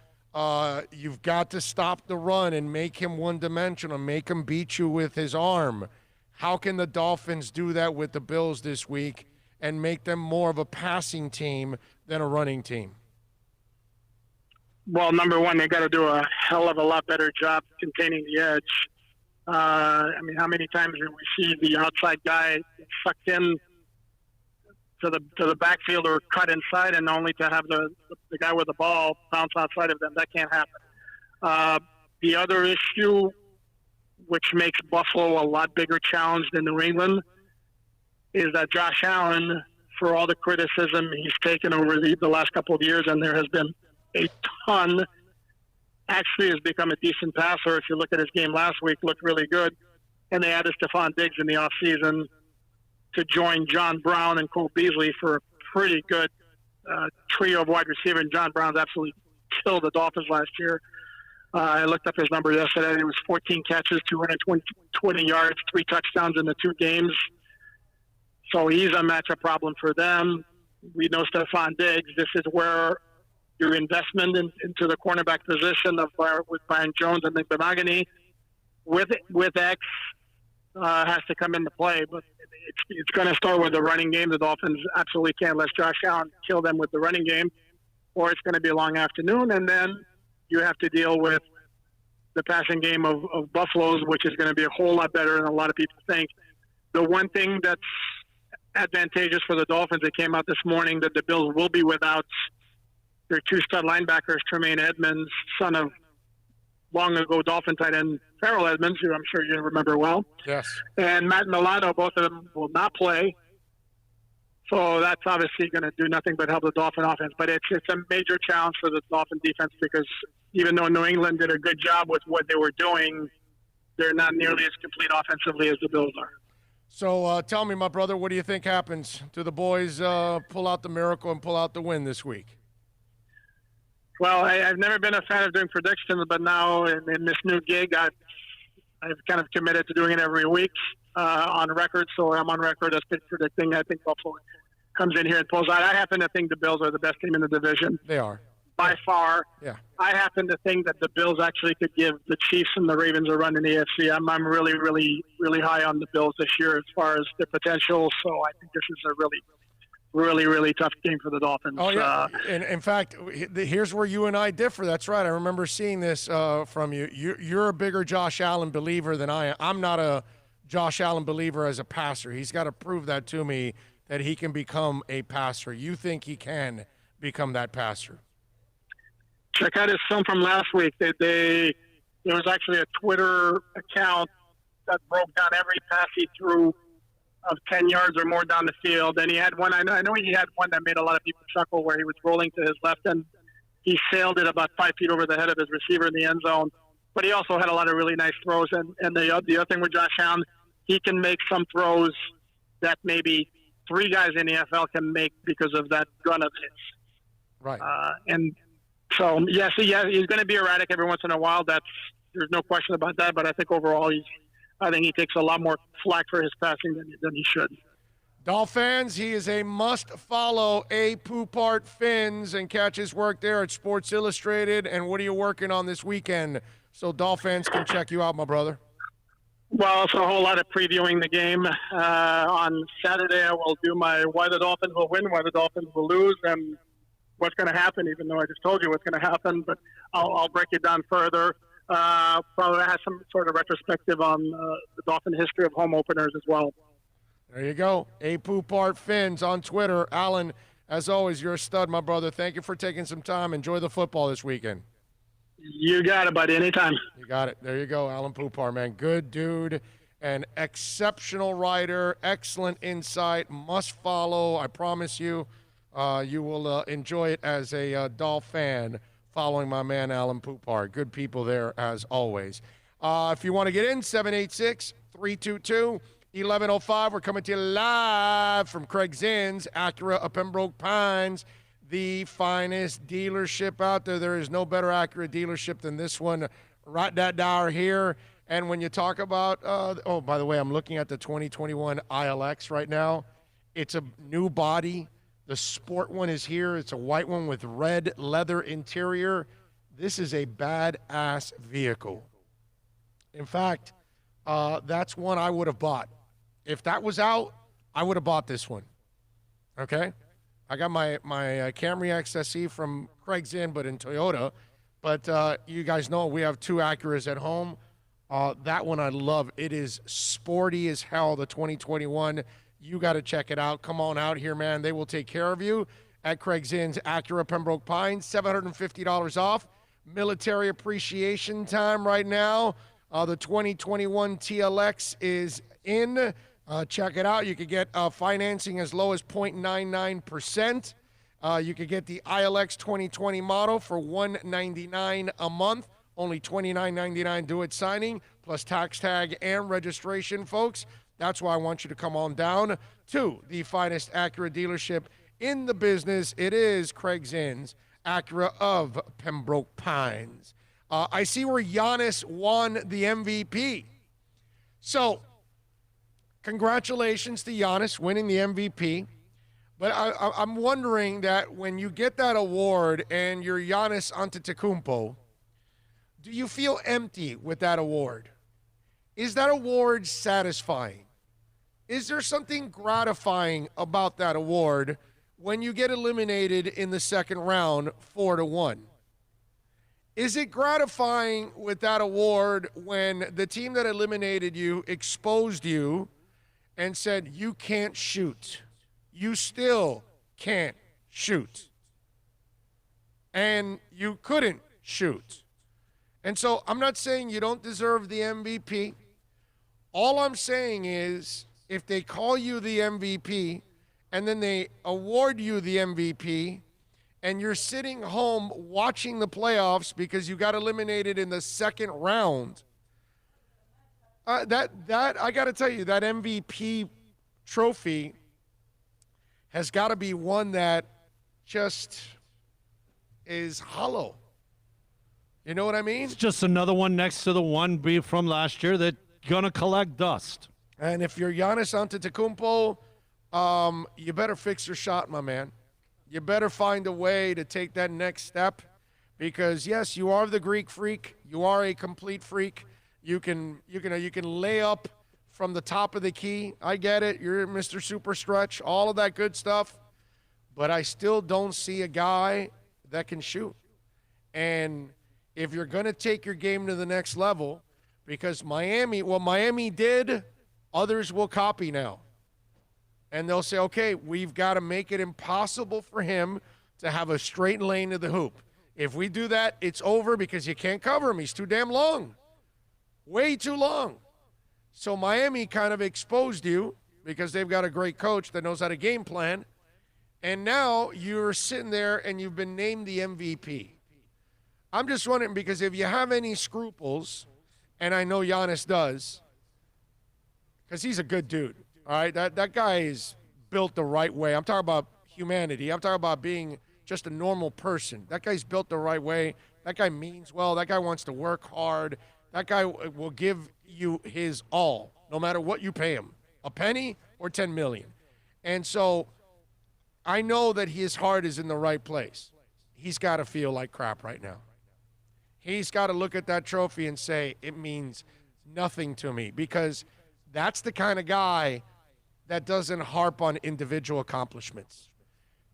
You've got to stop the run and make him one-dimensional, make him beat you with his arm. How can the Dolphins do that with the Bills this week and make them more of a passing team than a running team? Well, number one, they got to do a hell of a lot better job containing the edge. I mean, how many times do we see the outside guy sucked in to the backfield or cut inside, and only to have the guy with the ball bounce outside of them? That can't happen. The other issue, which makes Buffalo a lot bigger challenge than New England, is that Josh Allen, for all the criticism he's taken over the last couple of years, and there has been a ton, actually has become a decent passer. If you look at his game last week, looked really good. And they added Stephon Diggs in the offseason to join John Brown and Cole Beasley for a pretty good trio of wide receivers. And John Brown's absolutely killed the Dolphins last year. I looked up his number yesterday. It was 14 catches, 220 yards, 3 touchdowns in the 2 games. So he's a matchup problem for them. We know Stephon Diggs. This is where your investment into the cornerback position with Byron Jones and McBamagany with X has to come into play. But it's going to start with the running game. The Dolphins absolutely can't let Josh Allen kill them with the running game, or it's going to be a long afternoon. And then you have to deal with the passing game of Buffalo's, which is going to be a whole lot better than a lot of people think. The one thing that's advantageous for the Dolphins, it came out this morning that the Bills will be without their 2 stud linebackers, Tremaine Edmonds, son of long ago Dolphin tight end Farrell Edmonds, who I'm sure you remember well. Yes. And Matt Milano, both of them will not play. So that's obviously going to do nothing but help the Dolphin offense. But it's a major challenge for the Dolphin defense, because even though New England did a good job with what they were doing, they're not nearly as complete offensively as the Bills are. So tell me, my brother, what do you think happens? Do the boys pull out the miracle and pull out the win this week? Well, I've never been a fan of doing predictions, but now in this new gig, I've kind of committed to doing it every week on record. So I'm on record as predicting. I think Buffalo comes in here and pulls out. I happen to think the Bills are the best team in the division. They are. By far. Yeah. I happen to think that the Bills actually could give the Chiefs and the Ravens a run in the AFC. I'm really, really, really high on the Bills this year as far as their potential. So I think this is a really, really tough game for the Dolphins. Oh, yeah. And in fact, here's where you and I differ. That's right. I remember seeing this from you. You're a bigger Josh Allen believer than I am. I'm not a Josh Allen believer as a passer. He's got to prove that to me, that he can become a passer. You think he can become that passer? Check out his film from last week. There was actually a Twitter account that broke down every pass he threw of 10 yards or more down the field. And he had one, I know he had one that made a lot of people chuckle, where he was rolling to his left and he sailed it about 5 feet over the head of his receiver in the end zone. But he also had a lot of really nice throws. And the other thing with Josh Allen, he can make some throws that maybe 3 guys in the NFL can make because of that gun of his. Right. And so, yes, he's going to be erratic every once in a while. There's no question about that. But I think overall, I think he takes a lot more flack for his passing than he should. Dolphins, he is a must-follow. A. Poupart Fins, and catch his work there at Sports Illustrated. And what are you working on this weekend so Dolphins can check you out, my brother? Well, it's a whole lot of previewing the game. On Saturday, I will do my why the Dolphins will win, why the Dolphins will lose, and what's going to happen, even though I just told you what's going to happen. But I'll break it down further. Probably have some sort of retrospective on the Dolphin history of home openers as well. There you go. A. Poupart Fins on Twitter. Alan, As always, you're a stud, my brother. Thank you for taking some time. Enjoy the football this weekend. You got it, buddy. Anytime. You got it. There you go, Alan Poupar, man. Good dude. An exceptional writer. Excellent insight. Must follow. I promise you. You will enjoy it as a Dolph fan following my man Alan Poupar. Good people there, as always. If you want to get in, 786-322-1105. We're coming to you live from Craig Zinn's, Acura of Pembroke Pines, the finest dealership out there. There is no better Acura dealership than this one right that down here. And when you talk about, oh, by the way, I'm looking at the 2021 ILX right now. It's a new body. The sport one is here. It's a white one with red leather interior. This is a badass vehicle. In fact, that's one I would have bought. If that was out, I would have bought this one. Okay? I got my Camry XSE from Craig Zinn, but in Toyota. But you guys know we have two Acuras at home. That one I love. It is sporty as hell, the 2021. You got to check it out. Come on out here, man. They will take care of you at Craig Zinn's Acura Pembroke Pines. $750 off. Military appreciation time right now. The 2021 TLX is in. Check it out. You could get financing as low as 0.99%. You could get the ILX 2020 model for $199 a month. Only $29.99 due at signing, plus tax tag and registration, folks. That's why I want you to come on down to the finest Acura dealership in the business. It is Craig Zinn's Acura of Pembroke Pines. I see where Giannis won the MVP. So, congratulations to Giannis winning the MVP. But I'm wondering that when you get that award and you're Giannis Antetokounmpo, do you feel empty with that award? Is that award satisfying? Is there something gratifying about that award when you get eliminated in the second round 4-1? Is it gratifying with that award when the team that eliminated you exposed you and said, you can't shoot? You still can't shoot. And you couldn't shoot. And so I'm not saying you don't deserve the MVP. All I'm saying is if they call you the MVP and then they award you the MVP and you're sitting home watching the playoffs because you got eliminated in the second round, that I got to tell you, that MVP trophy has got to be one that just is hollow. You know what I mean? It's just another one next to the one from last year that's going to collect dust. And if you're Giannis Antetokounmpo, you better fix your shot, my man. You better find a way to take that next step because, yes, you are the Greek freak. You are a complete freak. You can lay up from the top of the key. I get it. You're Mr. Super Stretch, all of that good stuff. But I still don't see a guy that can shoot. And if you're going to take your game to the next level, because what Miami did, others will copy now. And they'll say, okay, we've got to make it impossible for him to have a straight lane to the hoop. If we do that, it's over because you can't cover him. He's too damn long. Way too long. So Miami kind of exposed you because they've got a great coach that knows how to game plan. And now you're sitting there and you've been named the MVP. I'm just wondering because if you have any scruples, and I know Giannis does, because he's a good dude. All right, that guy is built the right way. I'm talking about humanity. I'm talking about being just a normal person. That guy's built the right way. That guy means well. That guy wants to work hard. That guy will give you his all, no matter what you pay him, a penny or $10 million. And so I know that his heart is in the right place. He's got to feel like crap right now. He's got to look at that trophy and say, it means nothing to me, because that's the kind of guy that doesn't harp on individual accomplishments.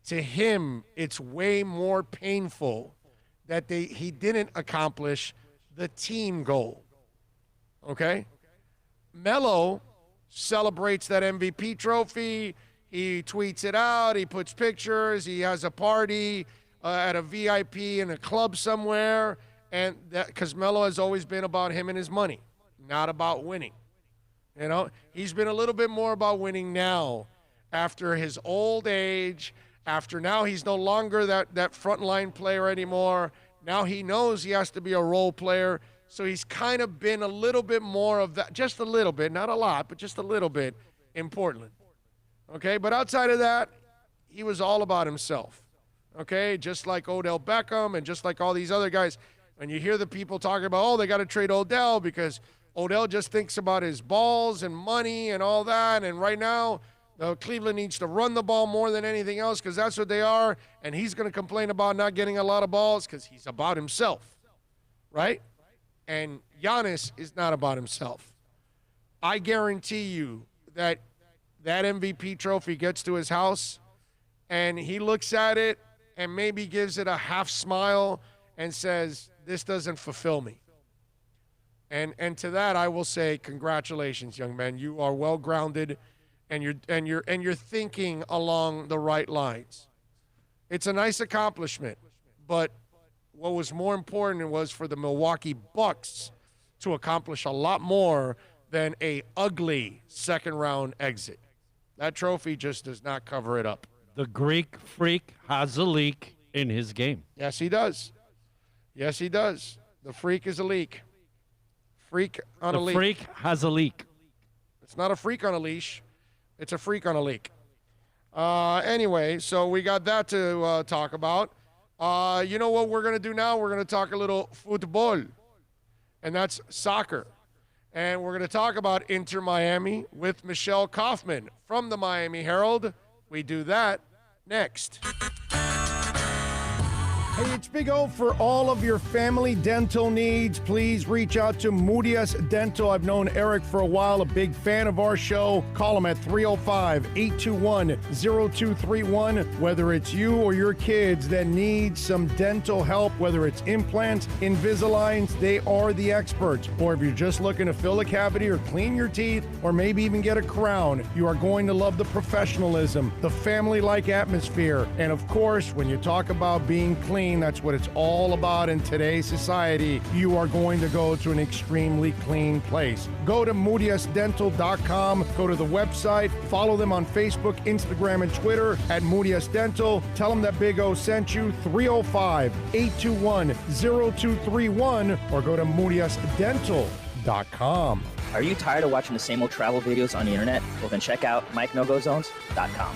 To him, it's way more painful that he didn't accomplish the team goal. Okay? Melo celebrates that MVP trophy. He tweets it out. He puts pictures. He has a party at a VIP in a club somewhere. And that because Melo has always been about him and his money, not about winning. You know, he's been a little bit more about winning now after his old age, after now he's no longer that frontline player anymore. Now he knows he has to be a role player. So he's kind of been a little bit more of that, just a little bit, not a lot, but just a little bit in Portland. Okay, but outside of that, he was all about himself. Okay, just like Odell Beckham and just like all these other guys. When you hear the people talking about, oh, they got to trade Odell because Odell just thinks about his balls and money and all that. And right now, Cleveland needs to run the ball more than anything else because that's what they are. And he's going to complain about not getting a lot of balls because he's about himself, right? And Giannis is not about himself. I guarantee you that MVP trophy gets to his house and he looks at it and maybe gives it a half smile and says, this doesn't fulfill me. And to that I will say, congratulations, young man. You are well grounded and you're thinking along the right lines. It's a nice accomplishment, but what was more important was for the Milwaukee Bucks to accomplish a lot more than a ugly second-round exit. That trophy just does not cover it up. The Greek freak has a leak in his game. Yes, he does. Yes, he does. The freak is a leak. Freak on a leash. The freak has a leak. It's not a freak on a leash. It's a freak on a leak. Anyway, so we got that to talk about. You know what we're going to do now? We're going to talk a little football, and that's soccer. And we're going to talk about Inter Miami with Michelle Kaufman from the Miami Herald. We do that next. Hey, it's Big O. For all of your family dental needs, please reach out to Moody's Dental. I've known Eric for a while, a big fan of our show. Call him at 305-821-0231. Whether it's you or your kids that need some dental help, whether it's implants, Invisaligns, they are the experts. Or if you're just looking to fill a cavity or clean your teeth, or maybe even get a crown, you are going to love the professionalism, the family-like atmosphere. And of course, when you talk about being clean, that's what it's all about in today's society. You are going to go to an extremely clean place. Go to moody'sdental.com. Go to the website. Follow them on Facebook, Instagram, and Twitter at Moody's Dental. Tell them that Big O sent you. 305-821-0231 or go to moody'sdental.com. Are you tired of watching the same old travel videos on the internet? Well, then check out MikeNoGoZones.com.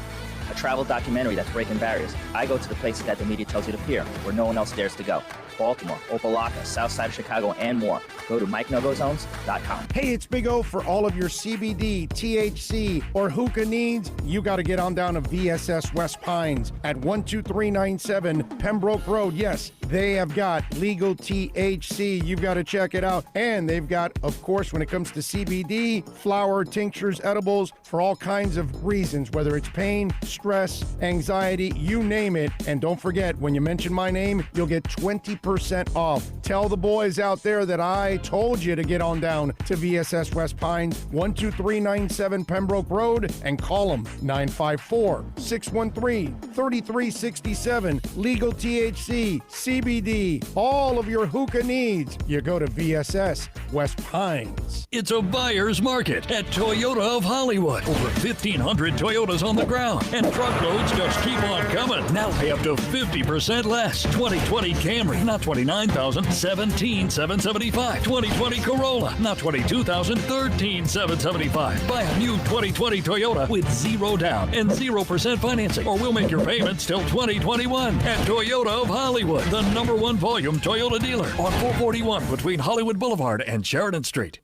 A travel documentary that's breaking barriers. I go to the places that the media tells you to appear, where no one else dares to go. Baltimore, Opa-locka, South Side of Chicago, and more. Go to MikeNoGoZones.com. Hey, it's Big O. For all of your CBD, THC, or hookah needs, you got to get on down to VSS West Pines at 12397 Pembroke Road. Yes, they have got legal THC. You've got to check it out. And they've got, of course, when it comes to CBD, flower, tinctures, edibles, for all kinds of reasons, whether it's pain, stress, anxiety, you name it. And don't forget, when you mention my name, you'll get 20% off. Tell the boys out there that I told you to get on down to VSS West Pines, 12397 Pembroke Road, and call them 954-613-3367. Legal THC, CBD, all of your hookah needs. You go to VSS West Pines. It's a buyer's market at Toyota of Hollywood. Over 1,500 Toyotas on the ground, and truckloads just keep on coming. Now pay up to 50% less. 2020 Camry, not $29,000, $17,775. 2020 Corolla, not $22,000, $13,775. Buy a new 2020 Toyota with zero down and 0% financing, or we'll make your payments till 2021 at Toyota of Hollywood, the #1 volume Toyota dealer on 441 between Hollywood Boulevard and Sheridan Street.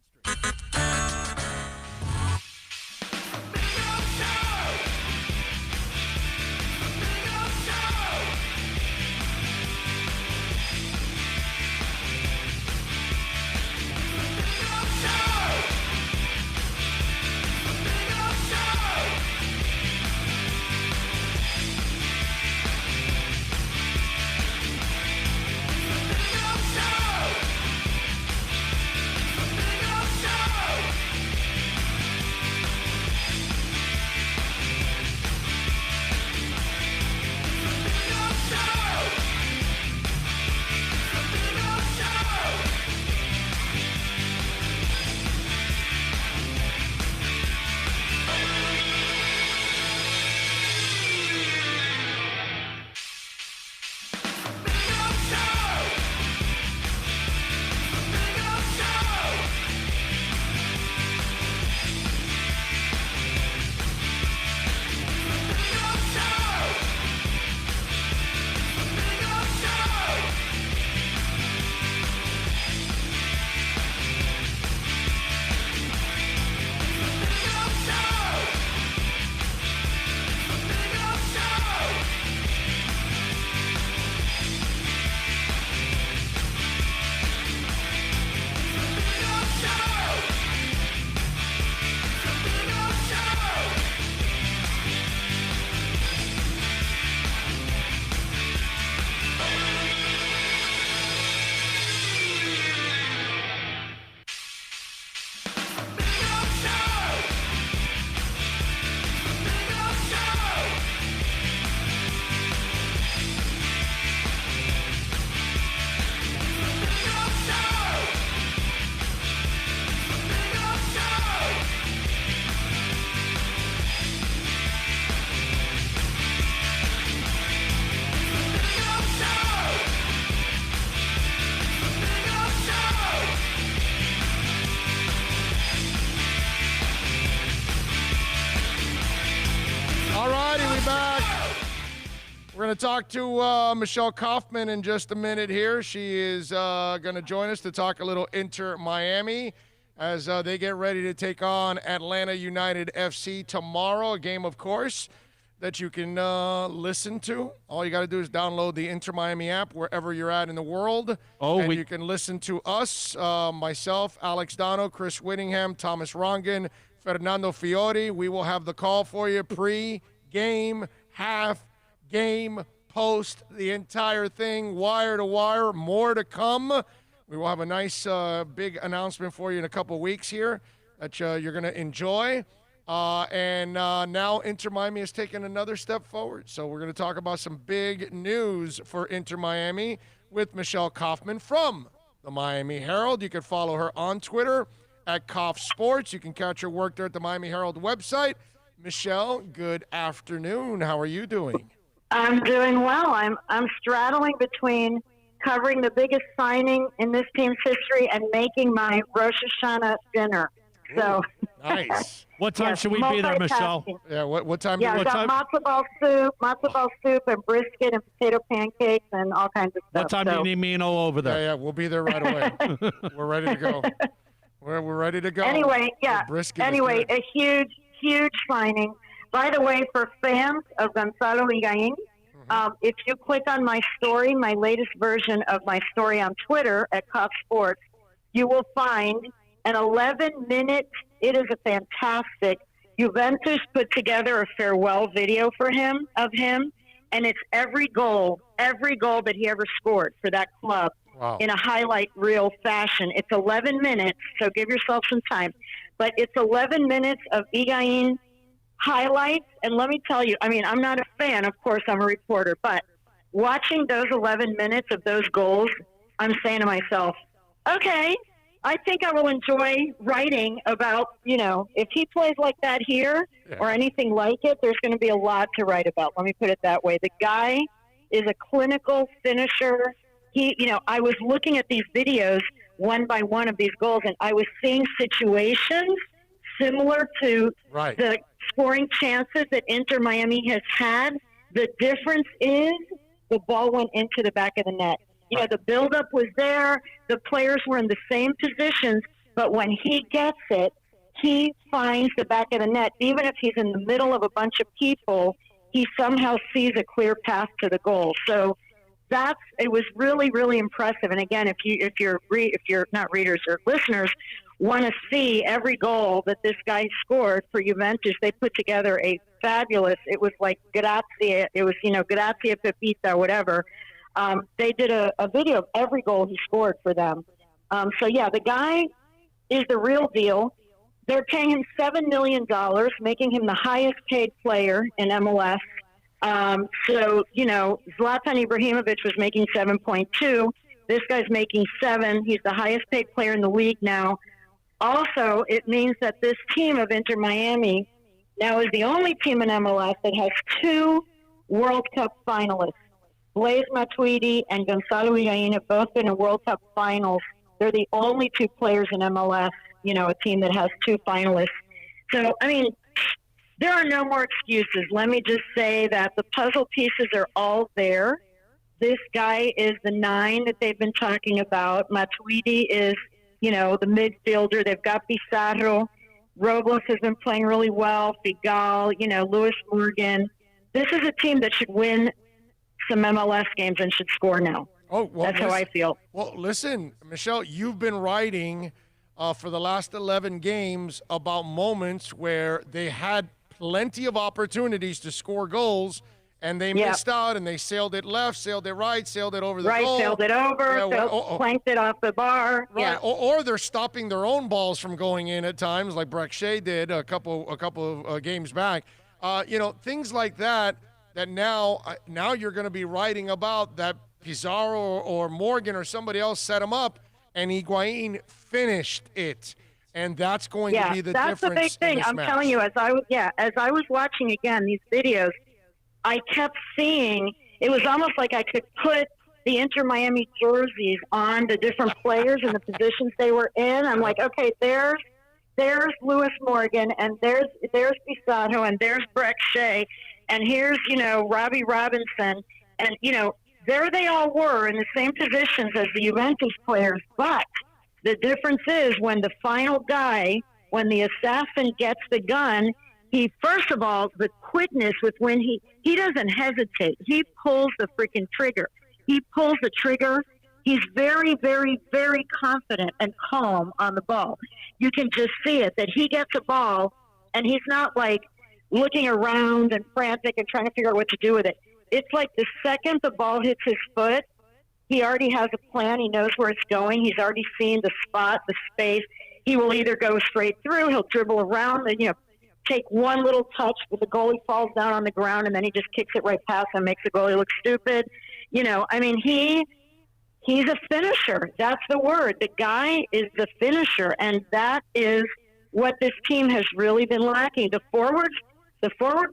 We're going to talk to Michelle Kaufman in just a minute here. She is going to join us to talk a little Inter Miami as they get ready to take on Atlanta United FC tomorrow. A game, of course, that you can listen to. All you got to do is download the Inter Miami app wherever you're at in the world. You can listen to us, myself, Alex Dono, Chris Whittingham, Thomas Rongan, Fernando Fiori. We will have the call for you pre-game, half-game, post, the entire thing, wire to wire, more to come. We will have a nice big announcement for you in a couple weeks here that you're going to enjoy. And now Inter Miami has taken another step forward. So we're going to talk about some big news for Inter Miami with Michelle Kaufman from the Miami Herald. You can follow her on Twitter at Kauf Sports. You can catch her work there at the Miami Herald website. Michelle, good afternoon. How are you doing? I'm doing well. I'm straddling between covering the biggest signing in this team's history and making my Rosh Hashanah dinner. So nice. What time should we be there, Michelle? Yeah, what time? Yeah, I've got matzo ball soup and brisket and potato pancakes and all kinds of stuff. What time do you need me and O over there? Yeah, we'll be there right away. We're ready to go. We're ready to go. Anyway, a huge signing. By the way, for fans of Gonzalo Higuaín, if you click on my story, my latest version of my story on Twitter at Kauf Sports, you will find an 11-minute, it is a fantastic, Juventus put together a farewell video for him, and it's every goal that he ever scored for that club in a highlight reel fashion. It's 11 minutes, so give yourself some time. But it's 11 minutes of Higuaín highlights, and let me tell you, I mean, I'm not a fan, of course, I'm a reporter, but watching those 11 minutes of those goals, I'm saying to myself, okay, I think I will enjoy writing about, if he plays like that here or anything like it, there's going to be a lot to write about. Let me put it that way. The guy is a clinical finisher. I was looking at these videos one by one of these goals, and I was seeing situations similar to the scoring chances that Inter Miami has had. The difference is the ball went into the back of the net. The buildup was there. The players were in the same positions, but when he gets it, he finds the back of the net. Even if he's in the middle of a bunch of people, he somehow sees a clear path to the goal. So it was really, really impressive. And again, if you're not readers or listeners want to see every goal that this guy scored for Juventus, they put together a fabulous. It was like grazie. It was grazie Pepita, whatever. They did a video of every goal he scored for them. The guy is the real deal. They're paying him $7 million, making him the highest paid player in MLS. Zlatan Ibrahimovic was making 7.2. This guy's making 7. He's the highest paid player in the league now. Also, it means that this team of Inter Miami now is the only team in MLS that has 2 World Cup finalists. Blaise Matuidi and Gonzalo Higuaín have both been in World Cup finals. They're the only 2 players in MLS, a team that has 2 finalists. So, I mean, there are no more excuses. Let me just say that the puzzle pieces are all there. This guy is the 9 that they've been talking about. Matuidi is, the midfielder. They've got Pizarro. Robles has been playing really well. Figal, Lewis Morgan. This is a team that should win some MLS games and should score now. That's how I feel. Well, listen, Michelle, you've been writing for the last 11 games about moments where they had plenty of opportunities to score goals, and they missed out, and they sailed it left, sailed it right, sailed it over the goal. Sailed it over, planked it off the bar. Right. Yeah. Or they're stopping their own balls from going in at times, like Breck Shea did a couple of games back. Things like that now you're going to be writing about that Pizarro or Morgan or somebody else set him up, and Higuaín finished it. And that's going to be the difference. That's the big thing. I'm telling you, as I was watching again these videos, I kept seeing, it was almost like I could put the Inter Miami jerseys on the different players and the positions they were in. I'm like, okay, there's Lewis Morgan, and there's Pizarro, and there's Breck Shea, and here's, Robbie Robinson. And, there they all were in the same positions as the Juventus players, but the difference is when the final guy, when the assassin gets the gun, he, first of all, the quickness with when he doesn't hesitate. He pulls the freaking trigger. He pulls the trigger. He's very, very, very confident and calm on the ball. You can just see it, that he gets a ball, and he's not like looking around and frantic and trying to figure out what to do with it. It's like the second the ball hits his foot, he already has a plan. He knows where it's going. He's already seen the spot, the space. He will either go straight through, he'll dribble around, and, take one little touch, but the goalie falls down on the ground, and then he just kicks it right past him, makes the goalie look stupid. He's a finisher. That's the word. The guy is the finisher, and that is what this team has really been lacking. The forward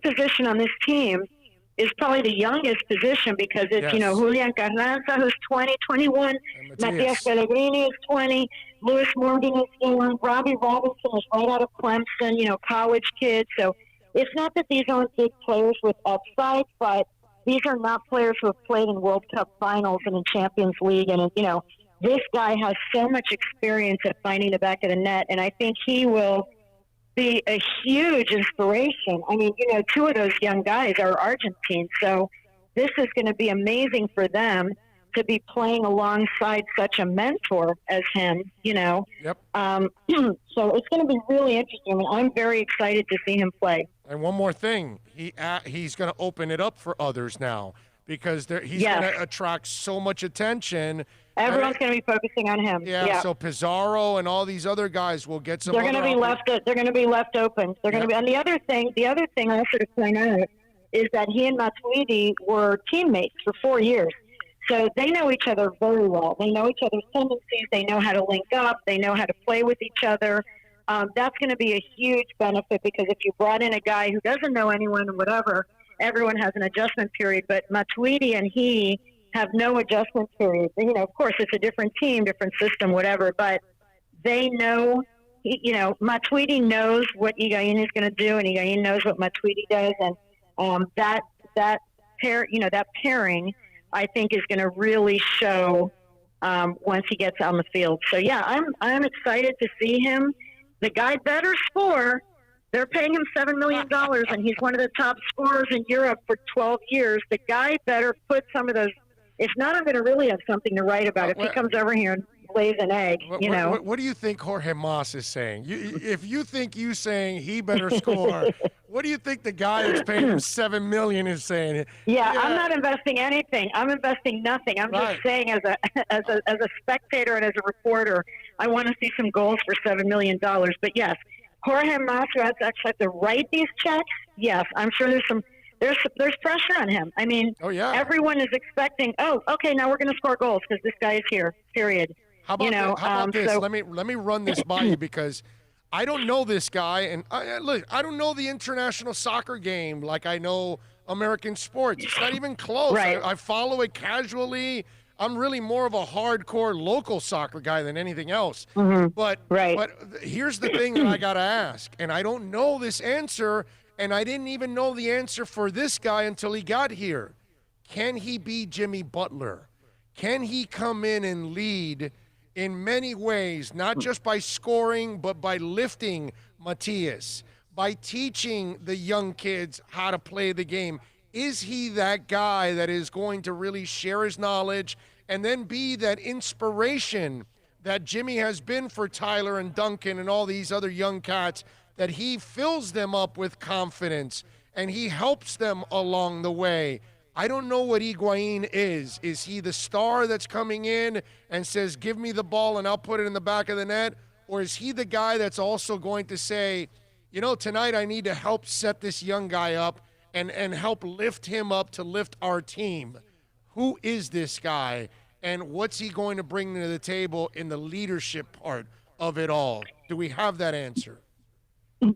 position on this team is probably the youngest position because it's, Julian Carranza, who's 20, 21, Matias Pellegrini is 20, Lewis Morgan is young, Robbie Robinson is right out of Clemson, college kid. So it's not that these aren't big players with upside, but these are not players who have played in World Cup finals and in Champions League. And, this guy has so much experience at finding the back of the net, and I think he will be a huge inspiration. I mean, two of those young guys are Argentine, so this is going to be amazing for them to be playing alongside such a mentor as him, Yep. So it's going to be really interesting. I mean, I'm very excited to see him play. And one more thing, he's going to open it up for others now because he's going to attract so much attention. Everyone's going to be focusing on him. Yeah. So Pizarro and all these other guys will get some. They're going to be left. They're going to be left open. They're going to be. And the other thing also to point out is that he and Matuidi were teammates for 4 years, so they know each other very well. They know each other's tendencies. They know how to link up. They know how to play with each other. That's going to be a huge benefit because if you brought in a guy who doesn't know anyone or whatever, everyone has an adjustment period. But Matuidi and he have no adjustment period. Of course, it's a different team, different system, whatever, but they know, Matuidi knows what Higuaín is going to do, and Higuaín knows what Matuidi does, and that pairing, I think, is going to really show once he gets on the field. So, yeah, I'm excited to see him. The guy better score. They're paying him $7 million, and he's one of the top scorers in Europe for 12 years. The guy better put some of those. If not, I'm going to really have something to write about if he comes over here and lays an egg, What do you think Jorge Mas is saying? If you think you saying he better score, what do you think the guy that's paying him $7 million is saying? Yeah, I'm not investing anything. I'm investing nothing. I'm just saying as a spectator and as a reporter, I want to see some goals for $7 million. But yes, Jorge Mas has actually have to write these checks. Yes, I'm sure there's pressure on him. I mean, everyone is expecting, okay, now we're going to score goals because this guy is here, period. How about this? Let me run this by you because I don't know this guy, and I don't know the international soccer game like I know American sports. It's not even close. Right. I follow it casually. I'm really more of a hardcore local soccer guy than anything else. Mm-hmm. But here's the thing that I got to ask, and I don't know this answer. And I didn't even know the answer for this guy until he got here. Can he be Jimmy Butler? Can he come in and lead in many ways, not just by scoring, but by lifting Matias, by teaching the young kids how to play the game? Is he that guy that is going to really share his knowledge and then be that inspiration that Jimmy has been for Tyler and Duncan and all these other young cats, that he fills them up with confidence and he helps them along the way? I don't know what Higuaín is. Is he the star that's coming in and says, give me the ball and I'll put it in the back of the net? Or is he the guy that's also going to say, tonight I need to help set this young guy up and help lift him up to lift our team? Who is this guy and what's he going to bring to the table in the leadership part of it all? Do we have that answer?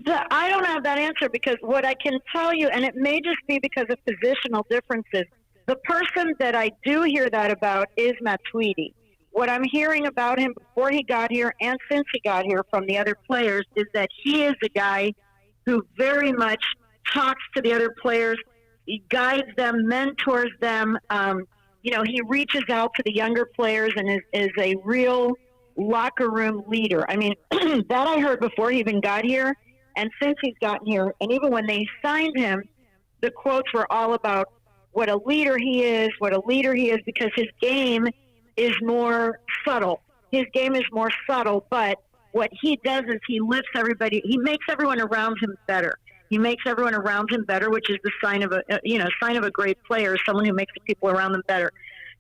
I don't have that answer because what I can tell you, and it may just be because of positional differences, the person that I do hear that about is Matuidi. What I'm hearing about him before he got here and since he got here from the other players is that he is a guy who very much talks to the other players, guides them, mentors them. He reaches out to the younger players and is a real locker room leader. I mean, that I heard before he even got here, and since he's gotten here, and even when they signed him, the quotes were all about what a leader he is, because his game is more subtle. His game is more subtle, but what he does is he lifts everybody. He makes everyone around him better. Which is the sign of a great player, someone who makes the people around them better.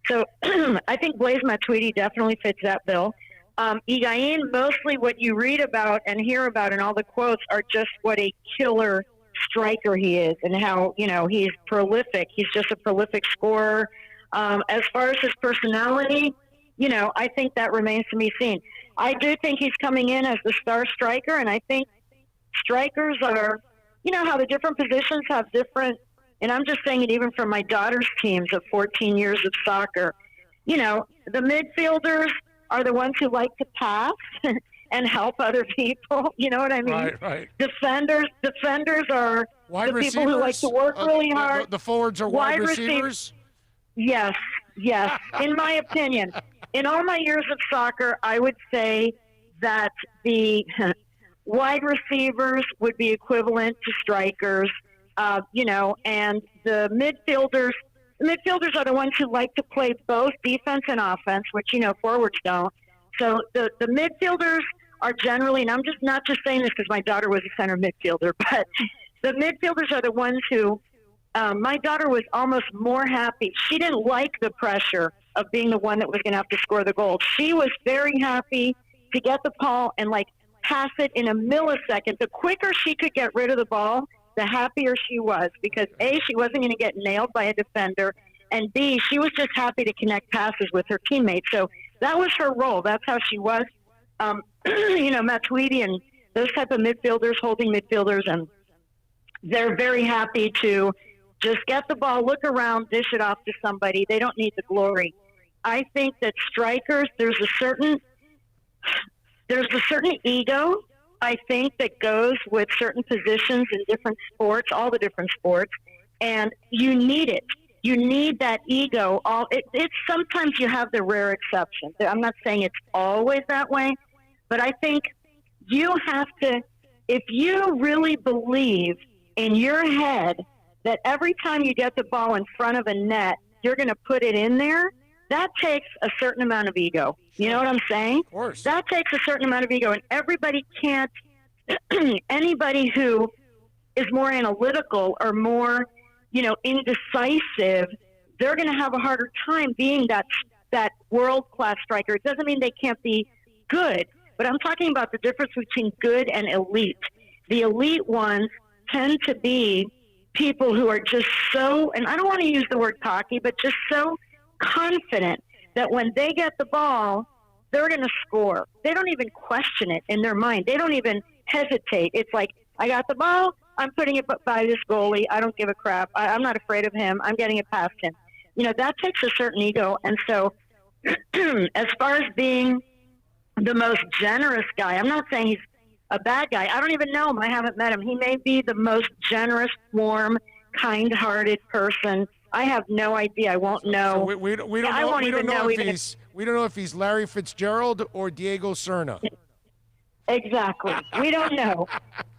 So I think Blaise Matuidi definitely fits that bill. Higuaín, mostly what you read about and hear about in all the quotes are just what a killer striker he is and how, he's prolific. He's just a prolific scorer. As far as his personality, I think that remains to be seen. I do think he's coming in as the star striker, and I think strikers are, how the different positions have different, and I'm just saying it even from my daughter's teams of 14 years of soccer. The midfielders are the ones who like to pass and help other people. You know what I mean? Right. Defenders are wide the receivers? people who like to work really hard. The forwards are wide receivers? Yes. In my opinion. In all my years of soccer, I would say that the wide receivers would be equivalent to strikers, and the midfielders are the ones who like to play both defense and offense, which, forwards don't. So the midfielders are generally, and I'm just not just saying this because my daughter was a center midfielder, but the midfielders are the ones who, my daughter was almost more happy. She didn't like the pressure of being the one that was going to have to score the goal. She was very happy to get the ball and pass it in a millisecond. The quicker she could get rid of the ball, the happier she was, because A, she wasn't going to get nailed by a defender, and B, she was just happy to connect passes with her teammates. So that was her role. That's how she was. Matuidi and those type of midfielders, holding midfielders, and they're very happy to just get the ball, look around, dish it off to somebody. They don't need the glory. I think that strikers, there's a certain ego, I think, that goes with certain positions in different sports, all the different sports, and you need it. You need that ego. It's sometimes you have the rare exception. I'm not saying it's always that way, but I think you have to, if you really believe in your head that every time you get the ball in front of a net, you're going to put it in there, that takes a certain amount of ego. You know what I'm saying? Of course. That takes a certain amount of ego, and everybody can't, anybody who is more analytical or more, indecisive, they're going to have a harder time being that world-class striker. It doesn't mean they can't be good, but I'm talking about the difference between good and elite. The elite ones tend to be people who are just so, and I don't want to use the word cocky, but just so confident that when they get the ball, they're going to score. They don't even question it in their mind. They don't even hesitate. It's like, I got the ball, I'm putting it by this goalie. I don't give a crap. I'm not afraid of him. I'm getting it past him. That takes a certain ego. And so as far as being the most generous guy, I'm not saying he's a bad guy. I don't even know him. I haven't met him. He may be the most generous, warm, kind-hearted person. I have no idea. I won't know. So we don't know if he's Larry Fitzgerald or Diego Serna. Exactly. We don't know.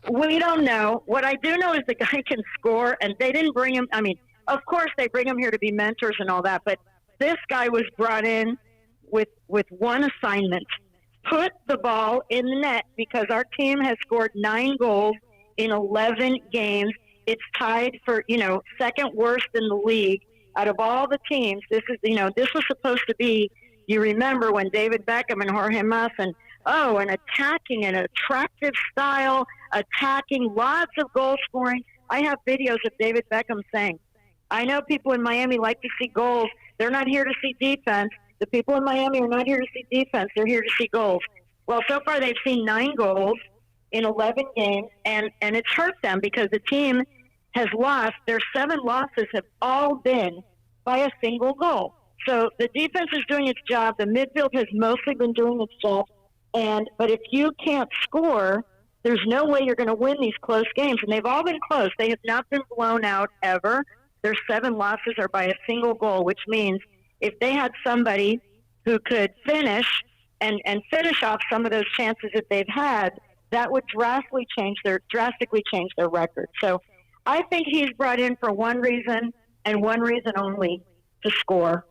What I do know is the guy can score, and they didn't bring him. I mean, of course they bring him here to be mentors and all that, but this guy was brought in with one assignment: put the ball in the net, because our team has scored 9 goals in 11 games. It's tied for, second worst in the league out of all the teams. This was supposed to be, you remember when David Beckham and Jorge Mas and an attacking and attractive style, attacking, lots of goal scoring. I have videos of David Beckham saying, I know people in Miami like to see goals. They're not here to see defense. The people in Miami are not here to see defense. They're here to see goals. Well, so far they've seen 9 goals in 11 games, and it's hurt them because the team has lost. Their 7 losses have all been by a single goal. So the defense is doing its job. The midfield has mostly been doing its job. But if you can't score, there's no way you're going to win these close games. And they've all been close. They have not been blown out ever. Their 7 losses are by a single goal, which means if they had somebody who could finish and finish off some of those chances that they've had, that would drastically change their record. So I think he's brought in for one reason and one reason only, to score.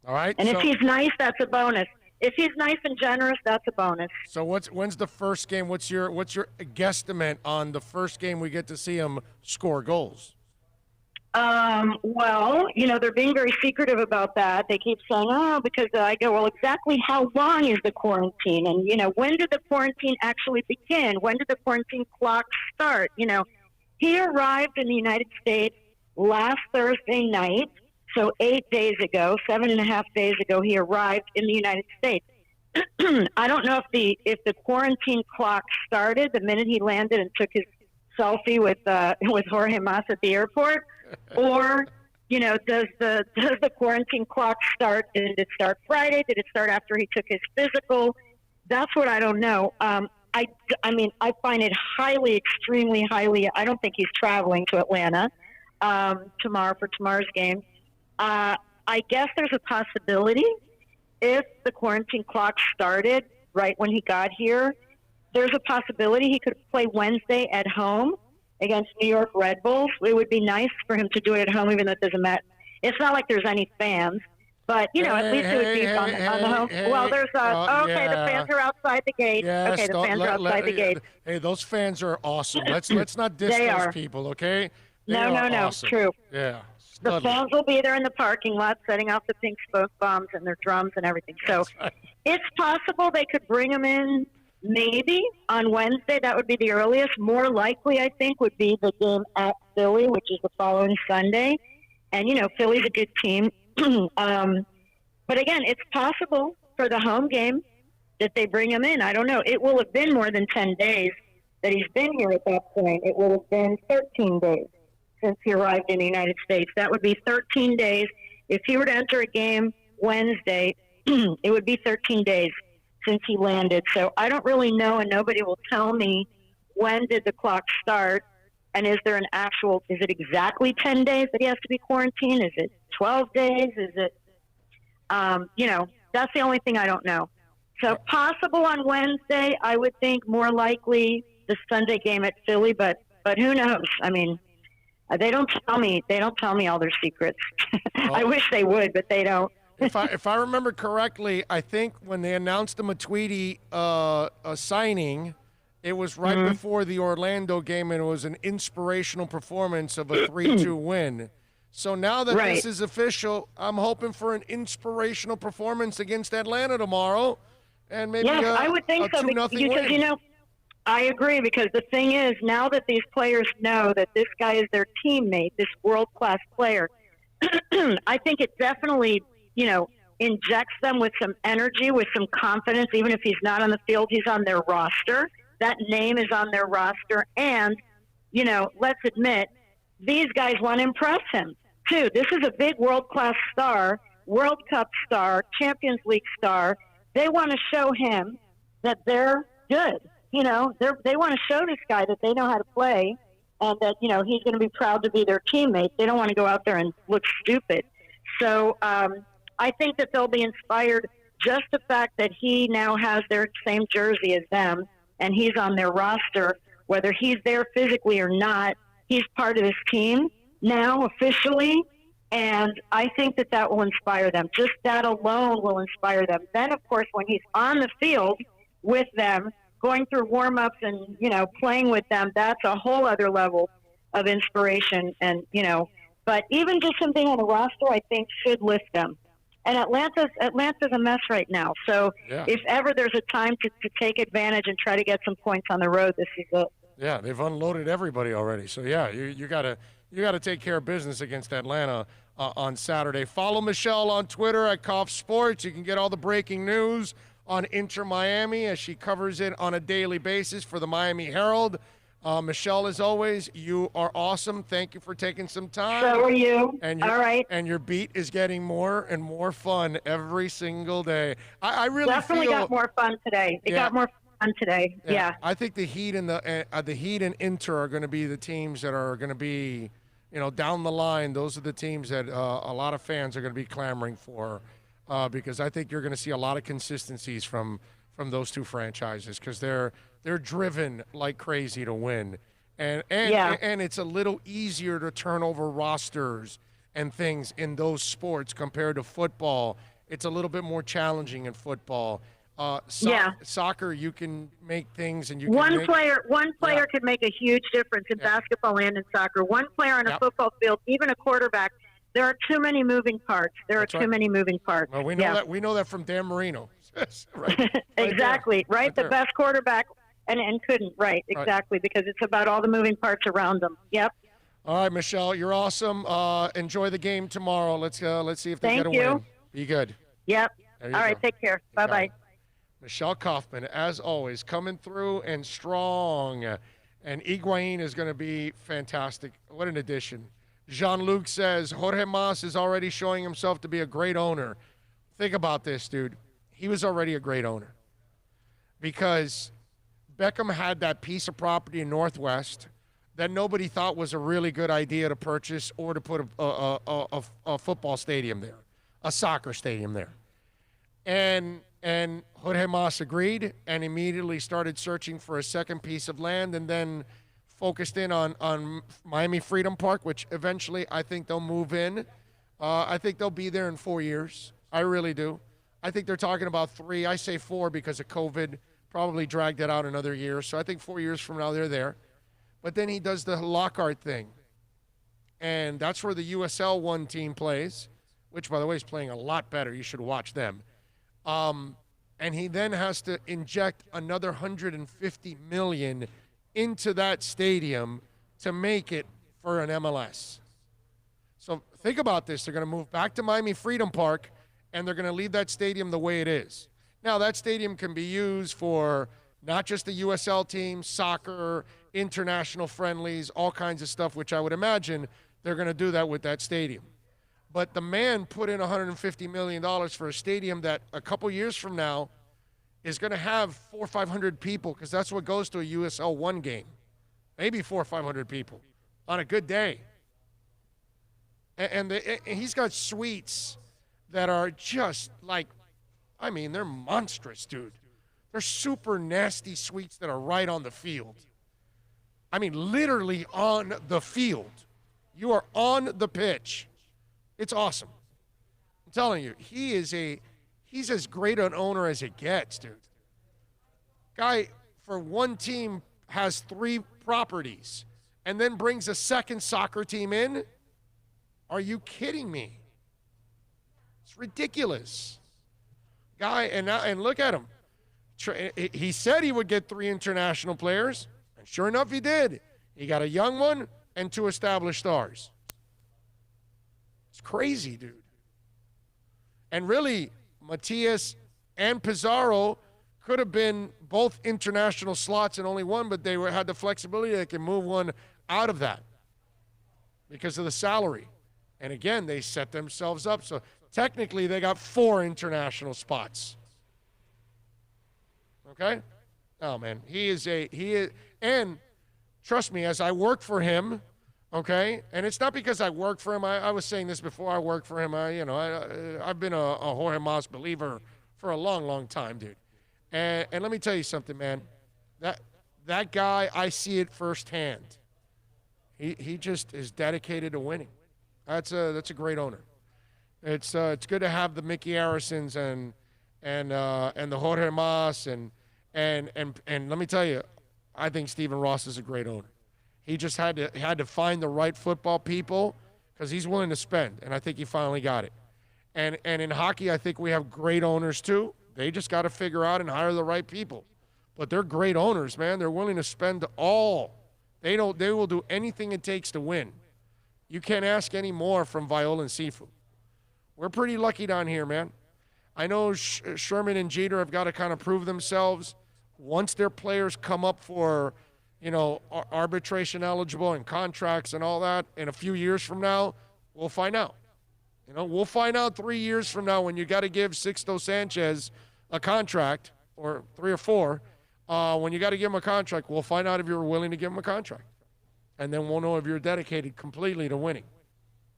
All right. And if he's nice, that's a bonus. If he's nice and generous, that's a bonus. So when's the first game? What's your guesstimate on the first game we get to see him score goals? Well, they're being very secretive about that. They keep saying, because I go, well, exactly how long is the quarantine? And, when did the quarantine actually begin? When did the quarantine clock start? He arrived in the United States last Thursday night. So 8 days ago, 7.5 days ago, he arrived in the United States. I don't know if the quarantine clock started the minute he landed and took his selfie with Jorge Mas at the airport, or does the quarantine clock start? Did it start Friday? Did it start after he took his physical? That's what I don't know. I find it extremely highly. I don't think he's traveling to Atlanta tomorrow for tomorrow's game. I guess there's a possibility if the quarantine clock started right when he got here, there's a possibility he could play Wednesday at home against New York Red Bulls. It would be nice for him to do it at home, even though it doesn't matter. It's not like there's any fans, but, at least it would be on the home. Well, there's the fans are outside the gate. Yes, okay, the fans are outside the gate. Hey, those fans are awesome. Let's not diss those people, okay? No, awesome. True. Yeah. The fans will be there in the parking lot setting off the pink smoke bombs and their drums and everything. So it's possible they could bring them in maybe on Wednesday. That would be the earliest. More likely, I think, would be the game at Philly, which is the following Sunday. And, Philly's a good team. But again, it's possible for the home game that they bring him in. I don't know. It will have been more than 10 days that he's been here at that point. It will have been 13 days since he arrived in the United States. That would be 13 days. If he were to enter a game Wednesday, it would be 13 days since he landed. So I don't really know, and nobody will tell me when did the clock start, and is there is it exactly 10 days that he has to be quarantined? Is it 12 days? Is it, that's the only thing I don't know. So possible on Wednesday, I would think more likely the Sunday game at Philly, but who knows? I mean, they don't tell me all their secrets. I wish they would, but they don't. If I remember correctly, I think when they announced the Matuidi signing, it was right before the Orlando game, and it was an inspirational performance of a 3-2 win. So now that this is official, I'm hoping for an inspirational performance against Atlanta tomorrow, and maybe I would think so, 2-0 because win. I agree, because the thing is, now that these players know that this guy is their teammate, this world-class player, I think it definitely, injects them with some energy, with some confidence. Even if he's not on the field, he's on their roster. That name is on their roster. And, let's admit, these guys want to impress him, too. This is a big world-class star, World Cup star, Champions League star. They want to show him that they're good. They want to show this guy that they know how to play, and that, he's going to be proud to be their teammate. They don't want to go out there and look stupid. So I think that they'll be inspired. Just the fact that he now has their same jersey as them, and he's on their roster, whether he's there physically or not, he's part of this team now officially, and I think that will inspire them. Just that alone will inspire them. Then, of course, when he's on the field with them, going through warm-ups and, playing with them, that's a whole other level of inspiration. And, but even just him being on the roster, I think, should lift them. And Atlanta's a mess right now. So if ever there's a time to take advantage and try to get some points on the road, this is it. Yeah, they've unloaded everybody already. So, you gotta take care of business against Atlanta on Saturday. Follow Michelle on Twitter at Koff Sports. You can get all the breaking news on Inter Miami as she covers it on a daily basis for the Miami Herald. Michelle, as always, you are awesome. Thank you for taking some time. So are you. All right. And your beat is getting more and more fun every single day. I really definitely got more fun today. It got more fun today. Yeah. I think the Heat and the Heat and Inter are going to be the teams that are going to be down the line, those are the teams that a lot of fans are going to be clamoring for, because I think you're going to see a lot of consistencies from those two franchises, because they're driven like crazy to win, and it's a little easier to turn over rosters and things in those sports compared to football. It's a little bit more challenging in football. Soccer, you can make things, and you can one player could make a huge difference in basketball and in soccer. One player on a football field, even a quarterback. There are too many moving parts. Many moving parts. Well, we know that. We know that from Dan Marino. Exactly. Right. The best quarterback and couldn't. Right. Exactly. Because it's about all the moving parts around them. Yep. All right, Michelle, you're awesome. Enjoy the game tomorrow. Let's see if they get a win. Be good. Yep. All right. Take care. Bye bye. Michelle Kaufman, as always, coming through and strong. And Higuaín is going to be fantastic. What an addition. Jean-Luc says, Jorge Mas is already showing himself to be a great owner. Think about this, dude. He was already a great owner because Beckham had that piece of property in Northwest that nobody thought was a really good idea to purchase or to put a football stadium there, a soccer stadium there. And Jorge Mas agreed and immediately started searching for a second piece of land, and then focused in on Miami Freedom Park, which eventually I think they'll move in. I think they'll be there in 4 years. I really do. I think they're talking about 3. I say 4 because of COVID, probably dragged it out another year. So I think 4 years from now they're there. But then he does the Lockhart thing. And that's where the USL 1 team plays, which, by the way, is playing a lot better. You should watch them. And he then has to inject another $150 million into that stadium to make it for an MLS. So think about this. They're going to move back to Miami Freedom Park, and they're going to leave that stadium the way it is. Now, that stadium can be used for not just the USL team, soccer, international friendlies, all kinds of stuff, which I would imagine they're going to do that with that stadium. But the man put in $150 million for a stadium that a couple years from now is going to have 400 or 500 people, because that's what goes to a USL 1 game. Maybe 400 or 500 people on a good day. And he's got suites that are just like, I mean, they're monstrous, dude. They're super nasty suites that are right on the field. I mean, literally on the field. You are on the pitch. It's awesome. I'm telling you, he's as great an owner as it gets, dude. Guy, for one team, has 3 properties and then brings a second soccer team in? Are you kidding me? It's ridiculous. Guy, and look at him. He said he would get 3 international players, and sure enough, he did. He got a young one and 2 established stars. It's crazy, dude. And really, Matias and Pizarro could have been both international slots and only one, but they had the flexibility. They can move one out of that because of the salary. And again, they set themselves up. So technically, they got 4 international spots. Okay? Oh, man. He is, and trust me, as I work for him, okay, and it's not because I work for him. I was saying this before I worked for him. I've been a Jorge Mas believer for a long, long time, dude. And let me tell you something, man. That guy, I see it firsthand. He just is dedicated to winning. That's a great owner. It's good to have the Mickey Harrisons and the Jorge Mas and let me tell you, I think Stephen Ross is a great owner. He just had to find the right football people because he's willing to spend, and I think he finally got it. And in hockey, I think we have great owners too. They just got to figure out and hire the right people. But they're great owners, man. They're willing to spend all. They will do anything it takes to win. You can't ask any more from Viola and Sifu. We're pretty lucky down here, man. I know Sherman and Jeter have got to kind of prove themselves. Once their players come up for, arbitration eligible and contracts and all that, in a few years from now, we'll find out. We'll find out 3 years from now when you got to give Sixto Sanchez a contract, or 3 or 4. When you got to give him a contract, we'll find out if you're willing to give him a contract. And then we'll know if you're dedicated completely to winning,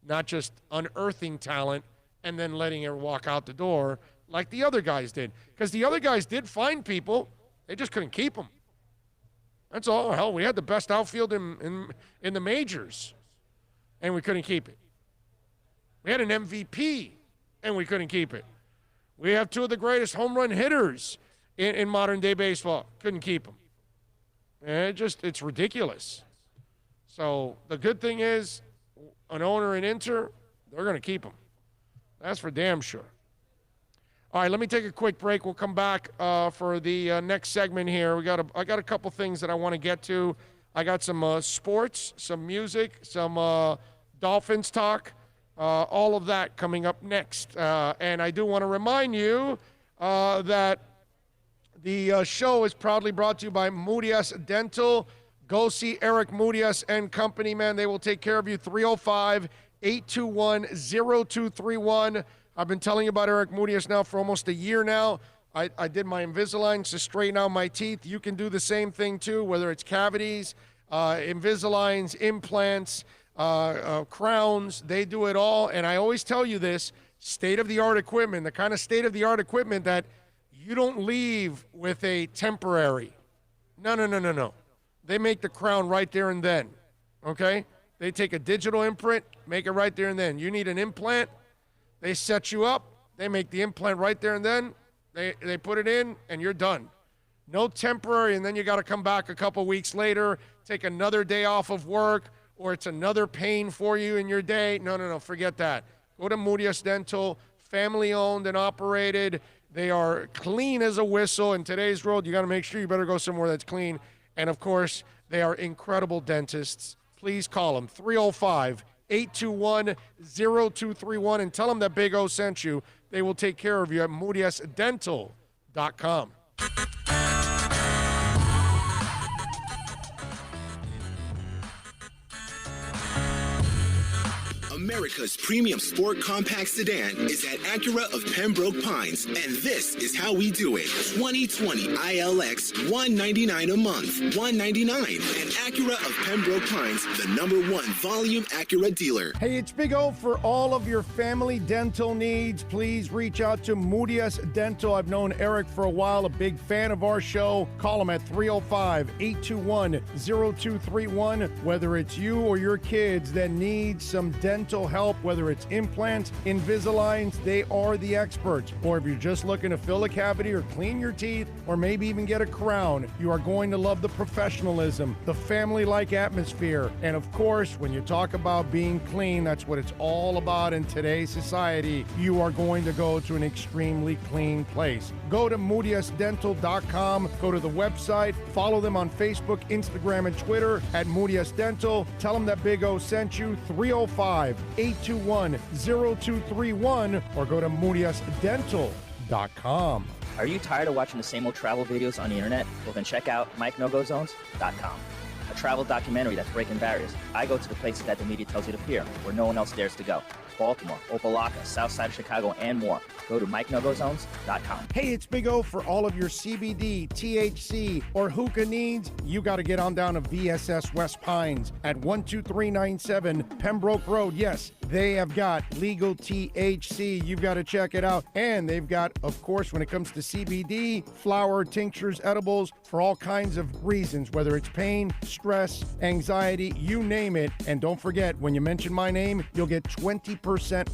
not just unearthing talent and then letting it walk out the door like the other guys did. Because the other guys did find people. They just couldn't keep them. That's all. Hell, we had the best outfield in the majors, and we couldn't keep it. We had an MVP, and we couldn't keep it. We have two of the greatest home run hitters in modern-day baseball. Couldn't keep them. And it's ridiculous. So the good thing is, an owner in Inter, they're going to keep him. That's for damn sure. All right, let me take a quick break. We'll come back for the next segment here. I got a couple things that I want to get to. I got some sports, some music, some Dolphins talk, all of that coming up next. And I do want to remind you that the show is proudly brought to you by Murias Dental. Go see Eric Murias and company, man. They will take care of you. 305-821-0231. I've been telling you about Eric Murias now for almost a year now. I did my Invisalign to straighten out my teeth. You can do the same thing too, whether it's cavities, Invisaligns, implants, crowns. They do it all. And I always tell you this, state-of-the-art equipment, the kind of state-of-the-art equipment that you don't leave with a temporary. No. They make the crown right there and then, okay? They take a digital imprint, make it right there and then. You need an implant, they set you up, they make the implant right there and then, they put it in, and you're done. No temporary, and then you got to come back a couple weeks later, take another day off of work, or it's another pain for you in your day. No, forget that. Go to Murias Dental, family-owned and operated. They are clean as a whistle. In today's world, you got to make sure you better go somewhere that's clean. And, of course, they are incredible dentists. Please call them, 305-821-0231, and tell them that Big O sent you. They will take care of you at MuriasDental.com. America's premium sport compact sedan is at Acura of Pembroke Pines, and this is how we do it. 2020 ILX, $199 a month, $199. And Acura of Pembroke Pines, the #1 volume Acura dealer. Hey, it's Big O. For all of your family dental needs, please reach out to Murias Dental. I've known Eric for a while, a big fan of our show. Call him at 305-821-0231. Whether it's you or your kids that need some dental help, whether it's implants, Invisaligns, they are the experts. Or if you're just looking to fill a cavity or clean your teeth, or maybe even get a crown, you are going to love the professionalism, the family-like atmosphere. And of course, when you talk about being clean, that's what it's all about in today's society. You are going to go to an extremely clean place. Go to MuriasDental.com, go to the website, follow them on Facebook, Instagram, and Twitter at Murias Dental. Tell them that Big O sent you. 305-821-0231, or go to MuriasDental.com. Are you tired of watching the same old travel videos on the internet? Well, then check out MikeNoGoZones.com, a travel documentary that's breaking barriers. I go to the places that the media tells you to appear, where no one else dares to go. Baltimore, Opelika, South Side of Chicago, and more. Go to MikeNoGoZones.com. Hey, it's Big O. For all of your CBD, THC, or hookah needs, you got to get on down to VSS West Pines at 12397 Pembroke Road. Yes, they have got legal THC. You've got to check it out. And they've got, of course, when it comes to CBD, flower, tinctures, edibles, for all kinds of reasons, whether it's pain, stress, anxiety, you name it. And don't forget, when you mention my name, you'll get 20%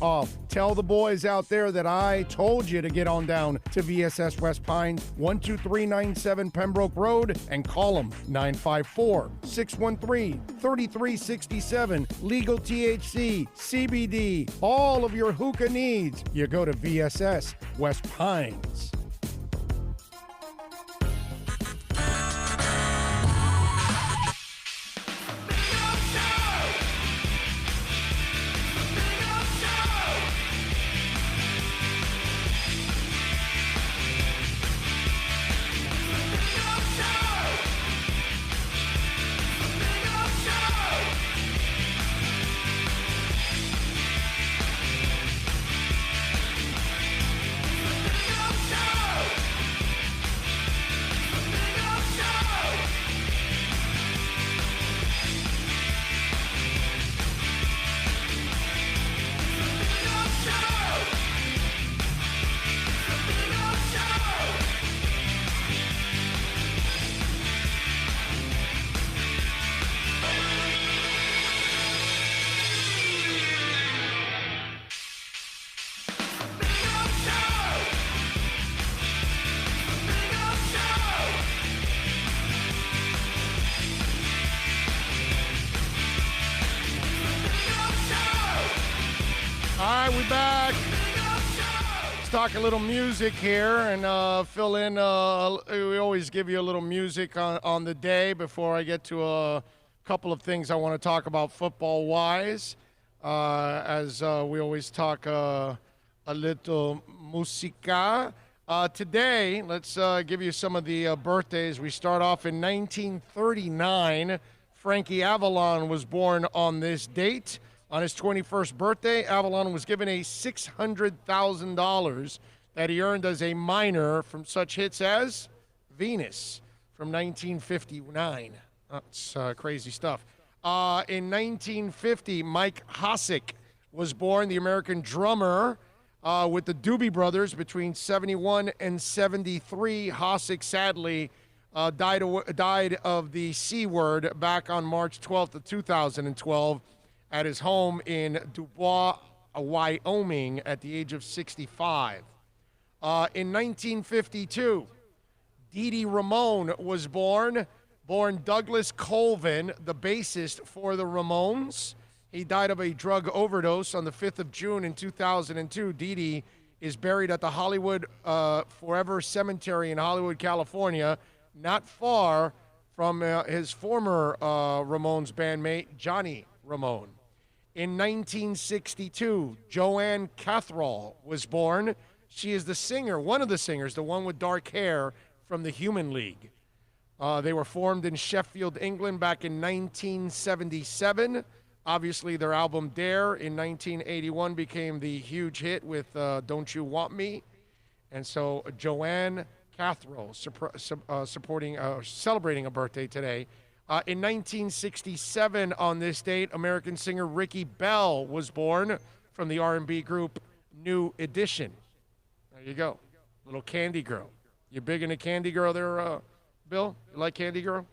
off. Tell the boys out there that I told you to get on down to VSS West Pines, 12397 Pembroke Road, and call them 954-613-3367. Legal THC, CBD, all of your hookah needs. You go to VSS West Pines. Show! let's talk a little music here and fill in. We always give you a little music on the day before I get to a couple of things I want to talk about football-wise. As we always talk a little musica. Today, let's give you some of the birthdays. We start off in 1939. Frankie Avalon was born on this date. On his 21st birthday, Avalon was given a $600,000 that he earned as a minor from such hits as Venus from 1959. That's crazy stuff. In 1950, Mike Hossack was born, the American drummer with the Doobie Brothers between 71 and 73. Hossack sadly died of the C word back on March 12th of 2012 at his home in Dubois, Wyoming, at the age of 65. In 1952, Dee Dee Ramone was born Douglas Colvin, the bassist for the Ramones. He died of a drug overdose on the 5th of June in 2002. Dee Dee is buried at the Hollywood Forever Cemetery in Hollywood, California, not far from his former Ramones bandmate, Johnny Ramone. In 1962, Joanne Cathrall was born. She is the singer, one of the singers, the one with dark hair from the Human League. They were formed in Sheffield, England back in 1977. Obviously, their album Dare in 1981 became the huge hit with Don't You Want Me? And so Joanne Cathrall celebrating a birthday today. In 1967, on this date, American singer Ricky Bell was born from the R&B group New Edition. There you go. Little Candy Girl. You big into Candy Girl there, Bill? You like Candy Girl?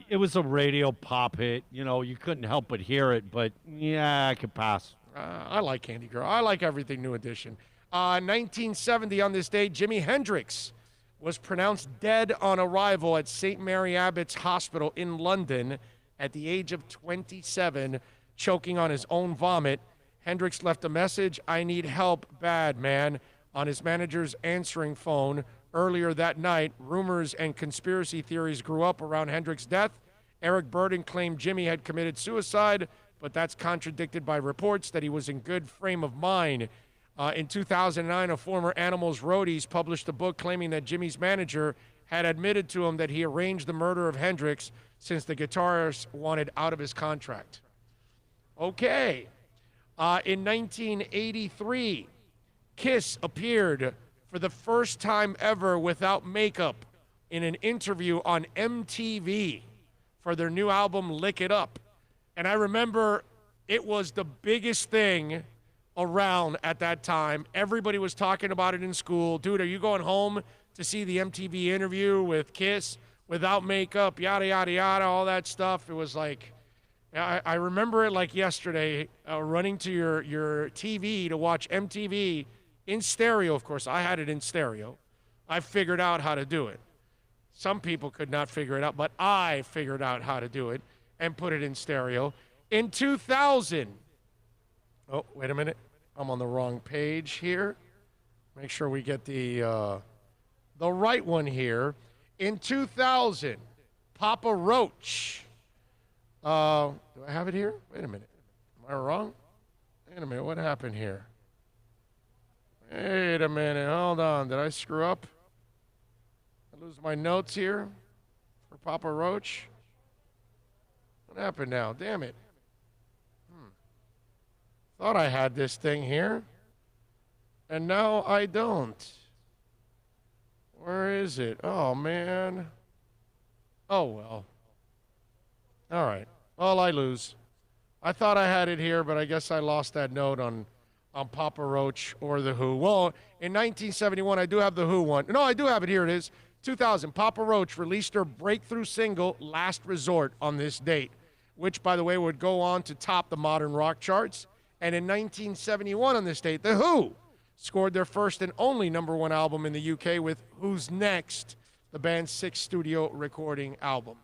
It was a radio pop hit. You know, you couldn't help but hear it, but yeah, I could pass. I like Candy Girl. I like everything New Edition. 1970, on this day, Jimi Hendrix was pronounced dead on arrival at St. Mary Abbott's Hospital in London at the age of 27, choking on his own vomit. Hendrix left a message, "I need help bad, man," on his manager's answering phone. Earlier that night, rumors and conspiracy theories grew up around Hendrix's death. Eric Burden claimed Jimmy had committed suicide, but that's contradicted by reports that he was in good frame of mind. In 2009, a former Animals roadies published a book claiming that Jimmy's manager had admitted to him that he arranged the murder of Hendrix since the guitarist wanted out of his contract. Okay. In 1983, Kiss appeared for the first time ever without makeup in an interview on MTV for their new album, Lick It Up. And I remember it was the biggest thing around at that time. Everybody was talking about it in school. Dude, are you going home to see the MTV interview with Kiss without makeup, yada, yada, yada, all that stuff? It was like, I remember it like yesterday, running to your TV to watch MTV in stereo. Of course, I had it in stereo. I figured out how to do it. Some people could not figure it out, but I figured out how to do it and put it in stereo. In 2000, oh, wait a minute. I'm on the wrong page here. Make sure we get the right one here. In 2000, Papa Roach. Do I have it here? Wait a minute. Am I wrong? Wait a minute. What happened here? Wait a minute. Hold on. Did I screw up? I lose my notes here for Papa Roach. What happened now? Damn it. Thought I had this thing here, and now I don't. Where is it? Oh, man. Oh, well. All right. Well, I lose. I thought I had it here, but I guess I lost that note on Papa Roach or The Who. Well, in 1971, I do have The Who one. No, I do have it. Here it is. 2000, Papa Roach released their breakthrough single, Last Resort, on this date, which, by the way, would go on to top the modern rock charts. And in 1971, on this date, The Who scored their first and only #1 album in the UK with Who's Next, the band's 6th studio recording album.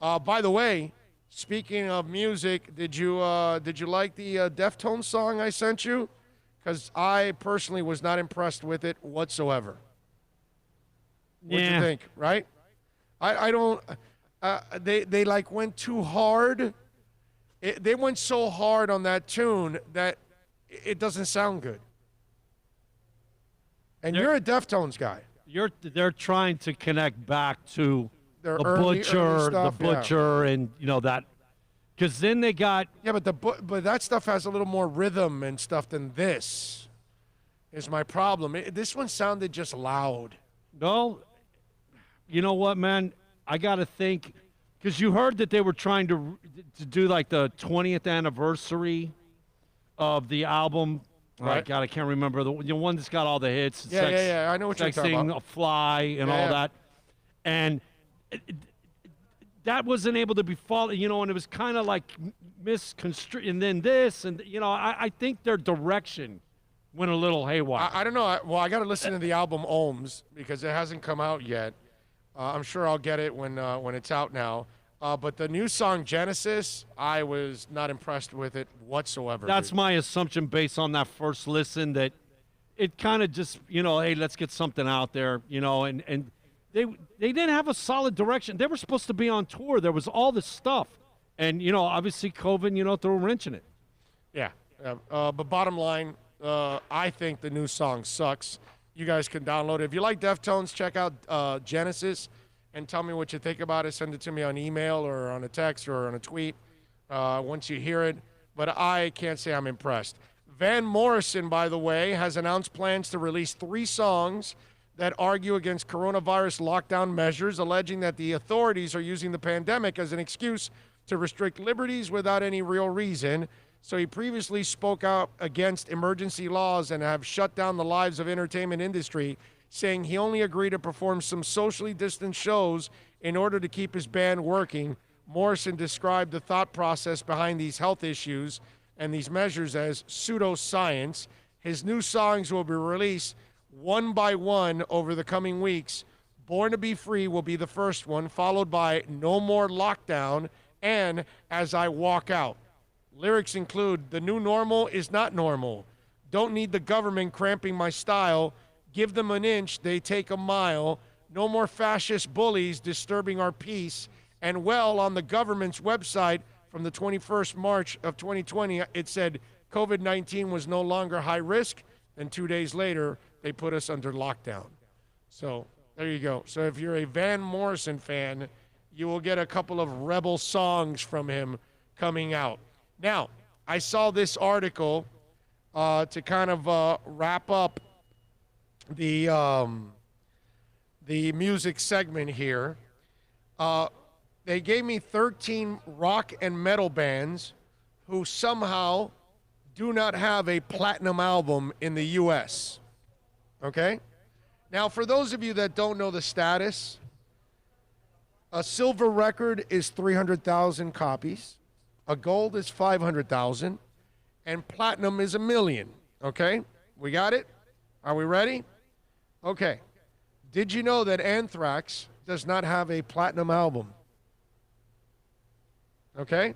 By the way, speaking of music, did you like the Deftones song I sent you? because I personally was not impressed with it whatsoever. What do you think, right? I don't. They like went too hard. They went so hard on that tune that it doesn't sound good. And you're a Deftones guy. They're trying to connect back to Their the early Butcher, stuff, and that. Because then they got but that stuff has a little more rhythm and stuff than this. Is my problem. This one sounded just loud. No, you know what, man? I got to think, because you heard that they were trying to do like the 20th anniversary of the album. Right. Oh, God, I can't remember the one that's got all the hits. Yeah. I know what you're talking about. A Fly and all that. And that wasn't able to be followed, and it was kind of like misconstrued. And then this, and, I think their direction went a little haywire. I don't know. I got to listen to the album Ohms because it hasn't come out yet. I'm sure I'll get it when it's out now. But the new song Genesis, I was not impressed with it whatsoever. That's my assumption based on that first listen, that it kind of just, hey, let's get something out there, and they didn't have a solid direction. They were supposed to be on tour. There was all this stuff. And, obviously COVID, threw a wrench in it. Yeah. But bottom line, I think the new song sucks. You guys can download it. If you like Deftones, check out Genesis and tell me what you think about it. Send it to me on email or on a text or on a tweet once you hear it. But I can't say I'm impressed. Van Morrison, by the way, has announced plans to release 3 songs that argue against coronavirus lockdown measures, alleging that the authorities are using the pandemic as an excuse to restrict liberties without any real reason. So he previously spoke out against emergency laws and have shut down the lives of entertainment industry, saying he only agreed to perform some socially distant shows in order to keep his band working. Morrison described the thought process behind these health issues and these measures as pseudoscience. His new songs will be released one by one over the coming weeks. Born to Be Free will be the first one, followed by No More Lockdown and As I Walk Out. Lyrics include, the new normal is not normal. Don't need the government cramping my style. Give them an inch, they take a mile. No more fascist bullies disturbing our peace. And well, on the government's website from the 21st March of 2020, it said COVID-19 was no longer high risk. And 2 days later, they put us under lockdown. So there you go. So if you're a Van Morrison fan, you will get a couple of rebel songs from him coming out. Now, I saw this article to kind of wrap up the music segment here. They gave me 13 rock and metal bands who somehow do not have a platinum album in the U.S. Okay? Now, for those of you that don't know the status, a silver record is 300,000 copies, a gold is 500,000, and platinum is 1 million. Okay? We got it? Are we ready? Okay. Did you know that Anthrax does not have a platinum album? Okay?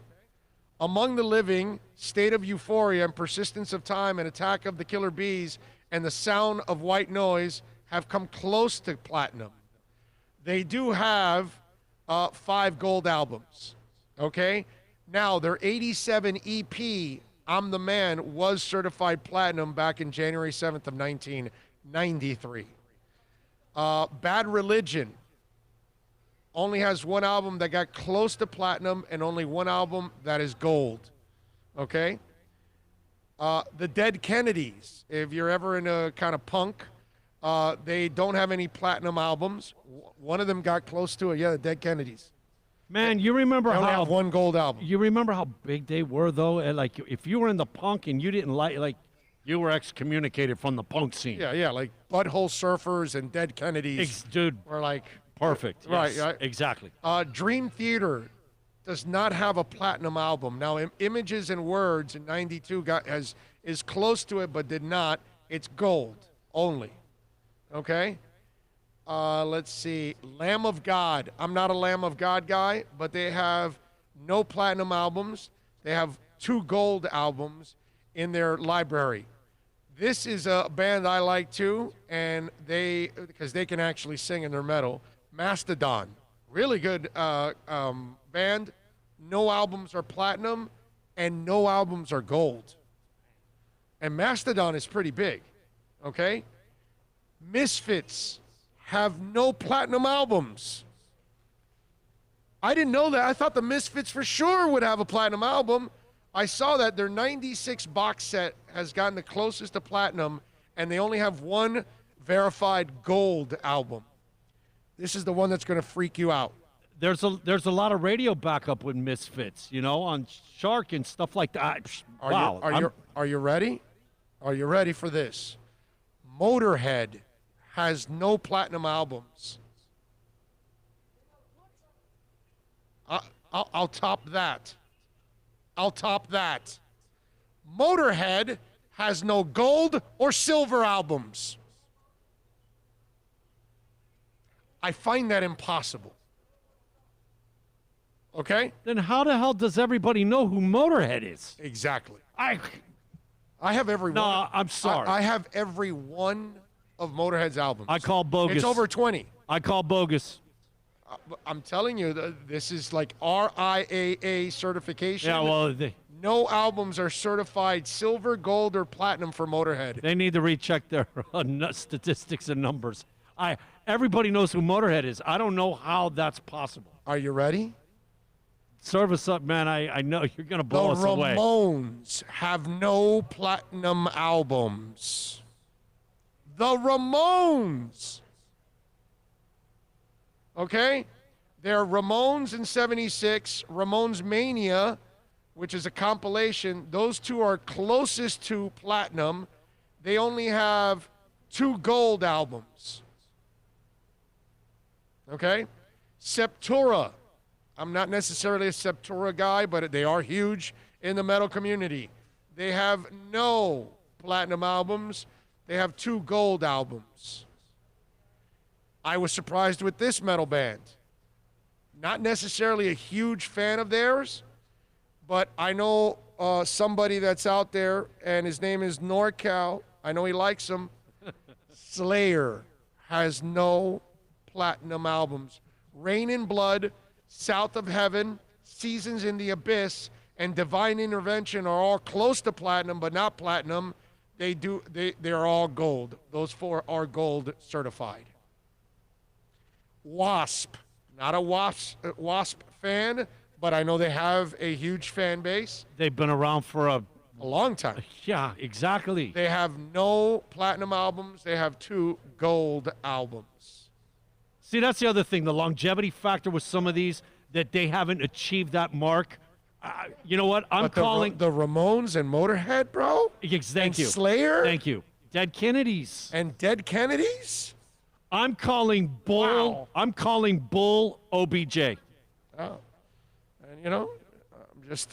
Among the Living, State of Euphoria and Persistence of Time and Attack of the Killer Bees and The Sound of White Noise have come close to platinum. They do have 5 gold albums. Okay? Now, their 87 EP, I'm the Man, was certified platinum back in January 7th of 1993. Bad Religion only has 1 album that got close to platinum and only 1 album that is gold. Okay? The Dead Kennedys, if you're ever into kind of punk, they don't have any platinum albums. One of them got close to it. Yeah, the Dead Kennedys. Man, you remember They only how have 1 gold album. You remember how big they were, though? And like, if you were in the punk and you didn't like you were excommunicated from the punk scene. Yeah, like Butthole Surfers and Dead Kennedys. Dude, were like perfect. Right, Yes, right. Exactly. Dream Theater does not have a platinum album. Now, Images and Words in '92 is close to it, but did not. It's gold only. Okay. Let's see. Lamb of God. I'm not a Lamb of God guy, but they have no platinum albums. They have 2 gold albums in their library. This is a band I like too, and because they can actually sing in their metal. Mastodon, really good band. No albums are platinum, and no albums are gold. And Mastodon is pretty big, okay? Misfits have no platinum albums. I didn't know that. I thought the Misfits for sure would have a platinum album. I saw that their 96 box set has gotten the closest to platinum, and they only have one verified gold album. This is the one that's going to freak you out. There's a lot of radio backup with Misfits, on Shark and stuff like that. Wow. Are you ready? Are you ready for this? Motorhead has no platinum albums. I'll top that. I'll top that. Motorhead has no gold or silver albums. I find that impossible. Okay? Then how the hell does everybody know who Motorhead is? Exactly. I have every one. No, I'm sorry. I have every one of Motorhead's albums. I call bogus. It's over 20. I call bogus. I'm telling you, this is like RIAA certification. Yeah, well, no albums are certified silver, gold, or platinum for Motorhead. They need to recheck their statistics and numbers. Everybody knows who Motorhead is. I don't know how that's possible. Are you ready? Serve us up, man. I know you're going to blow us away. The Ramones have no platinum albums. The Ramones. Okay? They're Ramones in 76, Ramones Mania, which is a compilation. Those two are closest to platinum. They only have 2 gold albums. Okay? Sepultura. I'm not necessarily a Sepultura guy, but they are huge in the metal community. They have no platinum albums. They have 2 gold albums. I was surprised with this metal band. Not necessarily a huge fan of theirs, but I know somebody that's out there, and his name is NorCal. I know he likes them. Slayer has no platinum albums. Rain in Blood, South of Heaven, Seasons in the Abyss, and Divine Intervention are all close to platinum, but not platinum. They are all gold. Those 4 are gold certified. Wasp, not a Wasp fan, but I know they have a huge fan base. They've been around for a long time. Yeah, exactly. They have no platinum albums. They have 2 gold albums. See, that's the other thing, the longevity factor with some of these, that they haven't achieved that mark. You know what? I'm calling the Ramones and Motorhead, bro. Thank you. Slayer. Thank you. Dead Kennedys. And Dead Kennedys. I'm calling Bull. Wow. I'm calling Bull OBJ. Oh, and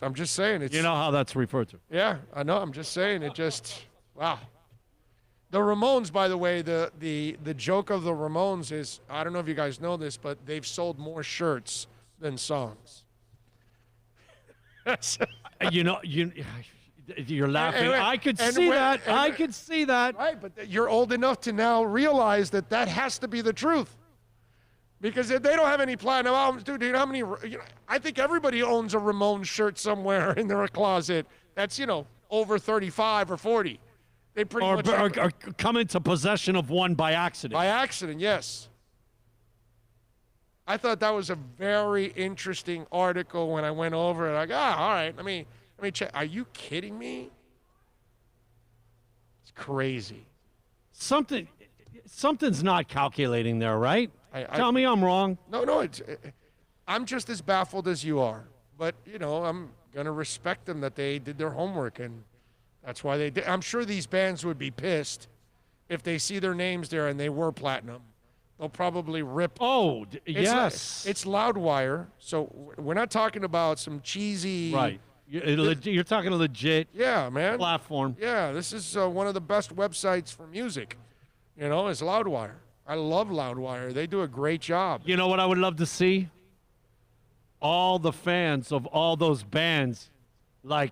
I'm just saying it's. You know how that's referred to. Yeah, I know. I'm just saying it. Just wow. The Ramones, by the way, the joke of the Ramones is, I don't know if you guys know this, but they've sold more shirts than songs. You're laughing. I could see that. I could see that. Right, but you're old enough to now realize that has to be the truth. Because if they don't have any platinum albums, dude, you know how many? I think everybody owns a Ramones shirt somewhere in their closet. That's over 35 or 40. They pretty much or come into possession of one by accident. By accident, yes. I thought that was a very interesting article when I went over it. Like, all right, let me check. Are you kidding me? It's crazy. Something's not calculating there, right? Tell me I'm wrong. No, I'm just as baffled as you are. But, I'm going to respect them that they did their homework, and that's why they did. I'm sure these bands would be pissed if they see their names there and they were platinum. They'll probably rip. Oh, yes. It's Loudwire, so we're not talking about some cheesy. Right. You're talking a legit platform. Yeah, this is one of the best websites for music. It's Loudwire. I love Loudwire. They do a great job. You know what I would love to see? All the fans of all those bands,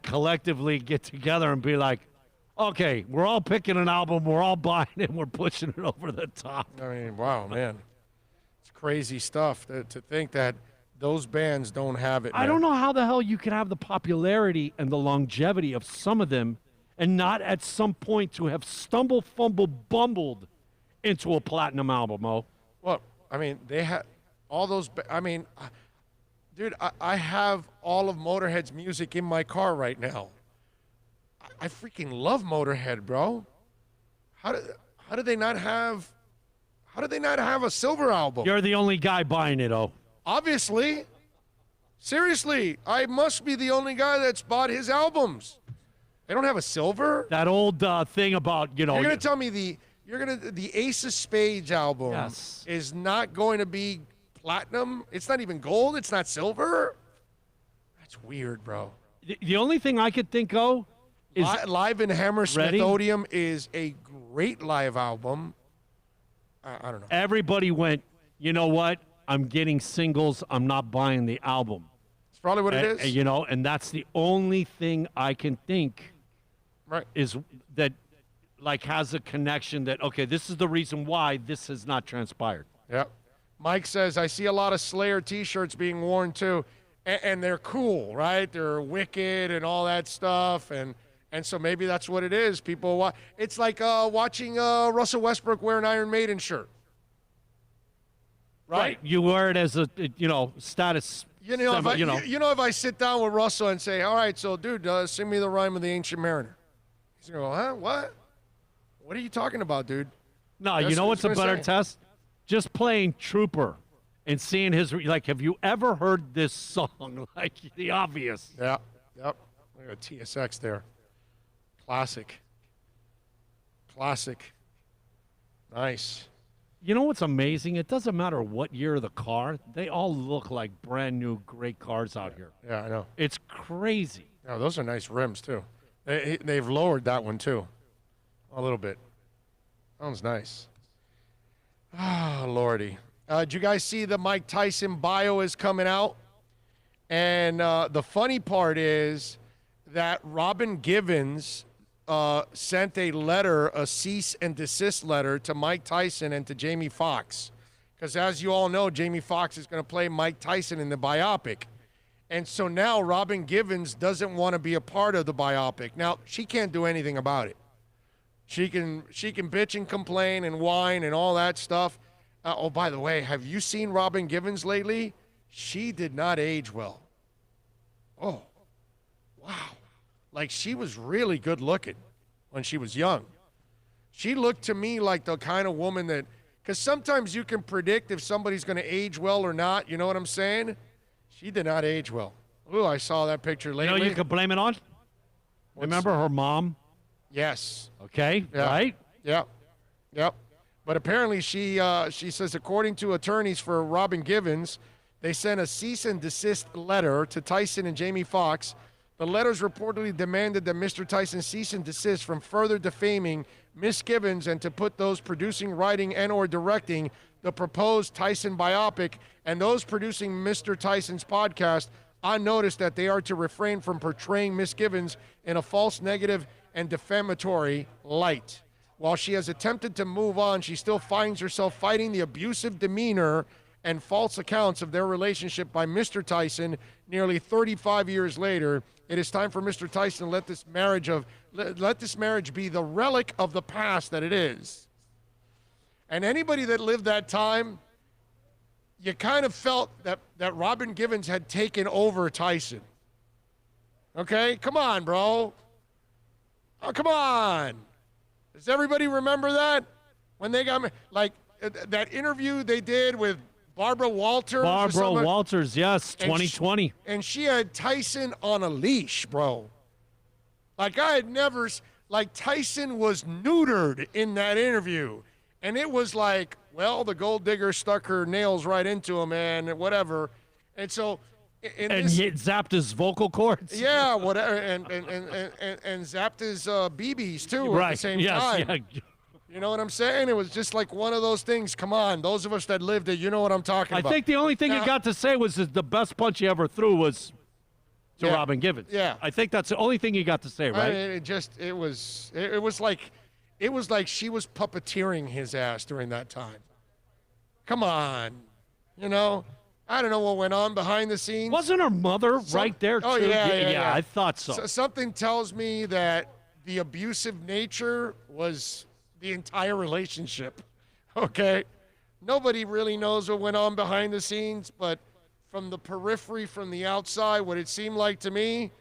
collectively get together and be like, Okay, we're all picking an album, we're all buying it, and we're pushing it over the top. I mean, wow, man. It's crazy stuff to think that those bands don't have it. I don't know how the hell you can have the popularity and the longevity of some of them and not at some point to have bumbled into a platinum album, Mo. Well, I mean, they have all those. I mean, dude, I have all of Motorhead's music in my car right now. I freaking love Motorhead, bro. How do they not have a silver album? You're the only guy buying it, oh. Obviously. Seriously, I must be the only guy that's bought his albums. They don't have a silver? That old thing about, You're going to tell me the Ace of Spades album is not going to be platinum? It's not even gold? It's not silver? That's weird, bro. The only thing I could think of is Live in Hammersmith Odeum is a great live album. I don't know. Everybody went, you know what? I'm getting singles. I'm not buying the album. It's probably what it is. You know, and that's the only thing I can think is that, like, has a connection that, okay, this is the reason why this has not transpired. Yep. Mike says, I see a lot of Slayer T-shirts being worn, too, and they're cool, right? They're wicked and all that stuff, and so maybe that's what it is. People, it's like watching Russell Westbrook wear an Iron Maiden shirt. Right. You wear it as a, status. If I sit down with Russell and say, all right, so, dude, sing me the rhyme of the Ancient Mariner. He's going to go, huh? What? What are you talking about, dude? No, you know what's a better test? Just playing Trooper and seeing his, like, have you ever heard this song? Like, the obvious. Yeah. Yep. Look at TSX there. Classic. Nice. You know what's amazing? It doesn't matter what year of the car. They all look like brand new, great cars out here. Yeah, I know. It's crazy. Yeah, those are nice rims, too. They've lowered that one, too. A little bit. That one's nice. Ah, Lordy. Did you guys see the Mike Tyson bio is coming out? And the funny part is that Robin Givens sent a cease and desist letter to Mike Tyson and to Jamie Foxx. Because as you all know, Jamie Foxx is going to play Mike Tyson in the biopic. And so now Robin Givens doesn't want to be a part of the biopic. Now, she can't do anything about it. She can bitch and complain and whine and all that stuff. Oh, by the way, have you seen Robin Givens lately? She did not age well. Oh, wow. Like, she was really good looking when she was young. She looked to me like the kind of woman that, because sometimes you can predict if somebody's going to age well or not. You know what I'm saying? She did not age well. Ooh, I saw that picture lately. You know you could blame it on? Remember her mom? Yes. Okay, yeah. right? Yep. But apparently she says, according to attorneys for Robin Givens, they sent a cease and desist letter to Tyson and Jamie Foxx. The letters reportedly demanded that Mr. Tyson cease and desist from further defaming Miss Givens and to put those producing, writing, and or directing the proposed Tyson biopic and those producing Mr. Tyson's podcast on notice that they are to refrain from portraying Miss Givens in a false, negative, and defamatory light. While she has attempted to move on, she still finds herself fighting the abusive demeanor and false accounts of their relationship by Mr. Tyson nearly 35 years later. It is time for Mr. Tyson to let this marriage be the relic of the past that it is. And anybody that lived that time, you kind of felt that Robin Givens had taken over Tyson. Okay? Come on, bro. Oh, come on. Does everybody remember that? When they got, like, that interview they did with Barbara Walters? Barbara Walters, yes, 2020. And she had Tyson on a leash, bro. Like, I had never, like, Tyson was neutered in that interview. And it was like, well, the gold digger stuck her nails right into him and whatever. And so... And he zapped his vocal cords? Yeah, whatever. And zapped his BBs, too, at the same time. Yeah. You know what I'm saying? It was just like one of those things. Come on, those of us that lived it, you know what I'm talking about. I think the only thing he got to say was that the best punch he ever threw was to Yeah. Robin Givens. Yeah. I think that's the only thing you got to say, right? It was like she was puppeteering his ass during that time. Come on. You know, I don't know what went on behind the scenes. Wasn't her mother right there, too? Oh, yeah, I thought so. Something tells me that the abusive nature was the entire relationship, okay? Nobody really knows what went on behind the scenes, but from the periphery, from the outside, what it seemed like to me,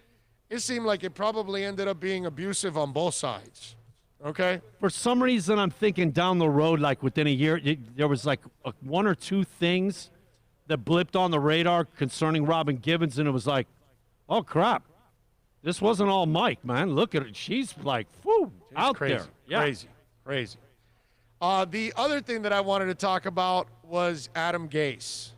it seemed like it probably ended up being abusive on both sides, okay? For some reason, I'm thinking down the road, like within a year, there was like one or two things that blipped on the radar concerning Robin Givens, and it was like, oh, crap. This wasn't all Mike, man. Look at her. She's like, whoo, out crazy, there. Yeah. Crazy. The other thing that I wanted to talk about was Adam Gase.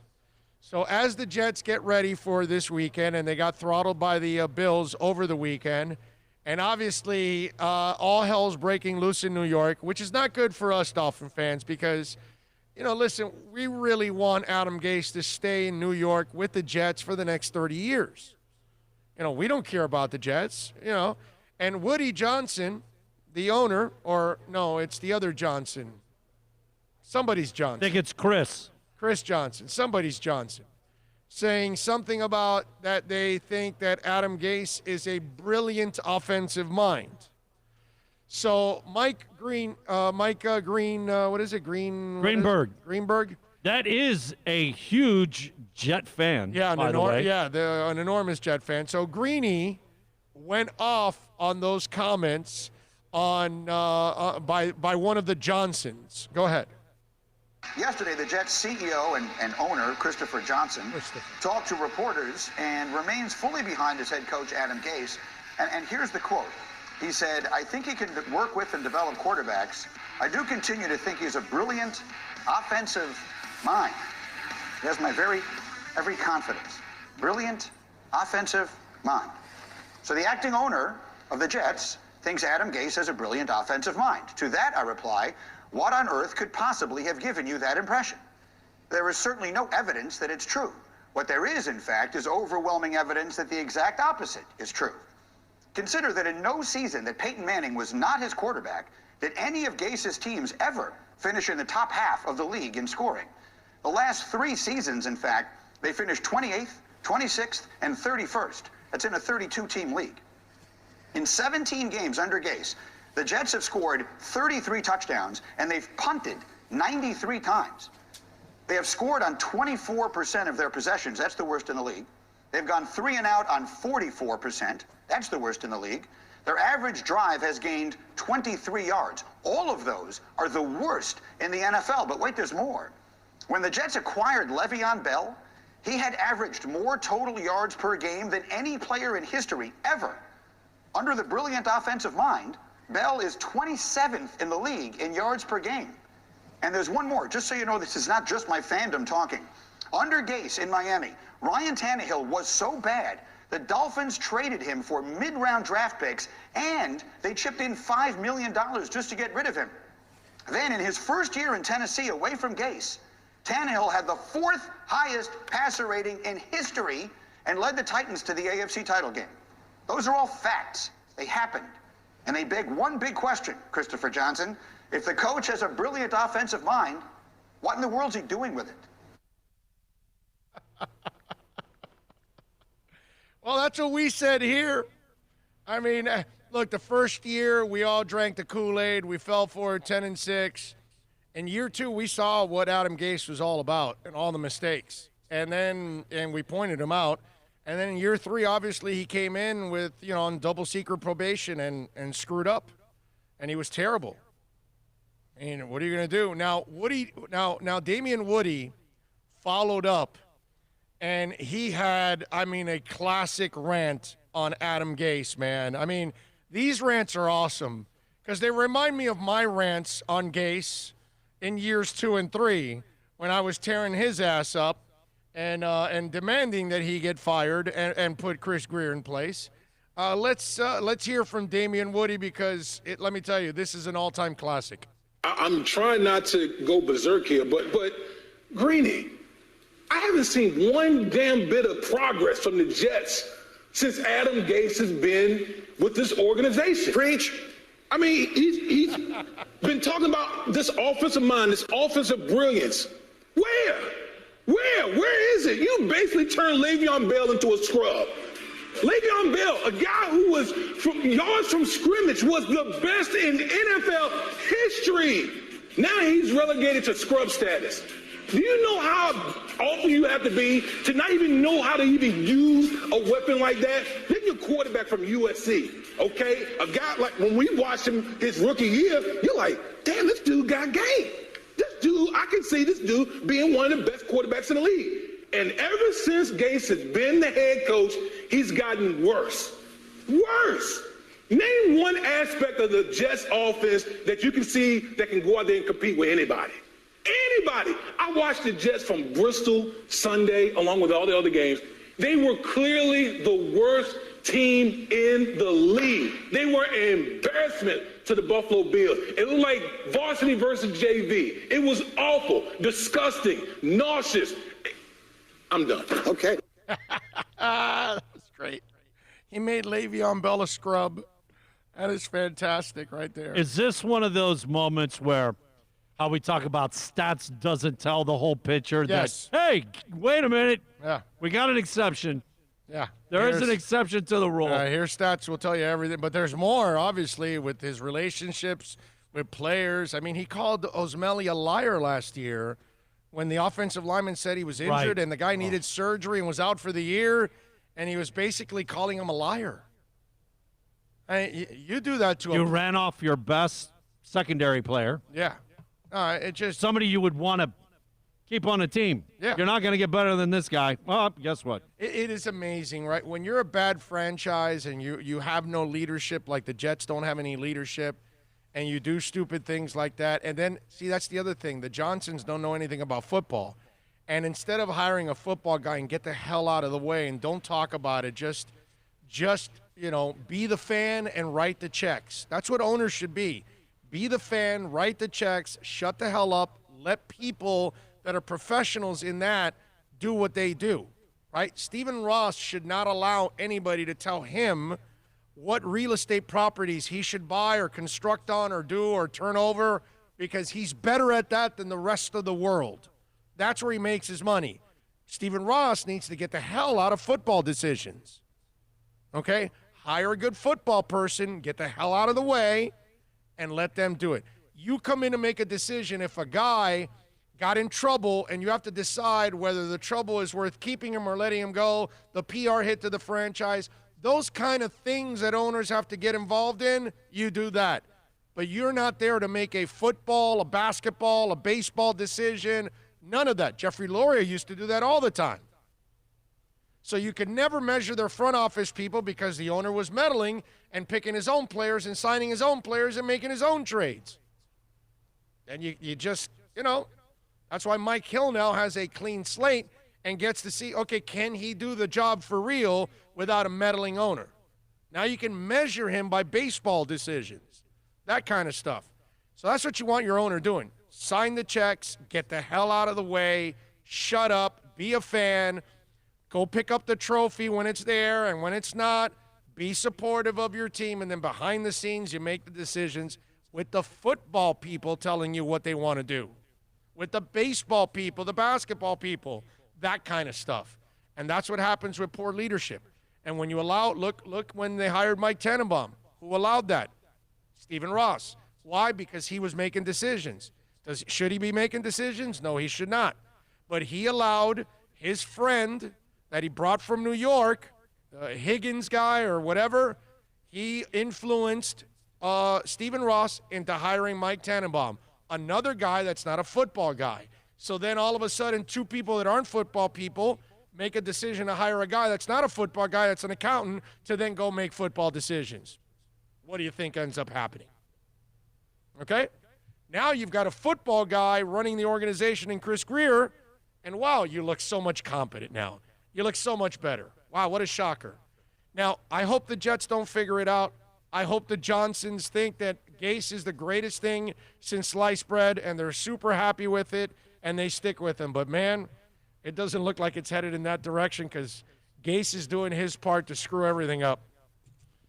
So as the Jets get ready for this weekend, and they got throttled by the Bills over the weekend, and obviously all hell's breaking loose in New York, which is not good for us Dolphin fans because, you know, listen, we really want Adam Gase to stay in New York with the Jets for the next 30 years. You know, we don't care about the Jets, you know. And Woody Johnson, the owner, or no, it's the other Johnson. Somebody's Johnson. I think it's Chris. Chris Johnson. Somebody's Johnson. Saying something about that they think that Adam Gase is a brilliant offensive mind. So Mike Green, what is it? Greenberg. That is a huge Jet fan, by the way. Yeah, an enormous Jet fan. So Greeny went off on those comments on by one of the Johnsons. Go ahead. Yesterday, the Jets CEO and owner, Christopher Johnson, talked to reporters and remains fully behind his head coach, Adam Gase. And here's the quote. He said, I think he can work with and develop quarterbacks. I do continue to think he's a brilliant offensive mind. He has my every confidence. Brilliant offensive mind. So the acting owner of the Jets thinks Adam Gase has a brilliant offensive mind. To that, I reply, what on earth could possibly have given you that impression? There is certainly no evidence that it's true. What there is, in fact, is overwhelming evidence that the exact opposite is true. Consider that in no season that Peyton Manning was not his quarterback did any of Gase's teams ever finish in the top half of the league in scoring. The last 3 seasons, in fact, they finished 28th, 26th, and 31st. That's in a 32-team league. In 17 games under Gase, the Jets have scored 33 touchdowns, and they've punted 93 times. They have scored on 24% of their possessions. That's the worst in the league. They've gone 3 and out on 44%. That's the worst in the league. Their average drive has gained 23 yards. All of those are the worst in the NFL. But wait, there's more. When the Jets acquired Le'Veon Bell, he had averaged more total yards per game than any player in history ever. Under the brilliant offensive mind, Bell is 27th in the league in yards per game. And there's one more, just so you know, this is not just my fandom talking. Under Gase in Miami, Ryan Tannehill was so bad, the Dolphins traded him for mid-round draft picks, and they chipped in $5 million just to get rid of him. Then in his first year in Tennessee, away from Gase, Tannehill had the 4th highest passer rating in history and led the Titans to the AFC title game. Those are all facts. They happened. And they beg one big question, Christopher Johnson. If the coach has a brilliant offensive mind, what in the world's he doing with it? Well, that's what we said here. I mean, look, the first year we all drank the Kool-Aid. We fell for it 10-6. In year 2, we saw what Adam Gase was all about and all the mistakes. And we pointed him out. And then in year 3, obviously, he came in with, on double secret probation and screwed up. And he was terrible. And what are you going to do? Now Damian Woody followed up. And he had, a classic rant on Adam Gase, man. I mean, these rants are awesome because they remind me of my rants on Gase in years 2 and 3 when I was tearing his ass up and demanding that he get fired and put Chris Grier in place. Let's hear from Damian Woody because let me tell you, this is an all-time classic. I'm trying not to go berserk here, but Greeny, I haven't seen one damn bit of progress from the Jets since Adam Gase has been with this organization. Preach. I mean, he's been talking about this offensive mind, this offensive brilliance. Where is it? You basically turned Le'Veon Bell into a scrub. Le'Veon Bell, a guy who was from yards from scrimmage, was the best in NFL history. Now he's relegated to scrub status. Do you know how awful you have to be to not even know how to even use a weapon like that? Then your quarterback from USC, okay? A guy like, when we watched him his rookie year, you're like, damn, this dude got game. This dude, I can see this dude being one of the best quarterbacks in the league. And ever since Gase has been the head coach, he's gotten worse. Worse. Name one aspect of the Jets offense that you can see that can go out there and compete with anybody. Anybody. I watched the Jets from Bristol Sunday, along with all the other games. They were clearly the worst team in the league. They were an embarrassment to the Buffalo Bills. It looked like varsity versus JV. It was awful, disgusting, nauseous. I'm done. Okay. That was great. He made Le'Veon Bell a scrub. That is fantastic right there. Is this one of those moments where how we talk about stats doesn't tell the whole picture? Yes. That, hey, wait a minute. Yeah. We got an exception. Yeah. There is an exception to the rule. Here's stats will tell you everything, but there's more, obviously, with his relationships with players. I mean, he called Osmelli a liar last year when the offensive lineman said he was injured and the guy needed surgery and was out for the year, and he was basically calling him a liar. You do that to You him. ran off your best secondary player. Yeah. It just somebody you would want to keep on the team. Yeah. You're not going to get better than this guy. Well, guess what? It is amazing, right? When you're a bad franchise and you have no leadership, like the Jets don't have any leadership, and you do stupid things like that. And then, see, that's the other thing. The Johnsons don't know anything about football. And instead of hiring a football guy and get the hell out of the way and don't talk about it, just be the fan and write the checks. That's what owners should be. Be the fan, write the checks, shut the hell up, let people that are professionals in that do what they do, right? Stephen Ross should not allow anybody to tell him what real estate properties he should buy or construct on or do or turn over, because he's better at that than the rest of the world. That's where he makes his money. Stephen Ross needs to get the hell out of football decisions, okay? Hire a good football person, get the hell out of the way, and let them do it. You come in to make a decision if a guy got in trouble and you have to decide whether the trouble is worth keeping him or letting him go, the PR hit to the franchise, those kind of things that owners have to get involved in, you do that. But you're not there to make a football, a basketball, a baseball decision, none of that. Jeffrey Loria used to do that all the time. So you could never measure their front office people because the owner was meddling and picking his own players and signing his own players and making his own trades. And you just, that's why Mike Hill now has a clean slate and gets to see, okay, can he do the job for real without a meddling owner? Now you can measure him by baseball decisions, that kind of stuff. So that's what you want your owner doing. Sign the checks, get the hell out of the way, shut up, be a fan, go pick up the trophy when it's there, and when it's not, be supportive of your team, and then behind the scenes you make the decisions with the football people telling you what they want to do, with the baseball people, the basketball people, that kind of stuff. And that's what happens with poor leadership. And when you allow, look when they hired Mike Tannenbaum, who allowed that? Stephen Ross. Why? Because he was making decisions. Should he be making decisions? No, he should not. But he allowed his friend that he brought from New York, Higgins guy or whatever, he influenced Stephen Ross into hiring Mike Tannenbaum, another guy that's not a football guy. So then all of a sudden, two people that aren't football people make a decision to hire a guy that's not a football guy, that's an accountant, to then go make football decisions. What do you think ends up happening? Okay? Now you've got a football guy running the organization in Chris Greer, and wow, you look so much competent now. You look so much better. Wow, what a shocker. Now, I hope the Jets don't figure it out. I hope the Johnsons think that Gase is the greatest thing since sliced bread, and they're super happy with it, and they stick with him. But, man, it doesn't look like it's headed in that direction because Gase is doing his part to screw everything up.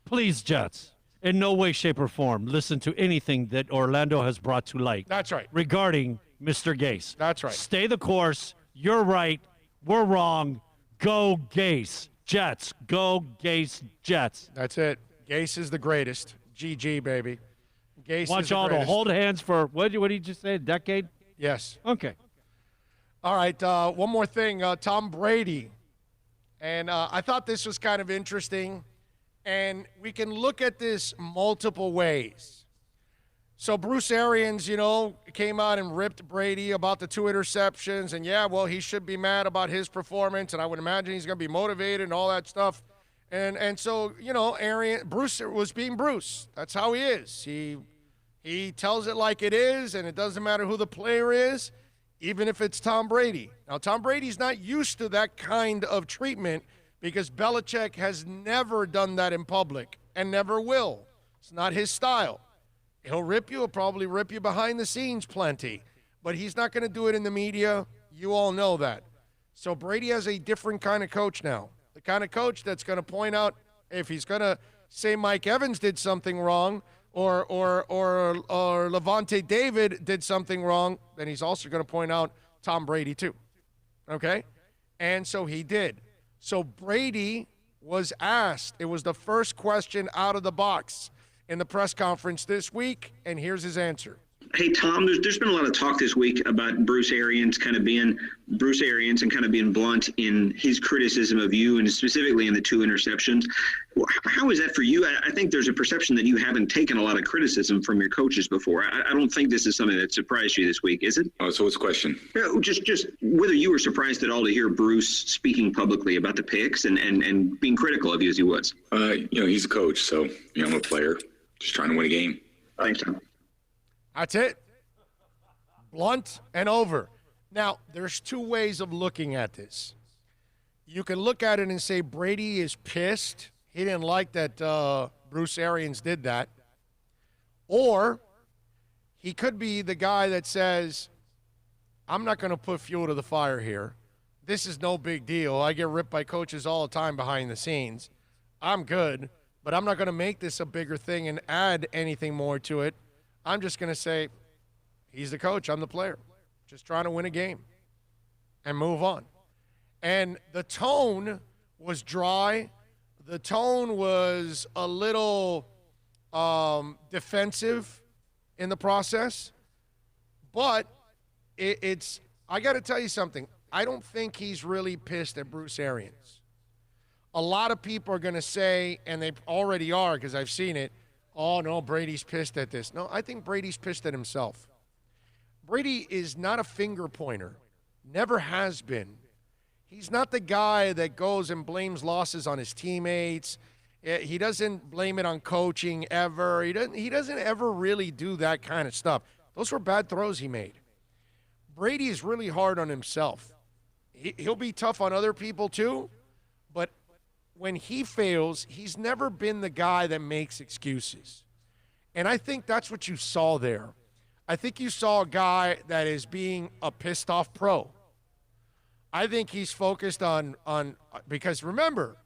Please, Jets, in no way, shape, or form listen to anything that Orlando has brought to light. That's right. Regarding Mr. Gase. That's right. Stay the course. You're right. We're wrong. Go Gase. Jets. Go Gase Jets. That's it. Gase is the greatest. GG, baby. Gase Want is the y'all to greatest. hold hands for, what did you just say, a decade? Yes. Okay. All right, one more thing. Tom Brady. And I thought this was kind of interesting. And we can look at this multiple ways. So Bruce Arians, came out and ripped Brady about the 2 interceptions. And, yeah, well, he should be mad about his performance. And I would imagine he's going to be motivated and all that stuff. And so, Bruce was being Bruce. That's how he is. He tells it like it is, and it doesn't matter who the player is, even if it's Tom Brady. Now, Tom Brady's not used to that kind of treatment because Belichick has never done that in public and never will. It's not his style. He'll rip you. He'll probably rip you behind the scenes plenty, but he's not going to do it in the media. You all know that. So Brady has a different kind of coach now, the kind of coach that's going to point out if he's going to say Mike Evans did something wrong or Levante David did something wrong, then he's also going to point out Tom Brady too. Okay? And so he did. So Brady was asked. It was the first question out of the box in the press conference this week, and here's his answer. Hey, Tom, there's been a lot of talk this week about Bruce Arians and kind of being blunt in his criticism of you and specifically in the 2 interceptions. How is that for you? I think there's a perception that you haven't taken a lot of criticism from your coaches before. I don't think this is something that surprised you this week, is it? Oh, so what's the question? Yeah, just whether you were surprised at all to hear Bruce speaking publicly about the picks and being critical of you as he was. He's a coach, so I'm a player just trying to win a game. Thanks, Tom. That's it. Blunt and over. Now, there's 2 ways of looking at this. You can look at it and say Brady is pissed. He didn't like that Bruce Arians did that. Or he could be the guy that says, I'm not going to put fuel to the fire here. This is no big deal. I get ripped by coaches all the time behind the scenes. I'm good, but I'm not going to make this a bigger thing and add anything more to it. I'm just going to say, he's the coach, I'm the player. Just trying to win a game and move on. And the tone was dry. The tone was a little defensive in the process. But I got to tell you something. I don't think he's really pissed at Bruce Arians. A lot of people are going to say, and they already are because I've seen it, oh, no, Brady's pissed at this. No, I think Brady's pissed at himself. Brady is not a finger pointer, never has been. He's not the guy that goes and blames losses on his teammates. He doesn't blame it on coaching ever. He doesn't ever really do that kind of stuff. Those were bad throws he made. Brady is really hard on himself. He'll be tough on other people too, but when he fails, he's never been the guy that makes excuses. And I think that's what you saw there. I think you saw a guy that is being a pissed off pro. I think he's focused on because remember,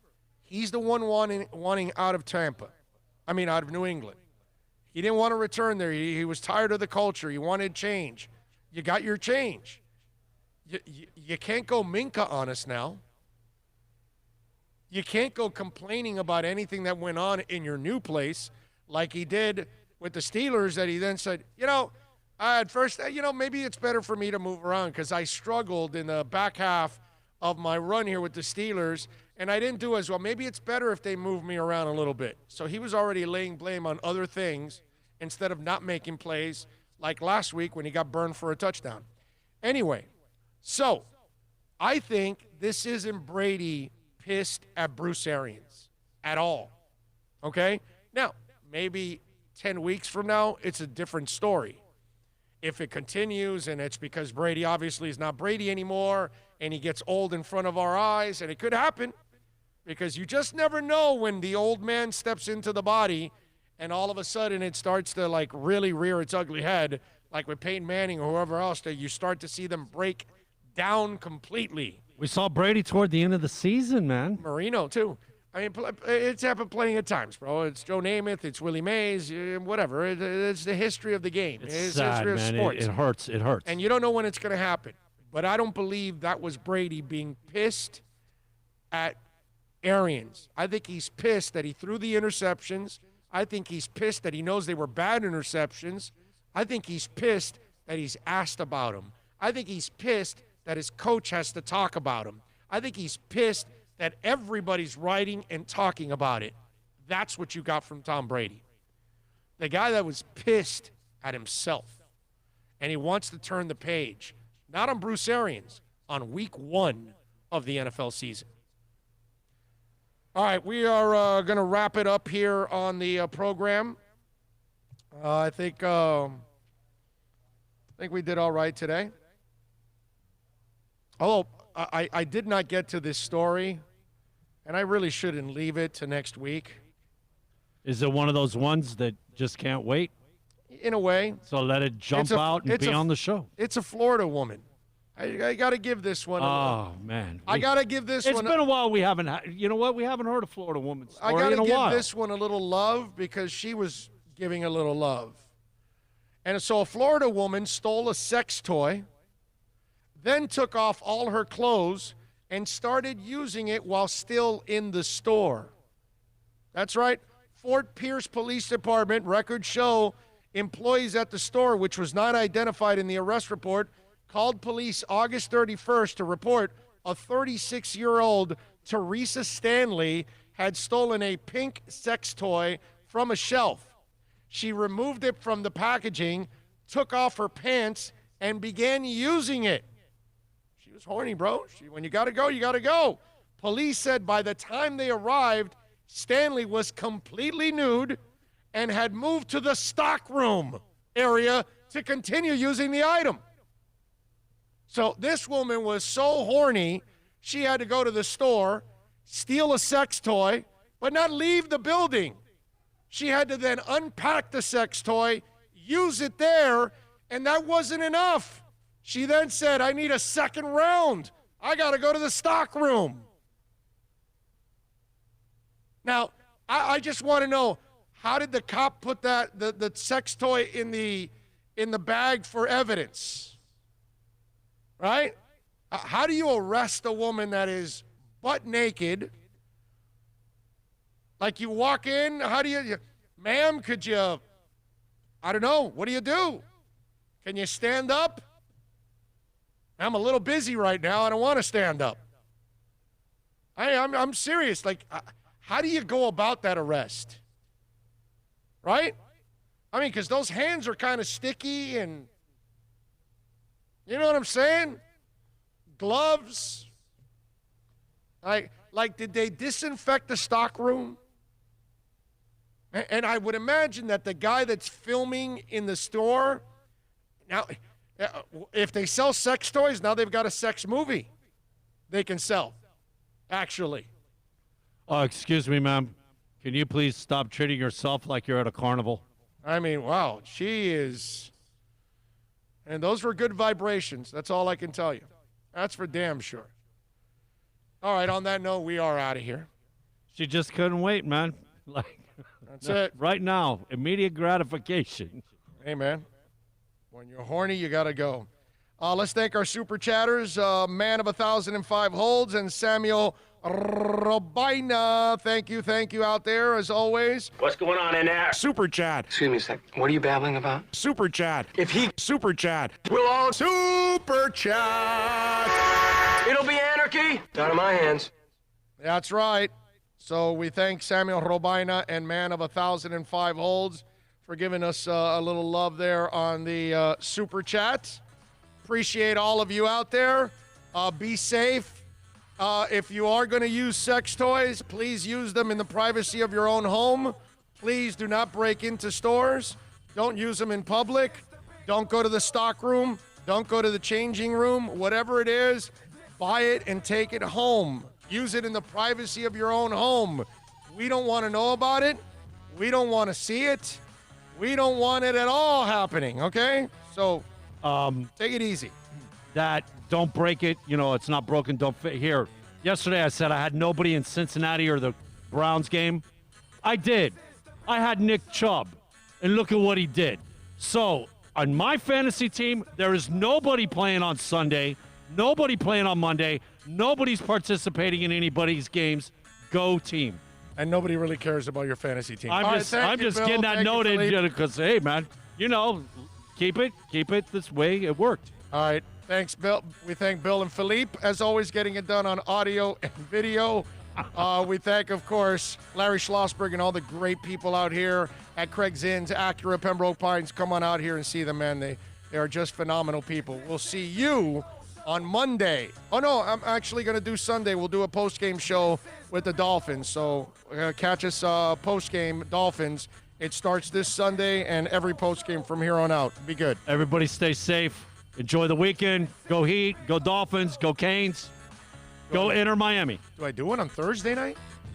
he's the one wanting out of out of New England. He didn't want to return there. He was tired of the culture. He wanted change. You got your change. You can't go Minka on us now. You can't go complaining about anything that went on in your new place like he did with the Steelers that he then said, at first, maybe it's better for me to move around because I struggled in the back half of my run here with the Steelers, and I didn't do as well. Maybe it's better if they move me around a little bit. So he was already laying blame on other things instead of not making plays like last week when he got burned for a touchdown. Anyway, so I think this isn't Brady pissed at Bruce Arians at all, okay? Now, maybe 10 weeks from now, it's a different story. If it continues and it's because Brady obviously is not Brady anymore and he gets old in front of our eyes, and it could happen because you just never know when the old man steps into the body and all of a sudden it starts to really rear its ugly head, like with Peyton Manning or whoever else, that you start to see them break down completely. We saw Brady toward the end of the season, man. Marino, too. I mean, it's happened plenty of times, bro. It's Joe Namath, it's Willie Mays, whatever. It's the history of the game. It's the sad, history of man. sports. It hurts. It hurts. And you don't know when it's going to happen. But I don't believe that was Brady being pissed at Arians. I think he's pissed that he threw the interceptions. I think he's pissed that he knows they were bad interceptions. I think he's pissed that he's asked about them. I think he's pissed that his coach has to talk about him. I think he's pissed that everybody's writing and talking about it. That's what you got from Tom Brady. The guy that was pissed at himself. And he wants to turn the page. Not on Bruce Arians, on week 1 of the NFL season. All right, we are going to wrap it up here on the program. I think we did all right today. Although I did not get to this story, and I really shouldn't leave it to next week. Is it one of those ones that just can't wait? In a way. So let it jump out and be on the show. It's a Florida woman. I got to give this one. Man. I got to give this one. It's been a while. We haven't. You know what? We haven't heard a Florida woman story I got in a to give while. this one a little love because she was giving a little love. And so a Florida woman stole a sex toy, then took off all her clothes and started using it while still in the store. That's right. Fort Pierce Police Department records show employees at the store, which was not identified in the arrest report, called police August 31st to report a 36-year-old Teresa Stanley had stolen a pink sex toy from a shelf. She removed it from the packaging, took off her pants, and began using it. She was horny, bro. When you got to go, you got to go. Police said by the time they arrived, Stanley was completely nude and had moved to the stockroom area to continue using the item. So this woman was so horny, she had to go to the store, steal a sex toy, but not leave the building. She had to then unpack the sex toy, use it there, and that wasn't enough. She then said, I need a second round. I got to go to the stockroom. Now, I just want to know, how did the cop put the sex toy in the bag for evidence? Right? How do you arrest a woman that is butt naked? Like you walk in, how do you ma'am, could you, I don't know, what do you do? Can you stand up? I'm a little busy right now. I don't want to stand up. I'm serious. Like, how do you go about that arrest? Right? I mean, because those hands are kind of sticky and, you know what I'm saying? Gloves. Like, did they disinfect the stockroom? And I would imagine that the guy that's filming in the store, now, if they sell sex toys, now they've got a sex movie they can sell, actually. Excuse me, ma'am. Can you please stop treating yourself like you're at a carnival? I mean, wow, she is. And those were good vibrations. That's all I can tell you. That's for damn sure. All right, on that note, we are out of here. She just couldn't wait, man. Like, that's it. Right now, immediate gratification. Hey, man. When you're horny, you got to go. Let's thank our super chatters, Man of 1,005 Holds and Samuel Robina. Thank you out there, as always. What's going on in there? Super chat. Excuse me a sec. What are you babbling about? Super chat. If he super chat. We'll all super chat. It'll be anarchy. Out of my hands. That's right. So we thank Samuel Robina and Man of 1,005 Holds for giving us a little love there on the super chat. Appreciate all of you out there. Be safe. If you are going to use sex toys, please use them in the privacy of your own home. Please do not break into stores. Don't use them in public. Don't go to the stock room. Don't go to the changing room. Whatever it is, buy it and take it home. Use it in the privacy of your own home. We don't want to know about it. We don't want to see it. We don't want it at all happening, okay? So take it easy. that don't break it. You know, it's not broken, don't fit. Here, yesterday I said I had nobody in Cincinnati or the Browns game. I did. I had Nick Chubb, and look at what he did. So, on my fantasy team, there is nobody playing on Sunday, nobody playing on Monday, nobody's participating in anybody's games. Go team. And nobody really cares about your fantasy team. I'm just getting that noted because, hey, man, you know, keep it this way. It worked. All right. Thanks, Bill. We thank Bill and Philippe, as always, getting it done on audio and video. We thank, of course, Larry Schlossberg and all the great people out here at Craig's Inns, Acura, Pembroke Pines. Come on out here and see them, man. They are just phenomenal people. We'll see you on Monday. Oh, no, I'm actually going to do Sunday. We'll do a post-game show with the Dolphins. So catch us post-game, Dolphins. It starts this Sunday and every post-game from here on out. Be good. Everybody stay safe. Enjoy the weekend. Go Heat. Go Dolphins. Go Canes. Go Inter Miami. Do I do it on Thursday night?